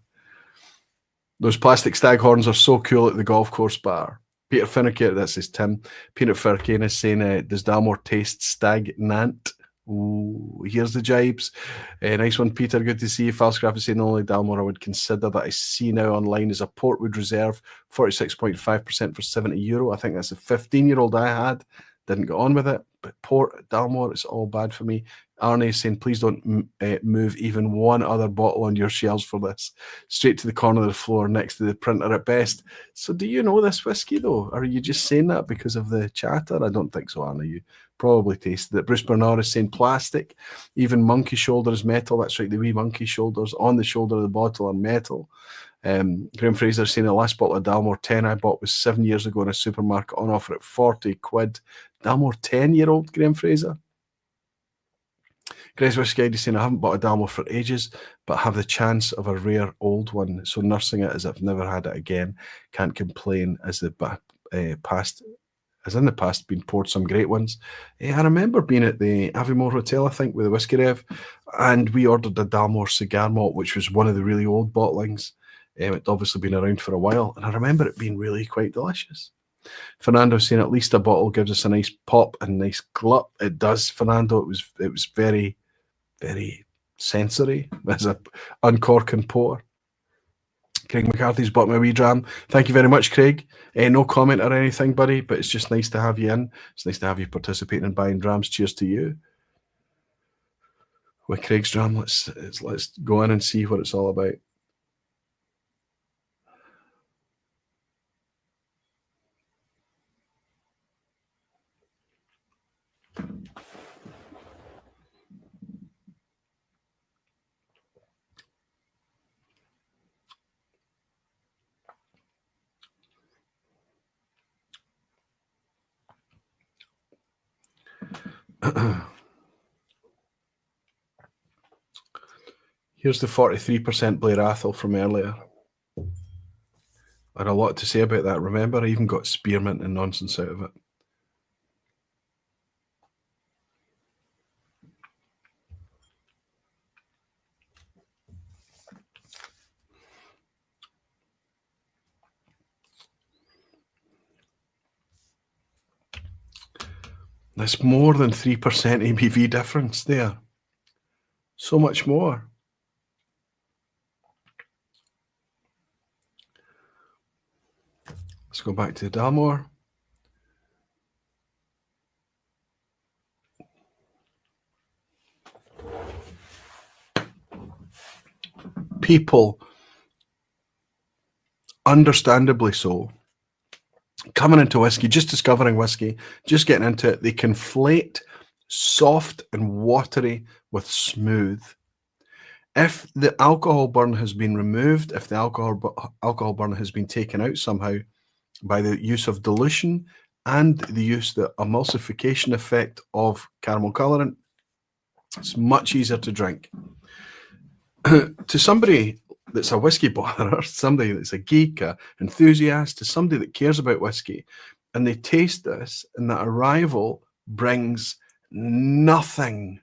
Those plastic stag horns are so cool at the golf course bar. Peter Finneker, this is Tim. Peanut Firkin is saying, does Dalmore taste stagnant? Ooh, here's the jibes. Nice one, Peter. Good to see you. Falscraft is saying only Dalmore I would consider that I see now online is a Portwood Reserve, 46.5% for €70. I think that's a 15-year-old I had. Didn't get on with it. But Port Dalmore, it's all bad for me. Arnie is saying, please don't move even one other bottle on your shelves for this. Straight to the corner of the floor next to the printer at best. So do you know this whiskey, though? Or are you just saying that because of the chatter? I don't think so, Arnie. You probably tasted it. Bruce Bernard is saying plastic. Even monkey shoulder is metal. That's right, the wee monkey shoulders on the shoulder of the bottle are metal. Graham Fraser saying the last bottle of Dalmore 10 I bought was 7 years ago in a supermarket on offer at 40 quid. Dalmore 10-year-old, Graham Fraser. Grace Whiskey is saying I haven't bought a Dalmore for ages, but have the chance of a rare old one. So nursing it as I've never had it again. Can't complain as the past, as in the past, been poured some great ones. I remember being at the Aviemore Hotel, I think, with the Whiskey Rev, and we ordered a Dalmore cigar malt, which was one of the really old bottlings. It'd obviously been around for a while, and I remember it being really quite delicious. Fernando saying at least a bottle gives us a nice pop and nice glup. It does, Fernando. It was very, very sensory as a uncork and pour. Craig McCarthy's bought my wee dram. Thank you very much, Craig. No comment or anything, buddy, but it's just nice to have you in. It's nice to have you participating in buying drams. Cheers to you. With Craig's dram, let's go in and see what it's all about. Here's the 43% Blair Athol from earlier. I had a lot to say about that. Remember, I even got spearmint and nonsense out of it. That's more than 3% ABV difference there. So much more. Let's go back to Dalmore. People, understandably so, coming into whiskey, just discovering whiskey, just getting into it, they conflate soft and watery with smooth. If the alcohol burn has been removed, if the alcohol burn has been taken out somehow by the use of dilution and the emulsification effect of caramel colorant, it's much easier to drink. To somebody that's a whiskey bother, somebody that's a geek, an enthusiast, to somebody that cares about whiskey, and they taste this, and that arrival brings nothing,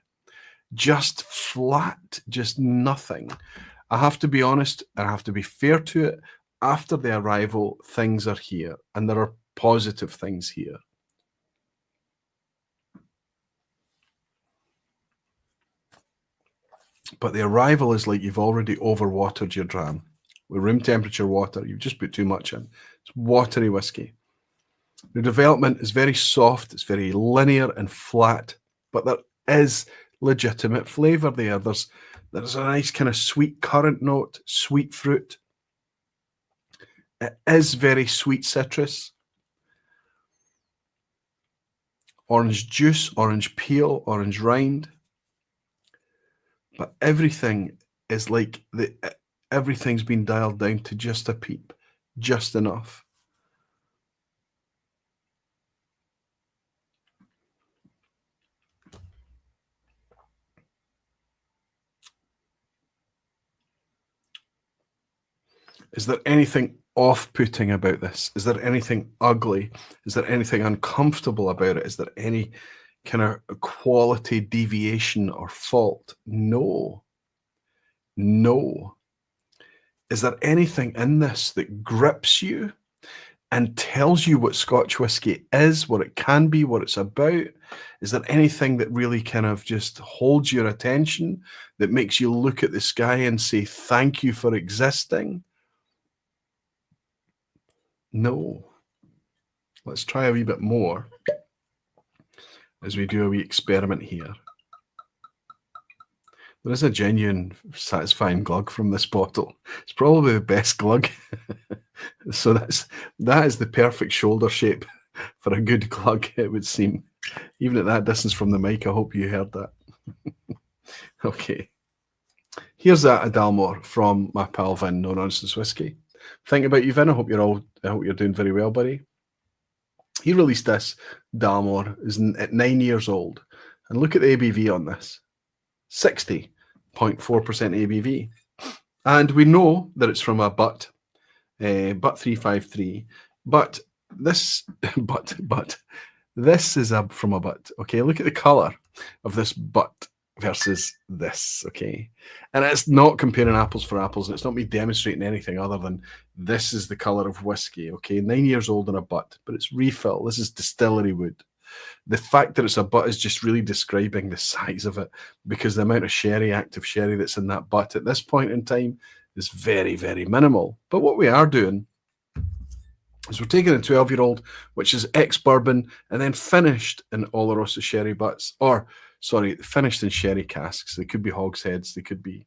just flat, just nothing. I have to be honest, and I have to be fair to it. After the arrival, things are here, and there are positive things here. But the arrival is like you've already overwatered your dram. With room temperature water, you've just put too much in. It's watery whiskey. The development is very soft, it's very linear and flat, but there is legitimate flavour there. There's a nice kind of sweet currant note, sweet fruit. It is very sweet citrus. Orange juice, orange peel, orange rind. But everything is like everything's been dialed down to just a peep, just enough. Is there anything off-putting about this? Is there anything ugly? Is there anything uncomfortable about it? Is there any kind of quality deviation or fault? No. No. Is there anything in this that grips you and tells you what Scotch whisky is, what it can be, what it's about? Is there anything that really kind of just holds your attention, that makes you look at the sky and say, thank you for existing? No. Let's try a wee bit more as we do a wee experiment here. There is a genuine satisfying glug from this bottle. It's probably the best glug. So that is the perfect shoulder shape for a good glug, it would seem. Even at that distance from the mic, I hope you heard that. Okay. Here's a Dalmore from my pal Vin, No Nonsense Whiskey. Think about you, Vin. I hope you're doing very well, buddy. He released this Dalmore at 9 years old. And look at the ABV on this. 60.4% ABV. And we know that it's from a butt 353. But this is from a butt. Okay, look at the color of this butt versus this. Okay, and it's not comparing apples for apples, and it's not me demonstrating anything other than this is the color of whiskey. Okay, 9 years old in a butt, but it's refill. This is distillery wood. The fact that it's a butt is just really describing the size of it, because the amount of active sherry that's in that butt at this point in time is very, very minimal. But what we are doing is we're taking a 12-year-old, which is ex-bourbon, and then finished in Oloroso sherry butts, or, sorry, finished in sherry casks. They could be hogsheads, they could be.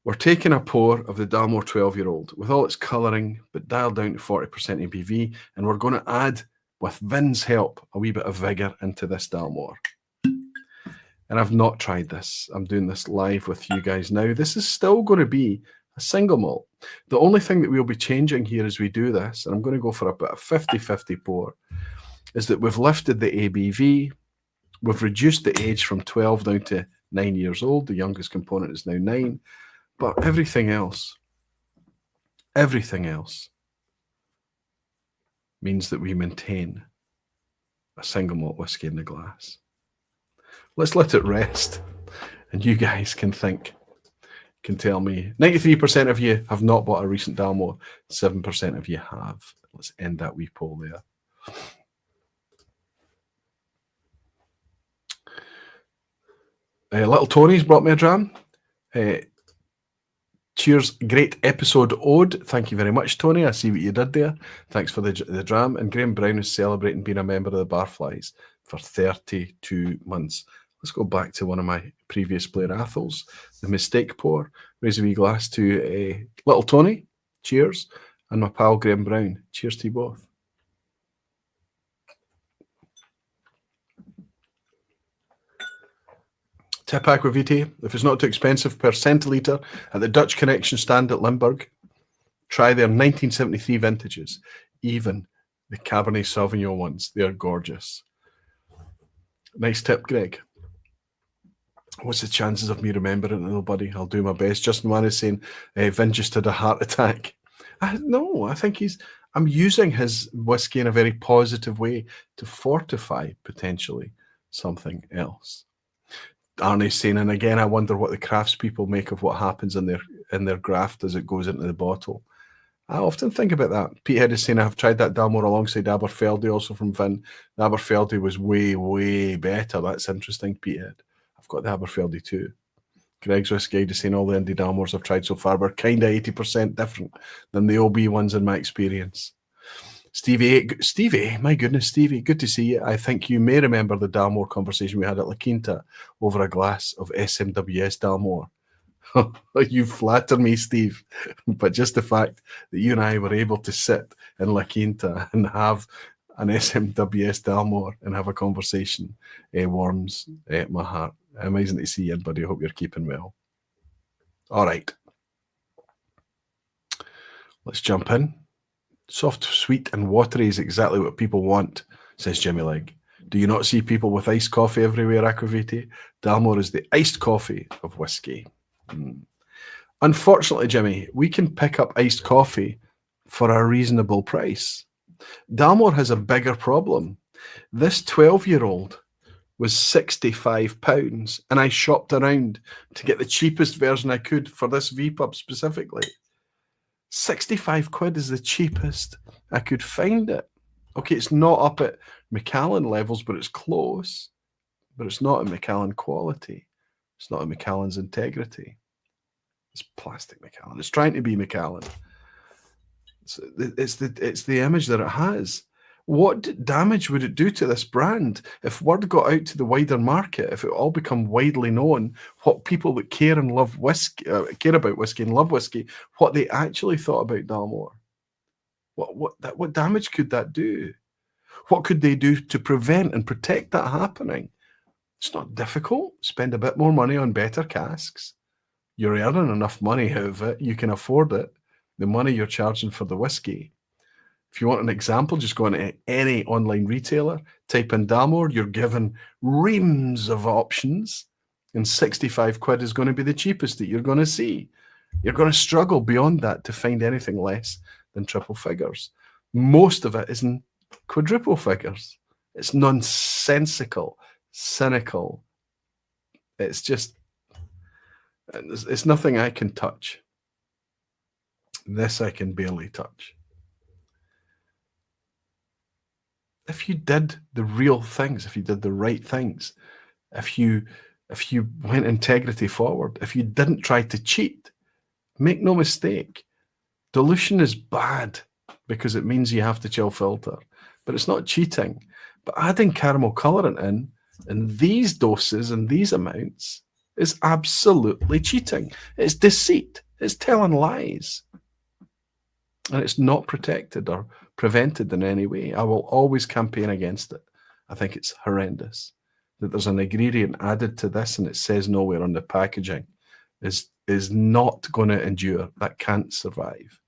We're taking a pour of the Dalmore 12-year-old with all its colouring, but dialed down to 40% ABV, and we're going to add, with Vin's help, a wee bit of vigour into this Dalmore. And I've not tried this. I'm doing this live with you guys now. This is still going to be a single malt. The only thing that we'll be changing here as we do this, and I'm going to go for a bit of 50-50 pour, is that we've lifted the ABV, we've reduced the age from 12 down to 9 years old. The youngest component is now 9. But everything else means that we maintain a single malt whiskey in the glass. Let's let it rest, and you guys can tell me. 93% of you have not bought a recent Dalmore. 7% of you have. Let's end that wee poll there. Little Tony's brought me a dram. Cheers, great episode, Ode. Thank you very much, Tony. I see what you did there. Thanks for the dram. And Graham Brown is celebrating being a member of the Barflies for 32 months. Let's go back to one of my previous Blair Athols, the mistake pour. Raise a wee glass to Little Tony. Cheers. And my pal Graham Brown. Cheers to you both. Tip Aquavitae, if it's not too expensive per centilitre, at the Dutch Connection stand at Limburg, try their 1973 vintages, even the Cabernet Sauvignon ones. They're gorgeous. Nice tip, Greg. What's the chances of me remembering it, buddy? I'll do my best. Justin Wan is saying Vin just had a heart attack. No, I think I'm using his whiskey in a very positive way to fortify potentially something else. Arnie's saying, and again, I wonder what the craftspeople make of what happens in their graft as it goes into the bottle. I often think about that. Petehead is saying, I've tried that Dalmore alongside Aberfeldy, also from Vin. The Aberfeldy was way, way better. That's interesting, Petehead. I've got the Aberfeldy too. Greg's Whiskey is saying all the indie Dalmores I've tried so far were kind of 80% different than the OB ones in my experience. Stevie, my goodness, Stevie, good to see you. I think you may remember the Dalmore conversation we had at La Quinta over a glass of SMWS Dalmore. You flatter me, Steve, but just the fact that you and I were able to sit in La Quinta and have an SMWS Dalmore and have a conversation warms my heart. Amazing to see you, buddy. I hope you're keeping well. All right. Let's jump in. Soft, sweet, and watery is exactly what people want, says Jimmy Legg. Do you not see people with iced coffee everywhere, Aquavitae? Dalmore is the iced coffee of whiskey. Unfortunately, Jimmy, we can pick up iced coffee for a reasonable price. Dalmore has a bigger problem. This 12-year-old was £65, and I shopped around to get the cheapest version I could for this vPub specifically. 65 quid is the cheapest I could find it. Okay, it's not up at Macallan levels, but it's close. But it's not at Macallan quality. It's not at Macallan's integrity. It's plastic Macallan. It's trying to be Macallan. It's the image that it has. What damage would it do to this brand if word got out to the wider market, if it all become widely known what people that care and love whiskey, care about whiskey and love whiskey, what they actually thought about Dalmore? What damage could that do? What could they do to prevent and protect that happening? It's not difficult. Spend a bit more money on better casks. You're earning enough money out of it. You can afford it. The money you're charging for the whiskey. If you want an example, just go into any online retailer, type in Dalmore, you're given reams of options, and 65 quid is going to be the cheapest that you're going to see. You're going to struggle beyond that to find anything less than triple figures. Most of it is in quadruple figures. It's nonsensical, cynical. It's just, it's nothing I can touch. This I can barely touch. If you did the real things, if you did the right things, if you went integrity forward, if you didn't try to cheat, make no mistake, dilution is bad because it means you have to chill filter, but it's not cheating. But adding caramel colorant in these doses and these amounts is absolutely cheating. It's deceit. It's telling lies. And it's not protected or prevented in any way. I will always campaign against it. I think it's horrendous that there's an ingredient added to this and it says nowhere on the packaging is not going to endure. That can't survive.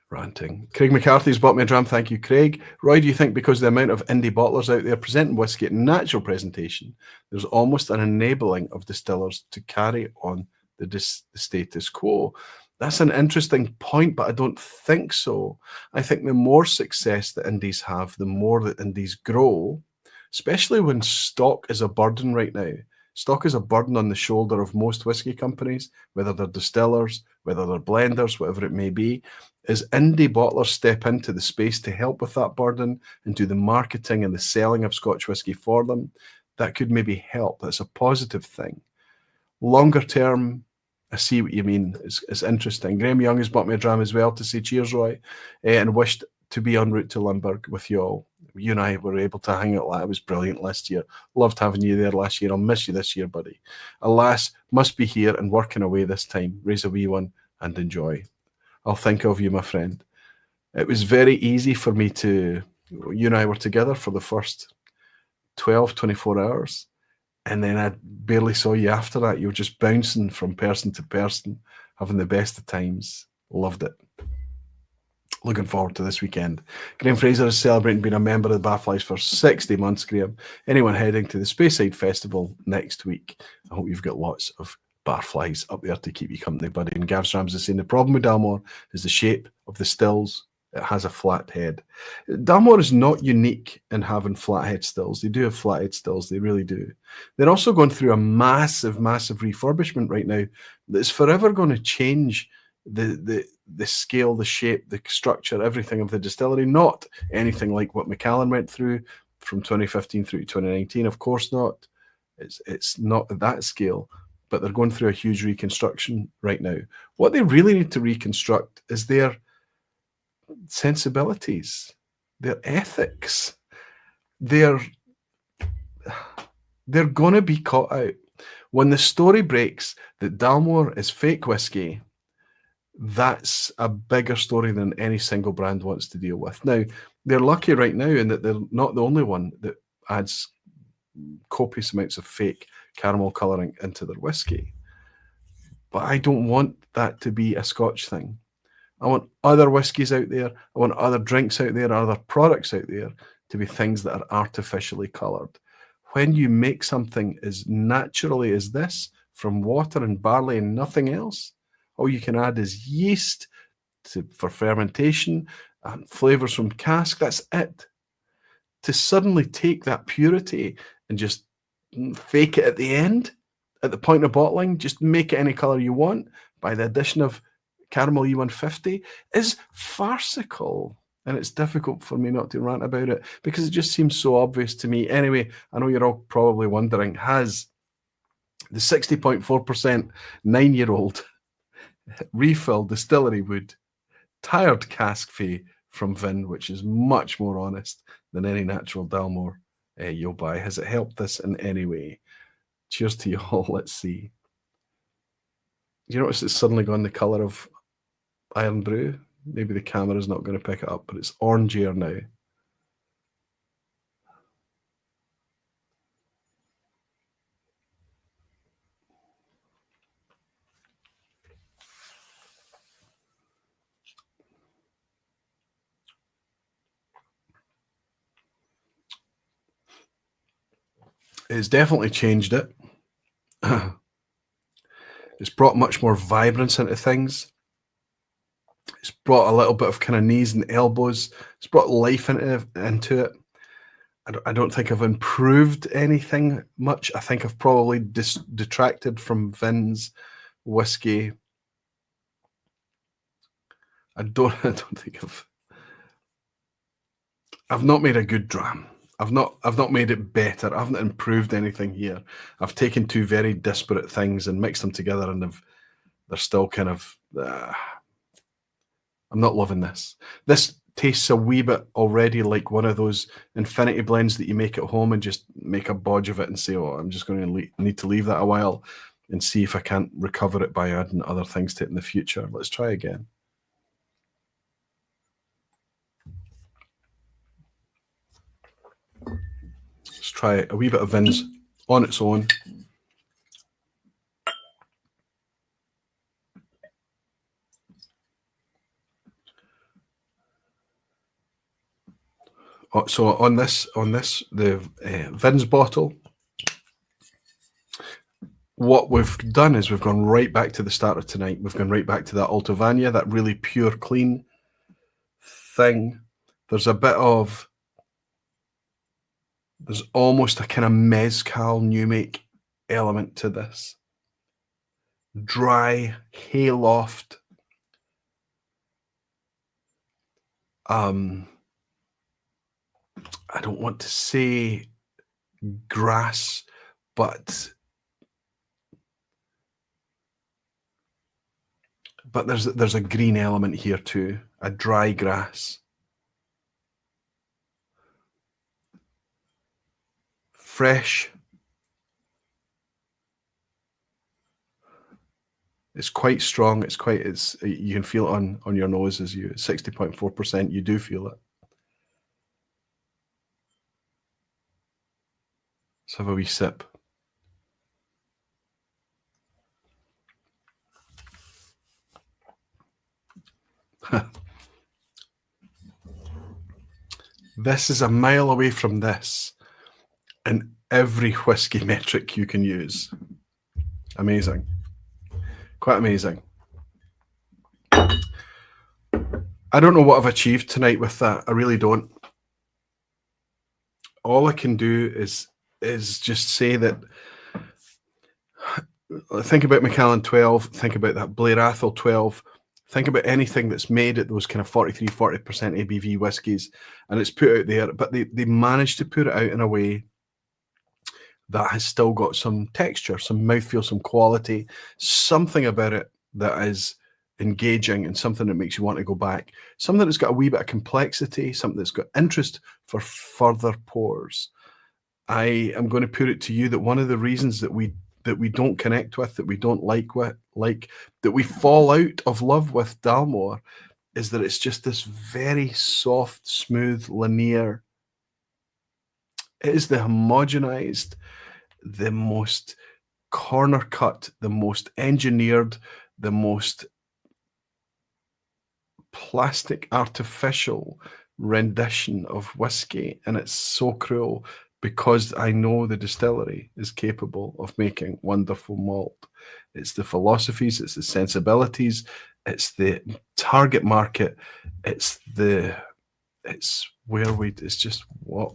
Ranting. Craig McCarthy's bought me a dram. Thank you, Craig. Roy, do you think because the amount of indie bottlers out there presenting whiskey at natural presentation, there's almost an enabling of distillers to carry on the status quo? That's an interesting point, but I don't think so. I think the more success that indies have, the more that indies grow, especially when stock is a burden right now. Stock is a burden on the shoulder of most whiskey companies, whether they're distillers, whether they're blenders, whatever it may be. As indie bottlers step into the space to help with that burden and do the marketing and the selling of Scotch whiskey for them, that could maybe help. That's a positive thing. Longer term, I see what you mean. It's interesting. Graham Young has bought me a dram as well to say cheers, Roy, and wished to be en route to Limburg with you all. You and I were able to hang out. It was brilliant last year. Loved having you there last year. I'll miss you this year, buddy. Alas, must be here and working away this time. Raise a wee one and enjoy. I'll think of you, my friend. It was very easy for me to, you and I were together for the first 12, 24 hours. And then I barely saw you after that. You were just bouncing from person to person, having the best of times. Loved it. Looking forward to this weekend. Graham Fraser is celebrating being a member of the Barflies for 60 months, Graham. Anyone heading to the Speyside Festival next week, I hope you've got lots of Barflies up there to keep you company, buddy. And Gav Strams is saying the problem with Dalmore is the shape of the stills. It has a flat head. Dalmore is not unique in having flathead stills. They do have flathead stills. They really do. They're also going through a massive, massive refurbishment right now that's forever going to change the scale, the shape, the structure, everything of the distillery. Not anything like what Macallan went through from 2015 through to 2019. Of course not. It's not at that scale, but they're going through a huge reconstruction right now. What they really need to reconstruct is their sensibilities, their ethics. They're going to be caught out. When the story breaks that Dalmore is fake whiskey, that's a bigger story than any single brand wants to deal with. Now, they're lucky right now in that they're not the only one that adds copious amounts of fake caramel colouring into their whiskey. But I don't want that to be a Scotch thing. I want other whiskies out there. I want other drinks out there, other products out there to be things that are artificially coloured. when you make something as naturally as this from water and barley and nothing else, all you can add is yeast for fermentation and flavors from cask. That's it. To suddenly take that purity and just fake it at the end, at the point of bottling, just make it any color you want by the addition of caramel E150 is farcical. And it's difficult for me not to rant about it because it just seems so obvious to me. Anyway, I know you're all probably wondering, has the 60.4% 9-year-old refill distillery wood tired cask fee from Vin, which is much more honest than any natural Dalmore you'll buy, has it helped this in any way? Cheers to you all. Let's see. You notice it's suddenly gone the colour of Iron Brew? Maybe the camera's not going to pick it up, but it's orangier now. It's definitely changed it. It's brought much more vibrance into things. It's brought a little bit of kind of knees and elbows. It's brought life into it. I don't think I've improved anything much. I think I've probably detracted from Vin's whiskey. I don't think I've not made a good dram. I've not made it better. I haven't improved anything here. I've taken two very disparate things and mixed them together, and they're still kind of. I'm not loving this. This tastes a wee bit already like one of those infinity blends that you make at home and just make a bodge of it and say, "Oh, I'm just going to need to leave that a while and see if I can't recover it by adding other things to it in the future." Let's try again. Let's try a wee bit of Vin's on its own. So on this, the Vin's bottle, what we've done is we've gone right back to the start of tonight. We've gone right back to that Altavane, that really pure, clean thing. There's almost a kind of mezcal new make element to this. Dry, hayloft. I don't want to say grass, but there's a green element here too, a dry grass. Fresh. It's quite strong. You can feel it on your nose as 60.4%. You do feel it. Let's have a wee sip. This is a mile away from this in every whiskey metric you can use. Amazing. Quite amazing. I don't know what I've achieved tonight with that. I really don't. All I can do is just say that think about Macallan 12, think about that Blair Athol 12, think about anything that's made at those kind of 40% ABV whiskies, and it's put out there, but they managed to put it out in a way that has still got some texture, some mouthfeel, some quality, something about it that is engaging and something that makes you want to go back, something that's got a wee bit of complexity, something that's got interest for further pours. I am going to put it to you that one of the reasons that we don't connect with, that we don't like that we fall out of love with Dalmore, is that it's just this very soft, smooth, linear. It is the homogenized, the most corner cut, the most engineered, the most plastic artificial rendition of whiskey, and it's so cruel because I know the distillery is capable of making wonderful malt. It's the philosophies, it's the sensibilities, it's the target market, it's just what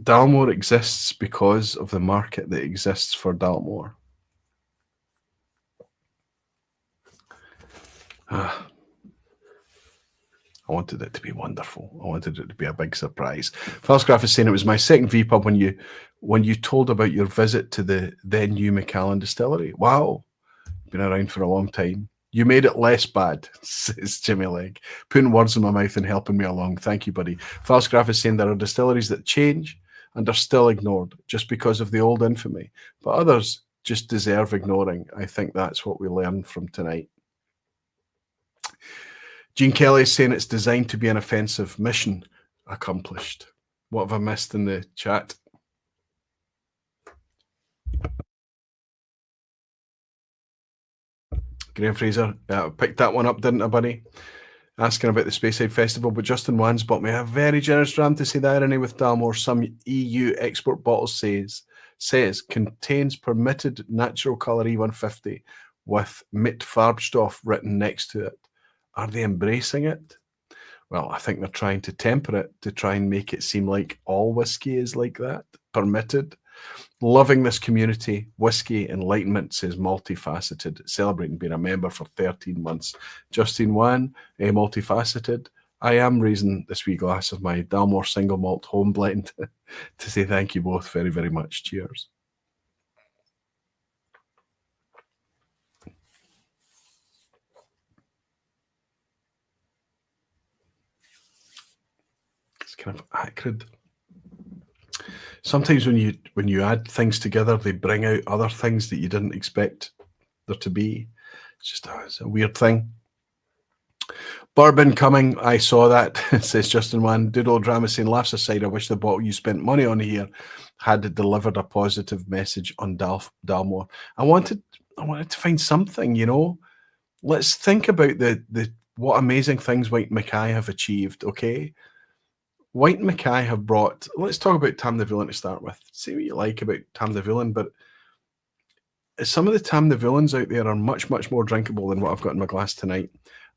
Dalmore exists because of the market that exists for Dalmore. I wanted it to be wonderful. I wanted it to be a big surprise. Falsgraph is saying it was my second vPub when you told about your visit to the then new Macallan distillery. Wow, been around for a long time. You made it less bad, says Jimmy Legg. Putting words in my mouth and helping me along. Thank you, buddy. Falsgraph is saying there are distilleries that change and are still ignored just because of the old infamy, but others just deserve ignoring. I think that's what we learned from tonight. Gene Kelly is saying it's designed to be an offensive. Mission accomplished. What have I missed in the chat? Graham Fraser, picked that one up, didn't I, buddy? Asking about the Speyside Festival, but Justin Wands bought me a very generous dram to say the irony with Dalmore. Some EU export bottles says contains permitted natural colour E150 with mit Farbstoff written next to it. Are they embracing it? Well, I think they're trying to temper it to try and make it seem like all whiskey is like that, permitted. Loving this community. Whiskey Enlightenment says multifaceted. Celebrating being a member for 13 months. Justin Wan, multifaceted. I am raising this wee glass of my Dalmore single malt home blend to say thank you both very, very much. Cheers. It's kind of acrid. Sometimes when you add things together, they bring out other things that you didn't expect there to be. It's a weird thing. Bourbon coming, I saw that, says Justin Wan. Doodle Drama saying, laughs aside, I wish the bottle you spent money on here had delivered a positive message on Dalmore. I wanted to find something, you know. Let's think about the what amazing things White Mackay have achieved, okay? White Mackay have brought, let's talk about Tam the Villain to start with. See what you like about Tam the Villain, but some of the Tam the Villains out there are much, much more drinkable than what I've got in my glass tonight.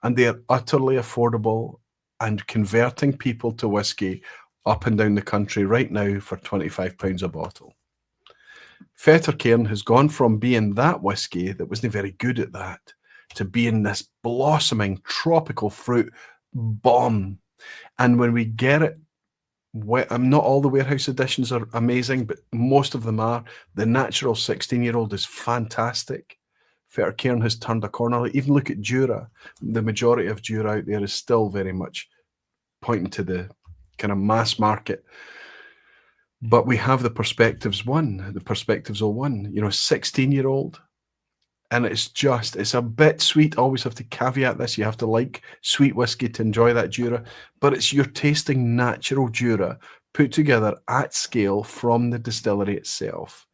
And they are utterly affordable and converting people to whiskey up and down the country right now for £25 a bottle. Fetter Cairn has gone from being that whiskey that wasn't very good at that to being this blossoming tropical fruit bomb. And when we get it, not all the warehouse editions are amazing, but most of them are. The natural 16-year-old is fantastic. Fetter Cairn has turned a corner. Even look at Jura. The majority of Jura out there is still very much pointing to the kind of mass market. But we have the Perspectives 1, the Perspectives 01, 16-year-old. And it's a bit sweet. Always have to caveat this. You have to like sweet whiskey to enjoy that Jura. But you're tasting natural Jura put together at scale from the distillery itself.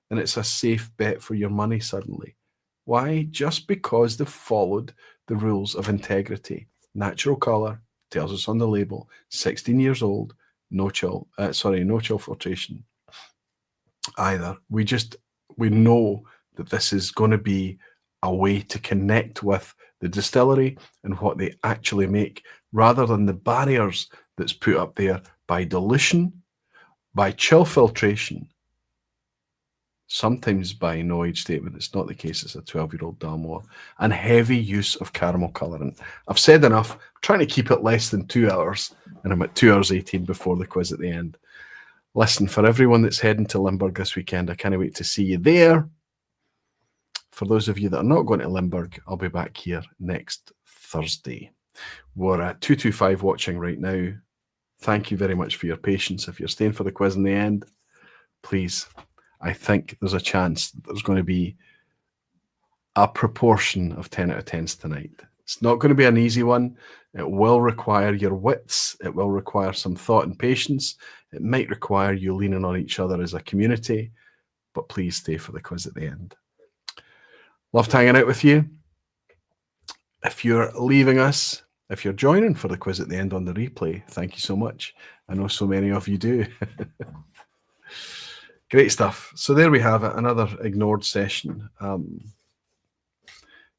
And it's a safe bet for your money suddenly. Why? Just because they've followed the rules of integrity. Natural colour, tells us on the label, 16 years old, no chill filtration either. We know that this is going to be a way to connect with the distillery and what they actually make, rather than the barriers that's put up there by dilution, by chill filtration, sometimes by no age statement. It's not the case. It's a 12-year-old Dalmore, and heavy use of caramel colouring. I've said enough. I'm trying to keep it less than 2 hours, and I'm at 2 hours 18 before the quiz at the end. Listen, for everyone that's heading to Limburg this weekend, I can't wait to see you there. For those of you that are not going to Limburg, I'll be back here next Thursday. We're at 225 watching right now. Thank you very much for your patience. If you're staying for the quiz in the end, please, I think there's a chance that there's going to be a proportion of 10 out of 10s tonight. It's not going to be an easy one. It will require your wits. It will require some thought and patience. It might require you leaning on each other as a community, but please stay for the quiz at the end. Loved hanging out with you. If you're leaving us, If you're joining for the quiz at the end on the replay, thank you so much. I know so many of you do. Great stuff. So there we have it, another ignored session. A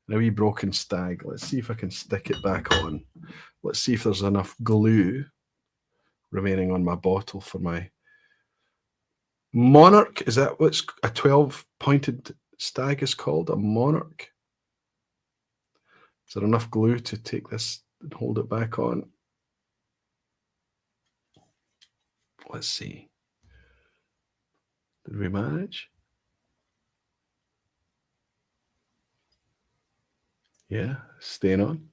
wee broken stag. Let's see if I can stick it back on. Let's see if there's enough glue remaining on my bottle for my monarch. Is that what's a 12-pointed stag is called? A monarch? Is there enough glue to take this and hold it back on? Let's see. Did we manage? Yeah, staying on.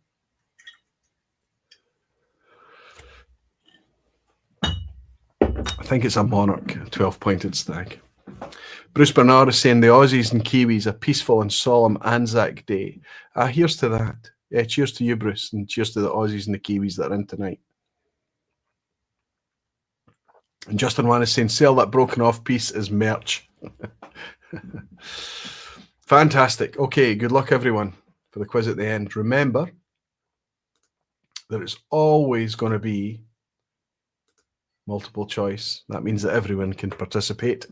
I think it's a monarch, a 12-pointed stag. Bruce Bernard is saying the Aussies and Kiwis, a peaceful and solemn Anzac Day. Here's to that. Yeah, cheers to you, Bruce, and cheers to the Aussies and the Kiwis that are in tonight. And Justin Wan is saying, sell that broken off piece as merch. Fantastic. Okay, good luck, everyone, for the quiz at the end. Remember, there is always going to be multiple choice. That means that everyone can participate.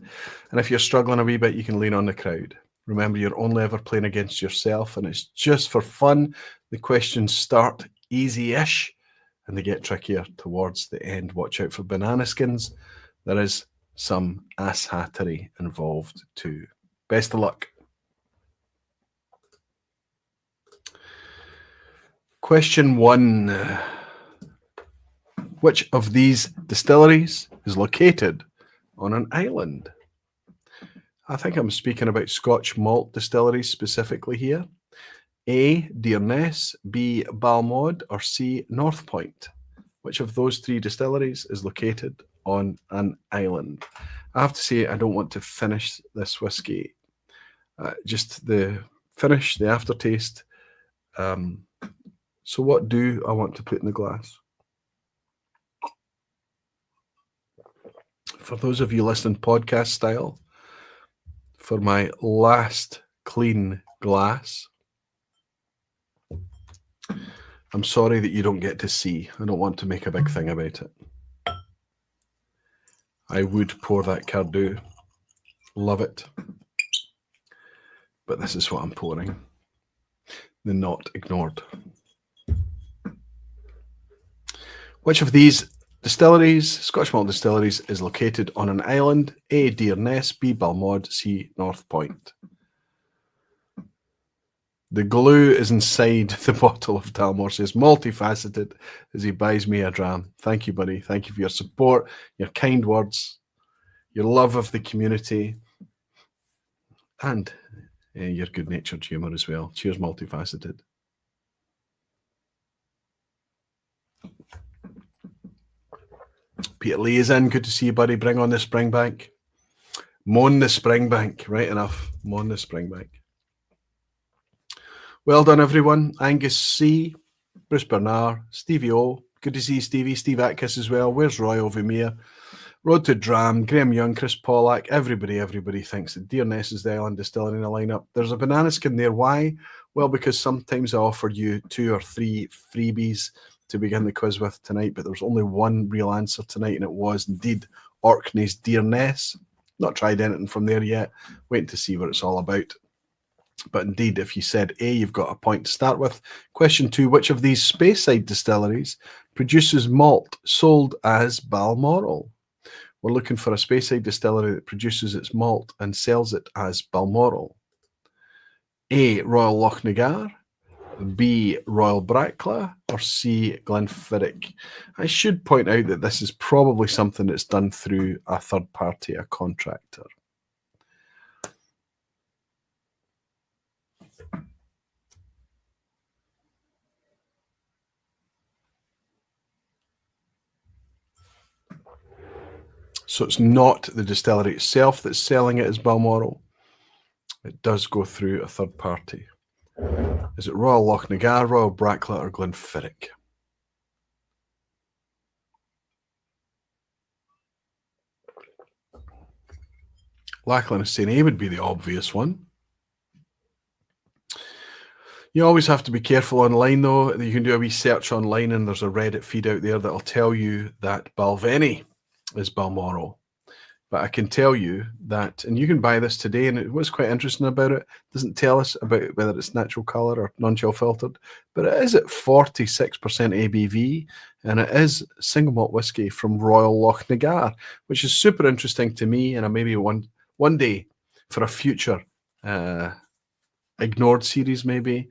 And if you're struggling a wee bit, you can lean on the crowd. Remember, you're only ever playing against yourself, and it's just for fun. The questions start easy-ish, and they get trickier towards the end. Watch out for banana skins. There is some ass-hattery involved too. Best of luck. Question 1. Which of these distilleries is located on an island? I think I'm speaking about Scotch malt distilleries specifically here. A, Dearness, B, Balmod, or C, North Point. Which of those 3 distilleries is located on an island? I have to say, I don't want to finish this whiskey. Just the finish, the aftertaste. So what do I want to put in the glass? For those of you listening podcast style, for my last clean glass, I'm sorry that you don't get to see. I don't want to make a big thing about it. I would pour that Cardew. Love it. But this is what I'm pouring. The not ignored. Which of these distilleries, Scotch malt distilleries, is located on an island? A, Dearness, B, Balmod, C, North Point. The glue is inside the bottle of Dalmore, says multifaceted as he buys me a dram. Thank you, buddy. Thank you for your support, your kind words, your love of the community, and your good-natured humour as well. Cheers, multifaceted. Peter Lee is in. Good to see you, buddy. Bring on the Springbank. Moan the Springbank. Right enough. Moan the Springbank. Well done, everyone. Angus C, Bruce Bernard, Stevie O. Good to see you, Stevie. Steve Atkiss as well. Where's Roy Ovimere? Road to Dram, Graham Young, Chris Pollack. Everybody thinks that Dearness is the island distillery in the lineup. There's a banana skin there. Why? Well, because sometimes I offer you 2 or 3 freebies to begin the quiz with tonight, but there was only one real answer tonight, and it was indeed Orkney's Dearness. Not tried anything from there yet. Waiting to see what it's all about. But indeed, if you said A, you've got a point to start with. Question 2, which of these Speyside distilleries produces malt sold as Balmoral? We're looking for a Speyside distillery that produces its malt and sells it as Balmoral. A, Royal Lochnagar, B, Royal Brackla, or C, Glenfiddich. I should point out that this is probably something that's done through a third party, a contractor. So it's not the distillery itself that's selling it as Balmoral. It does go through a third party. Is it Royal Lochnagar, Royal Brackla, or Glenfiddich? Lachlan is saying A would be the obvious one. You always have to be careful online, though. You can do a wee search online, and there's a Reddit feed out there that'll tell you that Balvenie is Balmoral. But I can tell you that, and you can buy this today, and what's quite interesting about it, doesn't tell us about whether it's natural colour or non-chill filtered, but it is at 46% ABV, and it is single malt whiskey from Royal Lochnagar, which is super interesting to me, and maybe one day for a future ignored series, maybe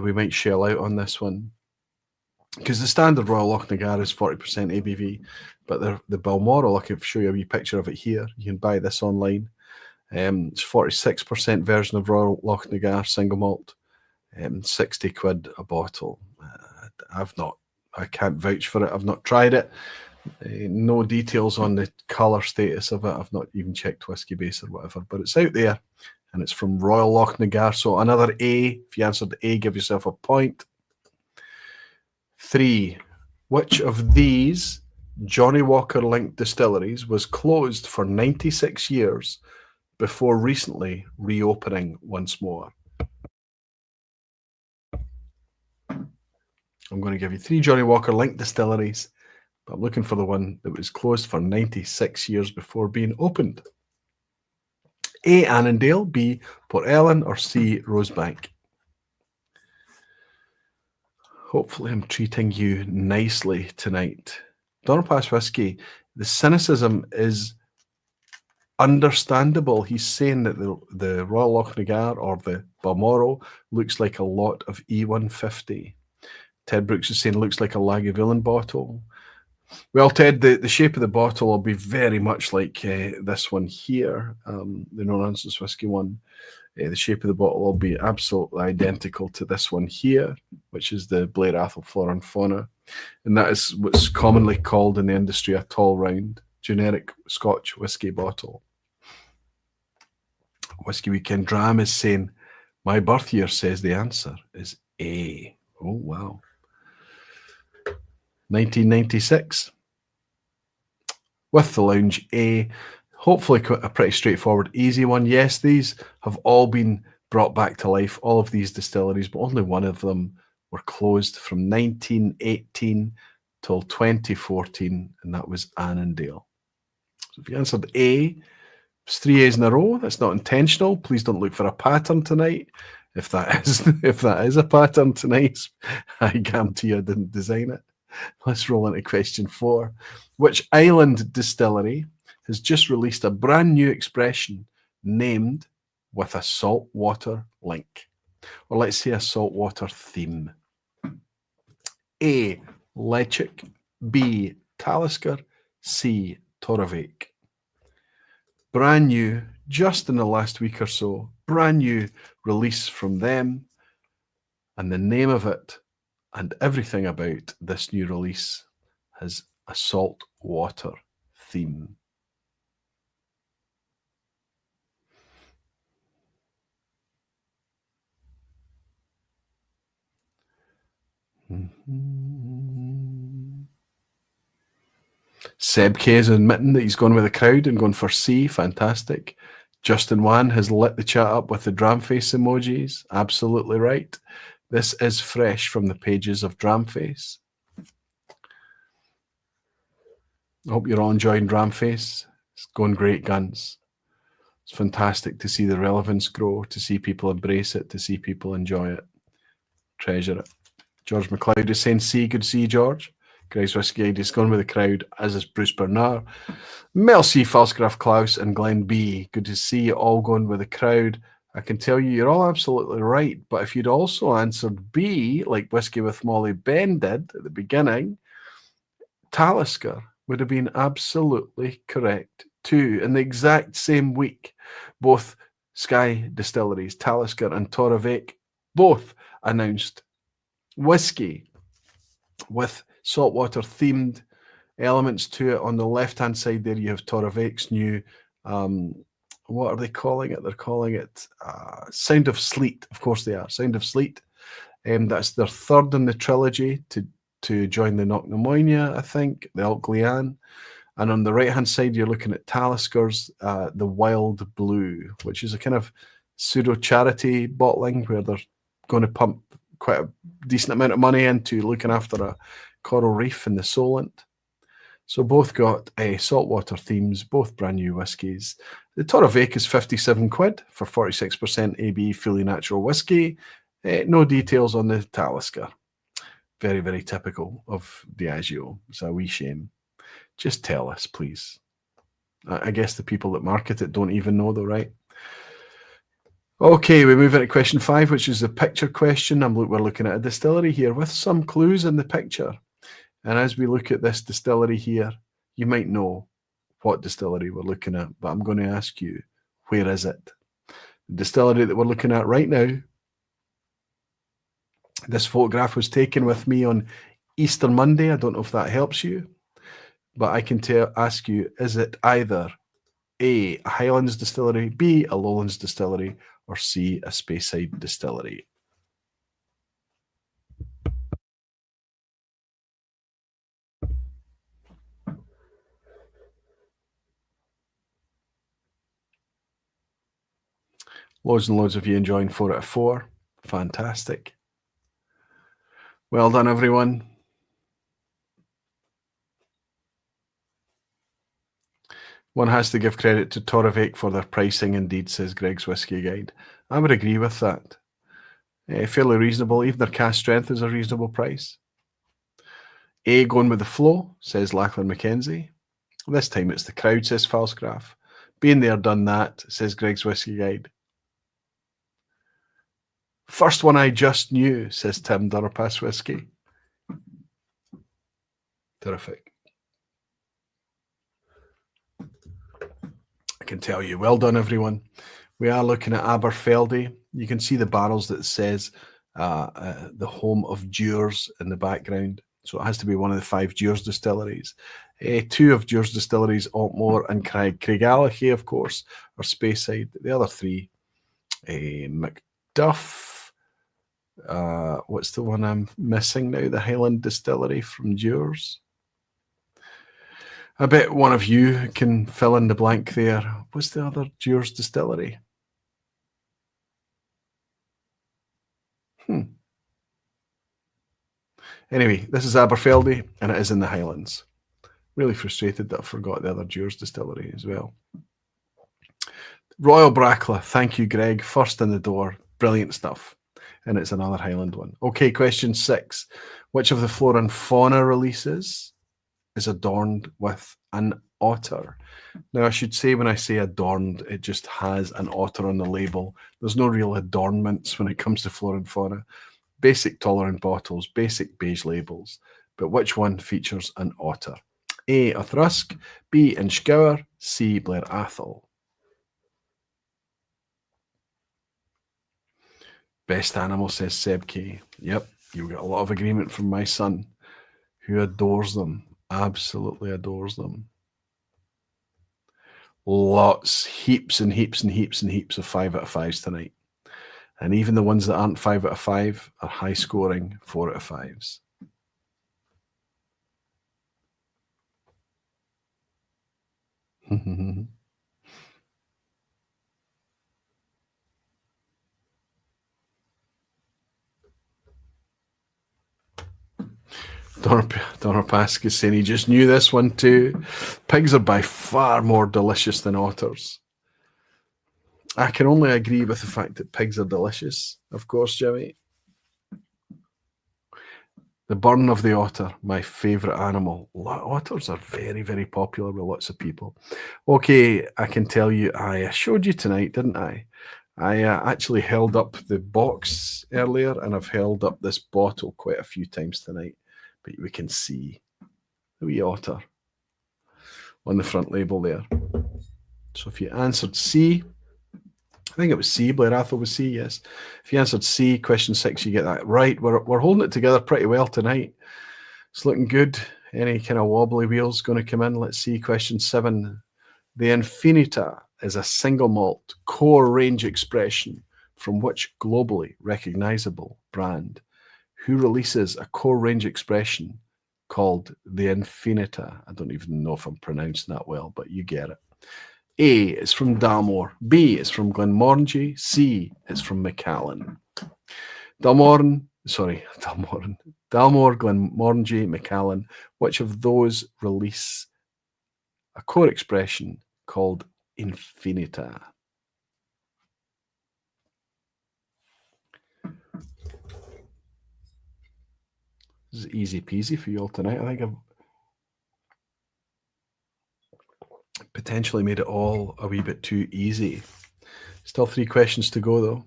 we might shell out on this one. Because the standard Royal Lochnagar is 40% ABV, but the Balmoral, I can show you a wee picture of it here. You can buy this online. It's 46% version of Royal Lochnagar single malt, 60 quid a bottle. I can't vouch for it. I've not tried it. No details on the colour status of it. I've not even checked Whisky Base or whatever, but it's out there, and it's from Royal Lochnagar. So another A. If you answered A, give yourself a point. 3. Which of these Johnnie Walker linked distilleries was closed for 96 years before recently reopening once more? I'm going to give you 3 Johnnie Walker linked distilleries, but I'm looking for the one that was closed for 96 years before being opened. A. Annandale, B. Port Ellen, or C. Rosebank? Hopefully I'm treating you nicely tonight. Donner Pass Whiskey, the cynicism is understandable. He's saying that the Royal Lochnagar or the Balmoral looks like a lot of E150. Ted Brooks is saying it looks like a Lagavulin bottle. Well, Ted, the shape of the bottle will be very much like this one here, the No Nonsense Whiskey one. The shape of the bottle will be absolutely identical to this one here, which is the Blair Athol Flora and Fauna. And that is what's commonly called in the industry a tall round, generic Scotch whiskey bottle. Whiskey Weekend Dram is saying, my birth year says the answer is A. Oh, wow. 1996. With the Lounge A. Hopefully a pretty straightforward, easy one. Yes, these have all been brought back to life, all of these distilleries, but only one of them were closed from 1918 till 2014, and that was Annandale. So if you answered A, it's 3 A's in a row. That's not intentional. Please don't look for a pattern tonight. If that is a pattern tonight, I guarantee you I didn't design it. Let's roll into question 4. Which island distillery has just released a brand new expression named with a saltwater link? Or let's say a saltwater theme. A. Lechic, B. Talisker, C. Torrevik. Brand new, just in the last week or so, brand new release from them, and the name of it and everything about this new release has a saltwater theme. Seb K is admitting that he's gone with the crowd and gone for C. Fantastic. Justin Wan has lit the chat up with the Dramface emojis. Absolutely right. This is fresh from the pages of Dramface. I hope you're all enjoying Dramface. It's going great guns. It's fantastic to see the relevance grow, to see people embrace it, to see people enjoy it. Treasure it. George McLeod is saying C. Good to see you, George. Grace Whiskey is going with the crowd, as is Bruce Bernard. Mel C. Falsgraf Klaus and Glenn B. Good to see you all going with the crowd. I can tell you, you're all absolutely right. But if you'd also answered B, like Whiskey with Molly Ben did at the beginning, Talisker would have been absolutely correct too. In the exact same week, both Sky Distilleries, Talisker and Torrevik, both announced whiskey with saltwater themed elements to it. On the left hand side there, you have Torrevik's new what are they calling it? They're calling it Sound of Sleet. Of course they are. Sound of Sleet. That's their third in the trilogy to join the Knocknamoynia, I think, the Alklian. And on the right-hand side, you're looking at Talisker's The Wild Blue, which is a kind of pseudo-charity bottling where they're going to pump quite a decent amount of money into looking after a coral reef in the Solent. So both got saltwater themes, both brand new whiskies. The Torrevieja is 57 quid for 46% AB fully natural whiskey. No details on the Talisker. Very, very typical of Diageo. It's a wee shame. Just tell us, please. I guess the people that market it don't even know though, right? Okay, we move into question 5, which is the picture question. We're looking at a distillery here with some clues in the picture. And as we look at this distillery here, you might know what distillery we're looking at, but I'm going to ask you, where is it? The distillery that we're looking at right now, this photograph was taken with me on Easter Monday. I don't know if that helps you, but I can ask you, is it either A, a Highlands distillery, B, a Lowlands distillery, or C, a Speyside distillery? Loads and loads of you enjoying 4 out of 4. Fantastic. Well done, everyone. One has to give credit to Torrevieja for their pricing, indeed, says Greg's Whiskey Guide. I would agree with that. Fairly reasonable. Even their cask strength is a reasonable price. A, going with the flow, says Lachlan Mackenzie. This time it's the crowd, says Falsgraf. Been there, done that, says Greg's Whiskey Guide. First one I just knew, says Tim Durpass Whiskey. Terrific. I can tell you, well done, everyone. We are looking at Aberfeldy. You can see the barrels that says the home of Dewar's in the background. So it has to be one of the 5 Dewar's distilleries. 2 of Dewar's distilleries, Altmore and Craigallachie, of course, are Speyside. The other 3, Macduff. What's the one I'm missing now? The Highland Distillery from Dewar's. I bet one of you can fill in the blank there. What's the other Dewar's distillery? Anyway, this is Aberfeldy, and it is in the Highlands. Really frustrated that I forgot the other Dewar's distillery as well. Royal Brackla, thank you, Greg. First in the door. Brilliant stuff. And it's another Highland one. Okay, question 6. Which of the flora and fauna releases is adorned with an otter? Now, I should say when I say adorned, it just has an otter on the label. There's no real adornments when it comes to flora and fauna. Basic tolerant bottles, basic beige labels. But which one features an otter? A, a Thrusk, B, Inchgour, C, Blair Athol. Best animal, says Seb K. Yep, you get a lot of agreement from my son, who adores them. Absolutely adores them. Lots, heaps and heaps and heaps and heaps of 5 out of 5s tonight. And even the ones that aren't 5 out of 5 are high scoring 4 out of 5s. Donner Pask is saying he just knew this one too. Pigs are by far more delicious than otters. I can only agree with the fact that pigs are delicious, of course, Jimmy. The burn of the otter, my favourite animal. Otters are very, very popular with lots of people. Okay, I can tell you, I showed you tonight, didn't I? I actually held up the box earlier, and I've held up this bottle quite a few times tonight. But we can see the wee otter on the front label there. So if you answered C, I think it was C, Blair Athol was C, yes. If you answered C, question 6, you get that right. We're holding it together pretty well tonight. It's looking good. Any kind of wobbly wheels going to come in? Let's see, question 7. The Infinita is a single malt core range expression from which globally recognizable brand? Who releases a core range expression called the Infinita? I don't even know if I'm pronouncing that well, but you get it. A is from Dalmore. B is from Glenmorangie. C is from Macallan. Dalmore, Glenmorangie, Macallan, which of those release a core expression called infinita? This is easy peasy for you all tonight. I think I've potentially made it all a wee bit too easy. Still 3 questions to go, though.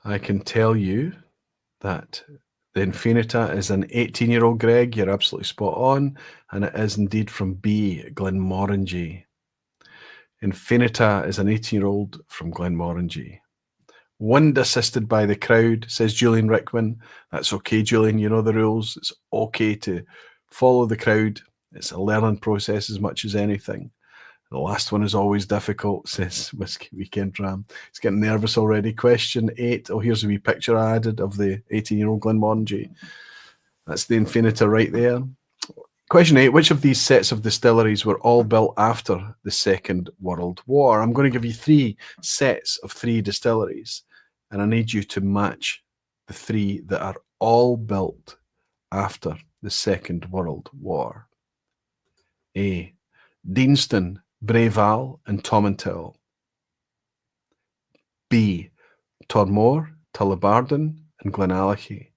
I can tell you that the infinita is an 18-year-old, Greg. You're absolutely spot on. And it is indeed from B, Glenmorangie. Infinita is an 18-year-old from Glenmorangie. Wind assisted by the crowd, says Julian Rickman. That's okay, Julian. You know the rules. It's okay to follow the crowd. It's a learning process as much as anything. The last one is always difficult, says Whisky Weekend Ram. He's getting nervous already. Question 8. Oh, here's a wee picture I added of the 18-year-old Glenmorangie. That's the infinita right there. Question 8. Which of these sets of distilleries were all built after the Second World War? I'm going to give you 3 sets of 3 distilleries, and I need you to match the 3 that are all built after the Second World War. A. Deanston, Blair Athol, and Tomintoul. B. Dalmore, Tullibardine, and Glenallachie.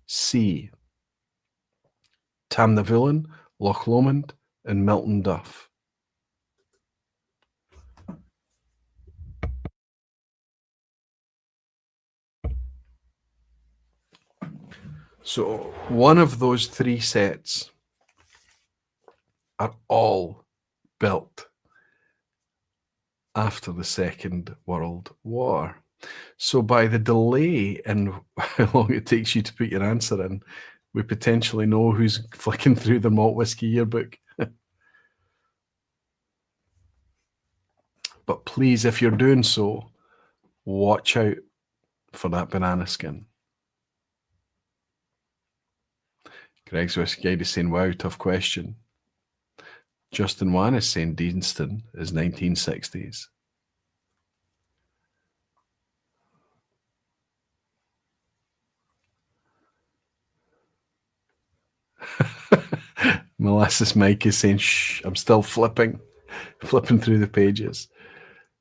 C. Tamnavulin, Loch Lomond, and Milton Duff. So one of those 3 sets are all built after the Second World War. So by the delay in how long it takes you to put your answer in, we potentially know who's flicking through the malt whiskey yearbook. But please, if you're doing so, watch out for that banana skin. Greg's Whiskey Guide is saying, wow, tough question. Justin Wan is saying Deanston is 1960s. Molasses Mike is saying, shh, I'm still flipping through the pages.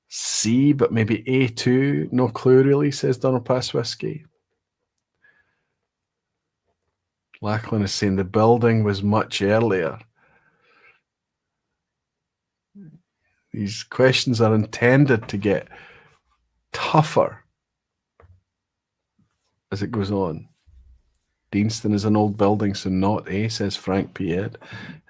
C, but maybe A2. No clue, really, says Donald Pass Whiskey. Lachlan is saying the building was much earlier. These questions are intended to get tougher as it goes on. Deanston is an old building, so not A, says Frank P. Ed.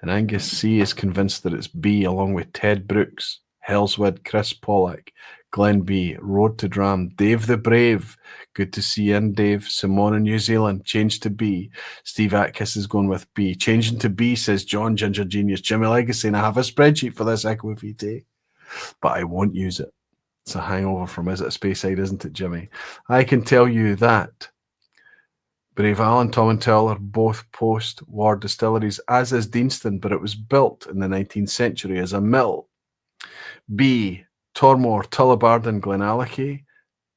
And Angus C is convinced that it's B, along with Ted Brooks, Hellswood, Chris Pollack, Glenn B, Road to Dram, Dave the Brave. Good to see you in, Dave. Simone in New Zealand, changed to B. Steve Atkins is going with B. Changing to B, says John Ginger Genius. Jimmy Legacy, and I have a spreadsheet for this Aquavitae, but I won't use it. It's a hangover from Is It a Speyside, isn't it, Jimmy? I can tell you that Blair Athol and Tomintoul are both post-war distilleries, as is Deanston, but it was built in the 19th century as a mill. B. Dalmore, Tullibardine, Glenallachie,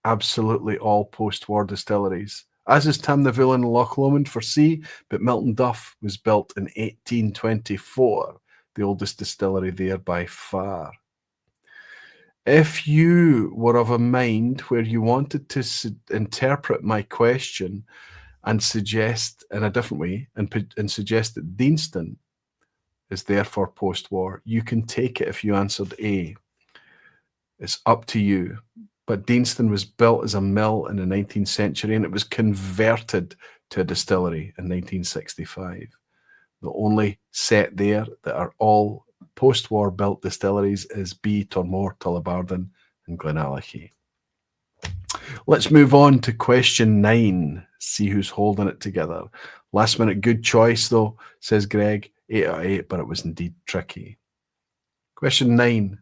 absolutely all post-war distilleries, as is Tamnavulin and Loch Lomond for C, but Milton Duff was built in 1824, the oldest distillery there by far. If you were of a mind where you wanted to interpret my question and suggest in a different way and suggest that Deanston is therefore post-war, you can take it if you answered A. It's up to you. But Deanston was built as a mill in the 19th century and it was converted to a distillery in 1965. The only set there that are all post-war built distilleries is B, Dalmore, Tullibardine, and Glenallachie. Let's move on to question 9. See who's holding it together. Last minute good choice, though, says Greg. 8 out of 8, but it was indeed tricky. Question 9.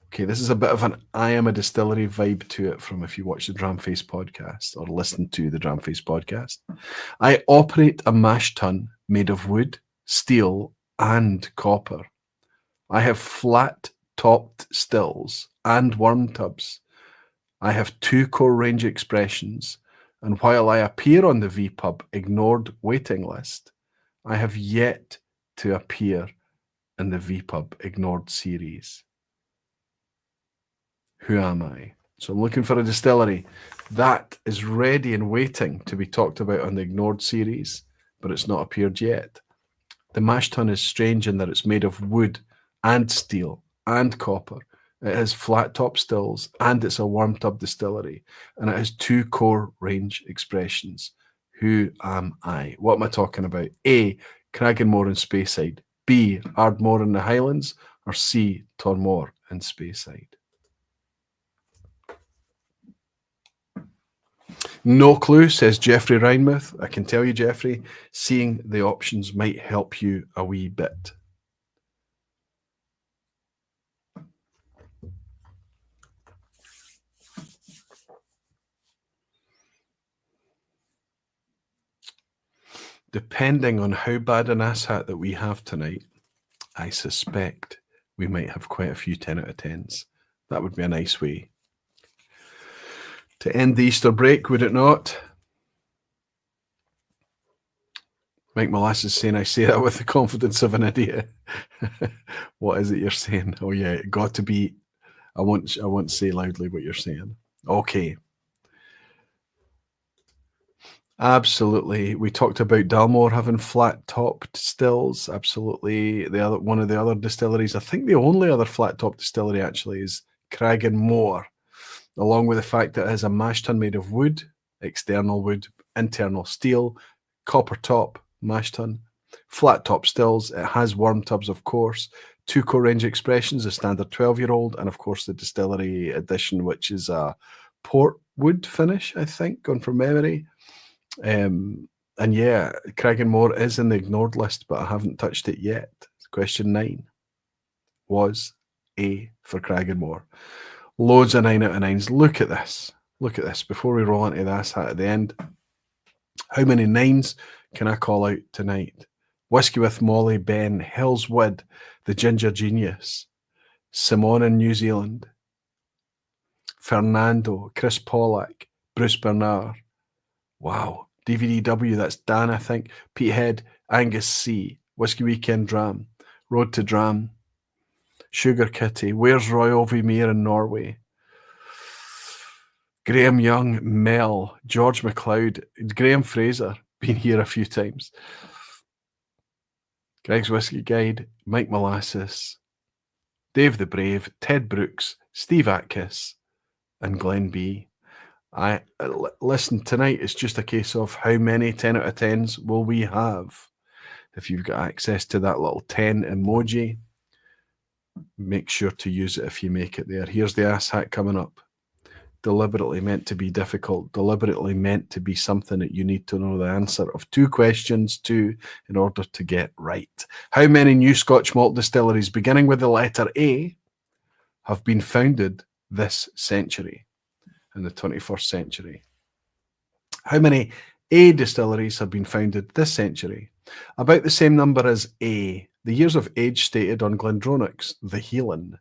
Okay, this is a bit of an I Am a Distillery vibe to it from if you watch the Dramface podcast or listen to the Dramface podcast. I operate a mash tun made of wood, steel, and copper. I have flat-topped stills and worm tubs. I have 2 core range expressions, and while I appear on the vPub ignored waiting list, I have yet to appear in the vPub ignored series. Who am I? So I'm looking for a distillery that is ready and waiting to be talked about on the ignored series, but it's not appeared yet. The mash tun is strange in that it's made of wood and steel and copper. It has flat top stills and it's a worm tub distillery, and it has 2 core range expressions. Who am I? What am I talking about? A, Cragganmore and Speyside. B, Ardmore in the Highlands. Or C, Tormore and Speyside. No clue, says Jeffrey Rhinemouth. I can tell you, Jeffrey, seeing the options might help you a wee bit. Depending on how bad an asshat that we have tonight, I suspect we might have quite a few 10 out of 10s. That would be a nice way to end the Easter break, would it not? Mike Molasses saying, I say that with the confidence of an idiot. What is it you're saying? Oh yeah, it got to be, I won't say loudly what you're saying. Okay. Absolutely. We talked about Dalmore having flat-topped stills. Absolutely. One of the other distilleries, I think the only other flat-top distillery actually, is Cragganmore, along with the fact that it has a mash tun made of wood, external wood, internal steel, copper top mash tun, flat-top stills. It has worm tubs, of course, 2 core range expressions, a standard 12-year-old, and of course the distillery edition, which is a port wood finish, I think, going from memory. And yeah, Cragganmore is in the ignored list, but I haven't touched it yet. Question 9 was A for Cragganmore. Loads of 9 out of 9s. Look at this. Look at this. Before we roll into this hat at the end, how many 9s can I call out tonight? Whisky with Molly, Ben, Hell's Wood, The Ginger Genius, Simone in New Zealand, Fernando, Chris Pollack, Bruce Bernard. Wow. DVDW, that's Dan, I think. Pete Head, Angus C, Whisky Weekend Dram, Road to Dram, Sugar Kitty, Where's Royal Vimere in Norway, Graham Young, Mel, George McLeod, Graham Fraser, been here a few times, Greg's Whisky Guide, Mike Molasses, Dave the Brave, Ted Brooks, Steve Atkiss, and Glenn B. Listen, tonight it's just a case of how many 10 out of 10s will we have. If you've got access to that little 10 emoji, make sure to use it if you make it there. Here's the ass hat coming up. Deliberately meant to be difficult, deliberately meant to be something that you need to know the answer of 2 questions to in order to get right. How many new Scotch malt distilleries beginning with the letter A have been founded this century, in the 21st century? How many A distilleries have been founded this century? About the same number as A, the years of age stated on Glendronach's The Heelin.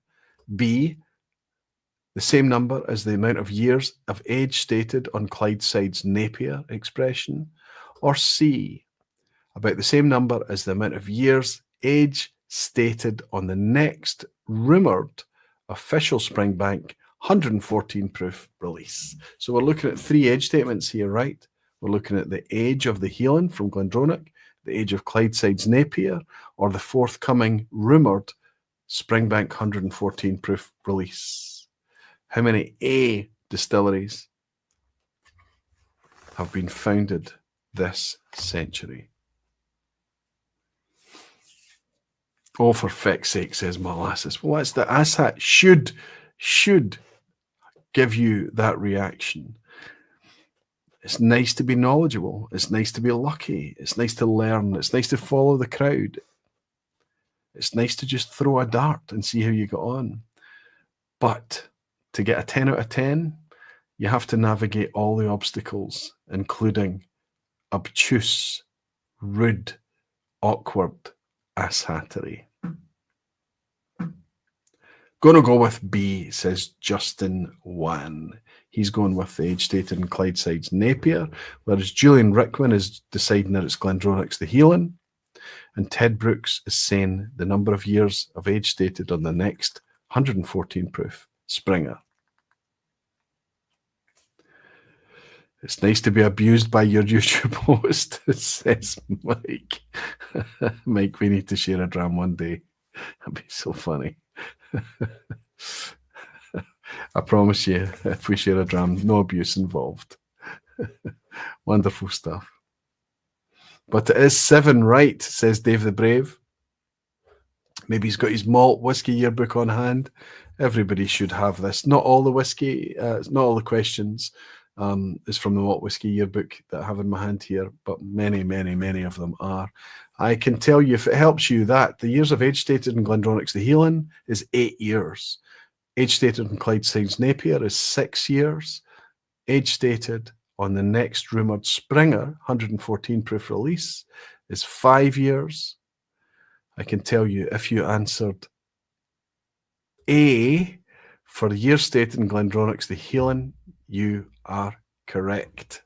B, the same number as the amount of years of age stated on Clydeside's Napier expression. Or C, about the same number as the amount of years age stated on the next rumoured official Springbank 114 proof release. So we're looking at 3 age statements here, right? We're looking at the age of the Heelin from Glendronach, the age of Clydeside's Napier, or the forthcoming rumoured Springbank 114 proof release. How many A distilleries have been founded this century? Oh, for feck's sake, says Molasses. Well, that's the asshat should give you that reaction. It's nice to be knowledgeable. It's nice to be lucky. It's nice to learn. It's nice to follow the crowd. It's nice to just throw a dart and see how you get on. But to get a 10 out of 10, you have to navigate all the obstacles, including obtuse, rude, awkward asshattery. Gonna go with B, says Justin Wan. He's going with the age-dated and Clydeside's Napier, whereas Julian Rickman is deciding that it's Glendronach's the Healing. And Ted Brooks is saying the number of years of age-dated on the next 114 proof Springer. It's nice to be abused by your YouTube host, says Mike. Mike, we need to share a dram one day. That'd be so funny. I promise you, if we share a dram, no abuse involved. Wonderful stuff. But it is 7 right, says Dave the Brave. Maybe he's got his malt whiskey yearbook on hand. Everybody should have this. Not all the whiskey, not all the questions is from the malt whiskey yearbook that I have in my hand here, but many, many, many of them are. I can tell you, if it helps you, that the years of age-dated in Glendronach's the Healing is 8 years. Age-dated in Clydeside's Napier is 6 years. Age-dated on the next rumoured Springer 114 proof release is 5 years. I can tell you, if you answered A for the year stated in Glendronach's the Healing, you are correct.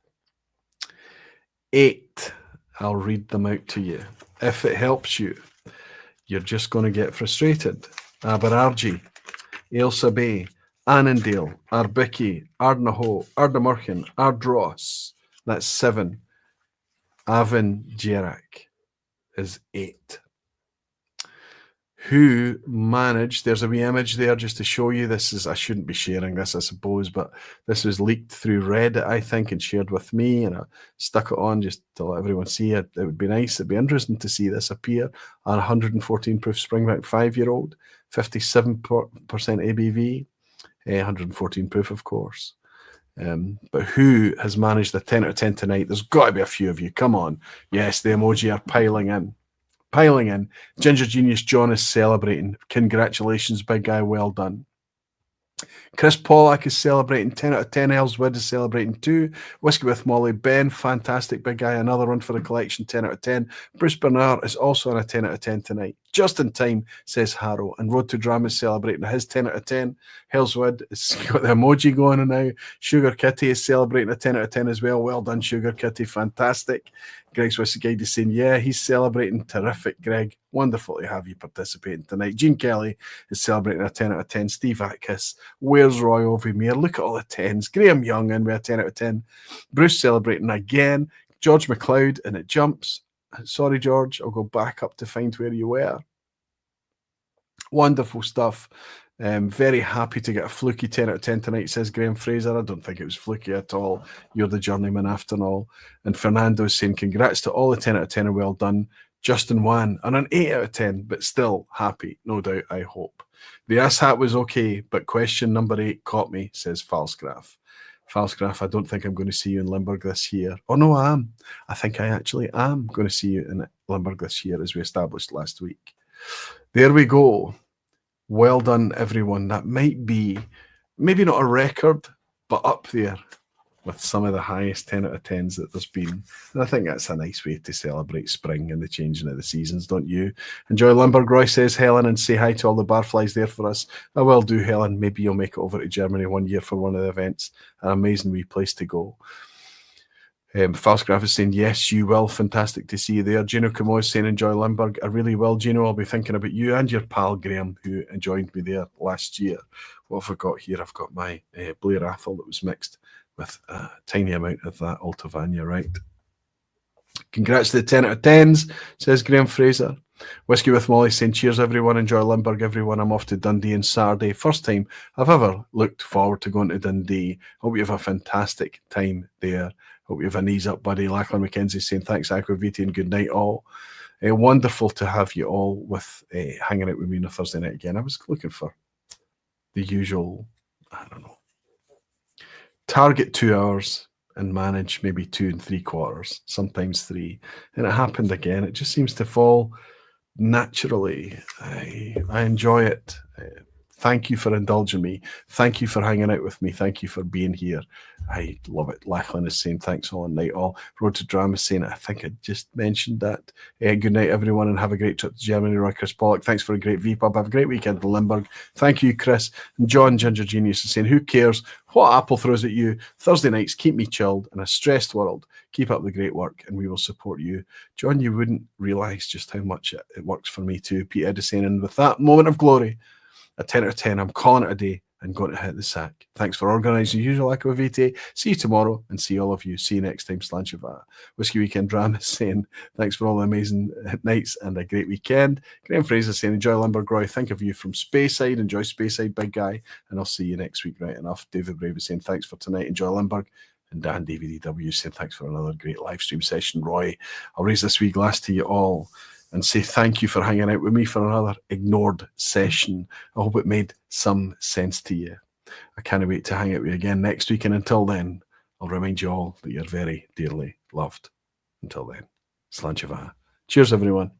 8. I'll read them out to you. If it helps you, you're just going to get frustrated. Aberargie, Ailsa Bay, Annandale, Arbickie, Ardnahoe, Ardnamurchan, Ardross. That's 7. Avon Gerak is 8. Who managed, there's a wee image there just to show you. This is, I shouldn't be sharing this, I suppose, but this was leaked through Reddit, I think, and shared with me, and I stuck it on just to let everyone see it. It would be nice, it'd be interesting to see this appear. On 114 proof Springbank 5-year-old, 57% ABV, 114 proof, of course. But who has managed the 10 out of 10 tonight? There's got to be a few of you. Come on. Yes, the emoji are piling in. Ginger Genius John is celebrating. Congratulations, big guy. Well done. Chris Pollack is celebrating. 10 out of 10. Ellswood is celebrating too. Whiskey with Molly. Ben, fantastic, big guy. Another one for the collection. 10 out of 10. Bruce Bernard is also on a 10 out of 10 tonight. Just in time, says Harrow. And Road to Drama is celebrating his 10 out of 10. Hellswood has got the emoji going now. Sugar Kitty is celebrating a 10 out of 10 as well. Well done, Sugar Kitty. Fantastic. Greg's Whiskey Guide is saying, yeah, he's celebrating. Terrific, Greg. Wonderful to have you participating tonight. Gene Kelly is celebrating a 10 out of 10. Steve Atkiss. Where's Roy Ovimere? Look at all the 10s. Graham Young in with a 10 out of 10. Bruce celebrating again. George McLeod, and it jumps. Sorry, George. I'll go back up to find where you were. Wonderful stuff. Very happy to get a fluky 10 out of 10 tonight, says Graham Fraser. I don't think it was fluky at all. You're the journeyman after all. And Fernando is saying, congrats to all the 10 out of 10 and well done. Justin Wan on an 8 out of 10, but still happy, no doubt, I hope. The ass hat was okay, but question number 8 caught me, says Falsgraf. Falsgraf, I don't think I'm going to see you in Limburg this year. Oh, no, I am. I think I actually am going to see you in Limburg this year, as we established last week. There we go. Well done, everyone. That might be, maybe not a record, but up there with some of the highest 10 out of 10s that there's been. And I think that's a nice way to celebrate spring and the changing of the seasons, don't you? Enjoy Limburg, Roy, says Helen, and say hi to all the barflies there for us. I will do, Helen. Maybe you'll make it over to Germany one year for one of the events. An amazing wee place to go. Falsgraf is saying, yes, you will. Fantastic to see you there. Gino Camo is saying, enjoy Limburg. I really will, Gino. I'll be thinking about you and your pal, Graham, who joined me there last year. What have I got here? I've got my Blair Athol that was mixed with a tiny amount of that Altavane, right? Congrats to the 10 out of 10s, says Graham Fraser. Whiskey with Molly saying, cheers, everyone. Enjoy Limburg, everyone. I'm off to Dundee on Saturday. First time I've ever looked forward to going to Dundee. Hope you have a fantastic time there. Hope you have a knees up, buddy. Lachlan McKenzie saying, thanks, Aquaviti, and good night, all. Wonderful to have you all with hanging out with me on a Thursday night again. I was looking for the usual, I don't know, target 2 hours and manage maybe 2 3/4, sometimes 3. And it happened again. It just seems to fall naturally. I enjoy it. Thank you for indulging me. Thank you for hanging out with me. Thank you for being here. I love it. Lachlan is saying thanks all and night all. Road to Drama is saying, I think I just mentioned that. Good night, everyone, and have a great trip to Germany. Roy Chris Pollock, thanks for a great vPub. Have a great weekend in Limburg. Thank you, Chris. And John Ginger Genius is saying, who cares what Apple throws at you? Thursday nights keep me chilled in a stressed world. Keep up the great work and we will support you. John, you wouldn't realise just how much it works for me too. Pete Ed is saying, and with that moment of glory, a 10 out of 10, I'm calling it a day and going to hit the sack. Thanks for organising the usual Echo Vitae. See you tomorrow and see all of you. See you next time. Slanchava. Whiskey Weekend Drama is saying, thanks for all the amazing nights and a great weekend. Graham Fraser saying, enjoy Limburg, Roy. Think of you from Speyside. Enjoy Speyside, big guy. And I'll see you next week, right enough. David Brave is saying, thanks for tonight. Enjoy Limburg. And Dan DVDW saying, thanks for another great live stream session, Roy. I'll raise this wee glass to you all and say thank you for hanging out with me for another ignored session. I hope it made some sense to you. I can't wait to hang out with you again next week. And until then, I'll remind you all that you're very dearly loved. Until then, Slanchava. Cheers, everyone.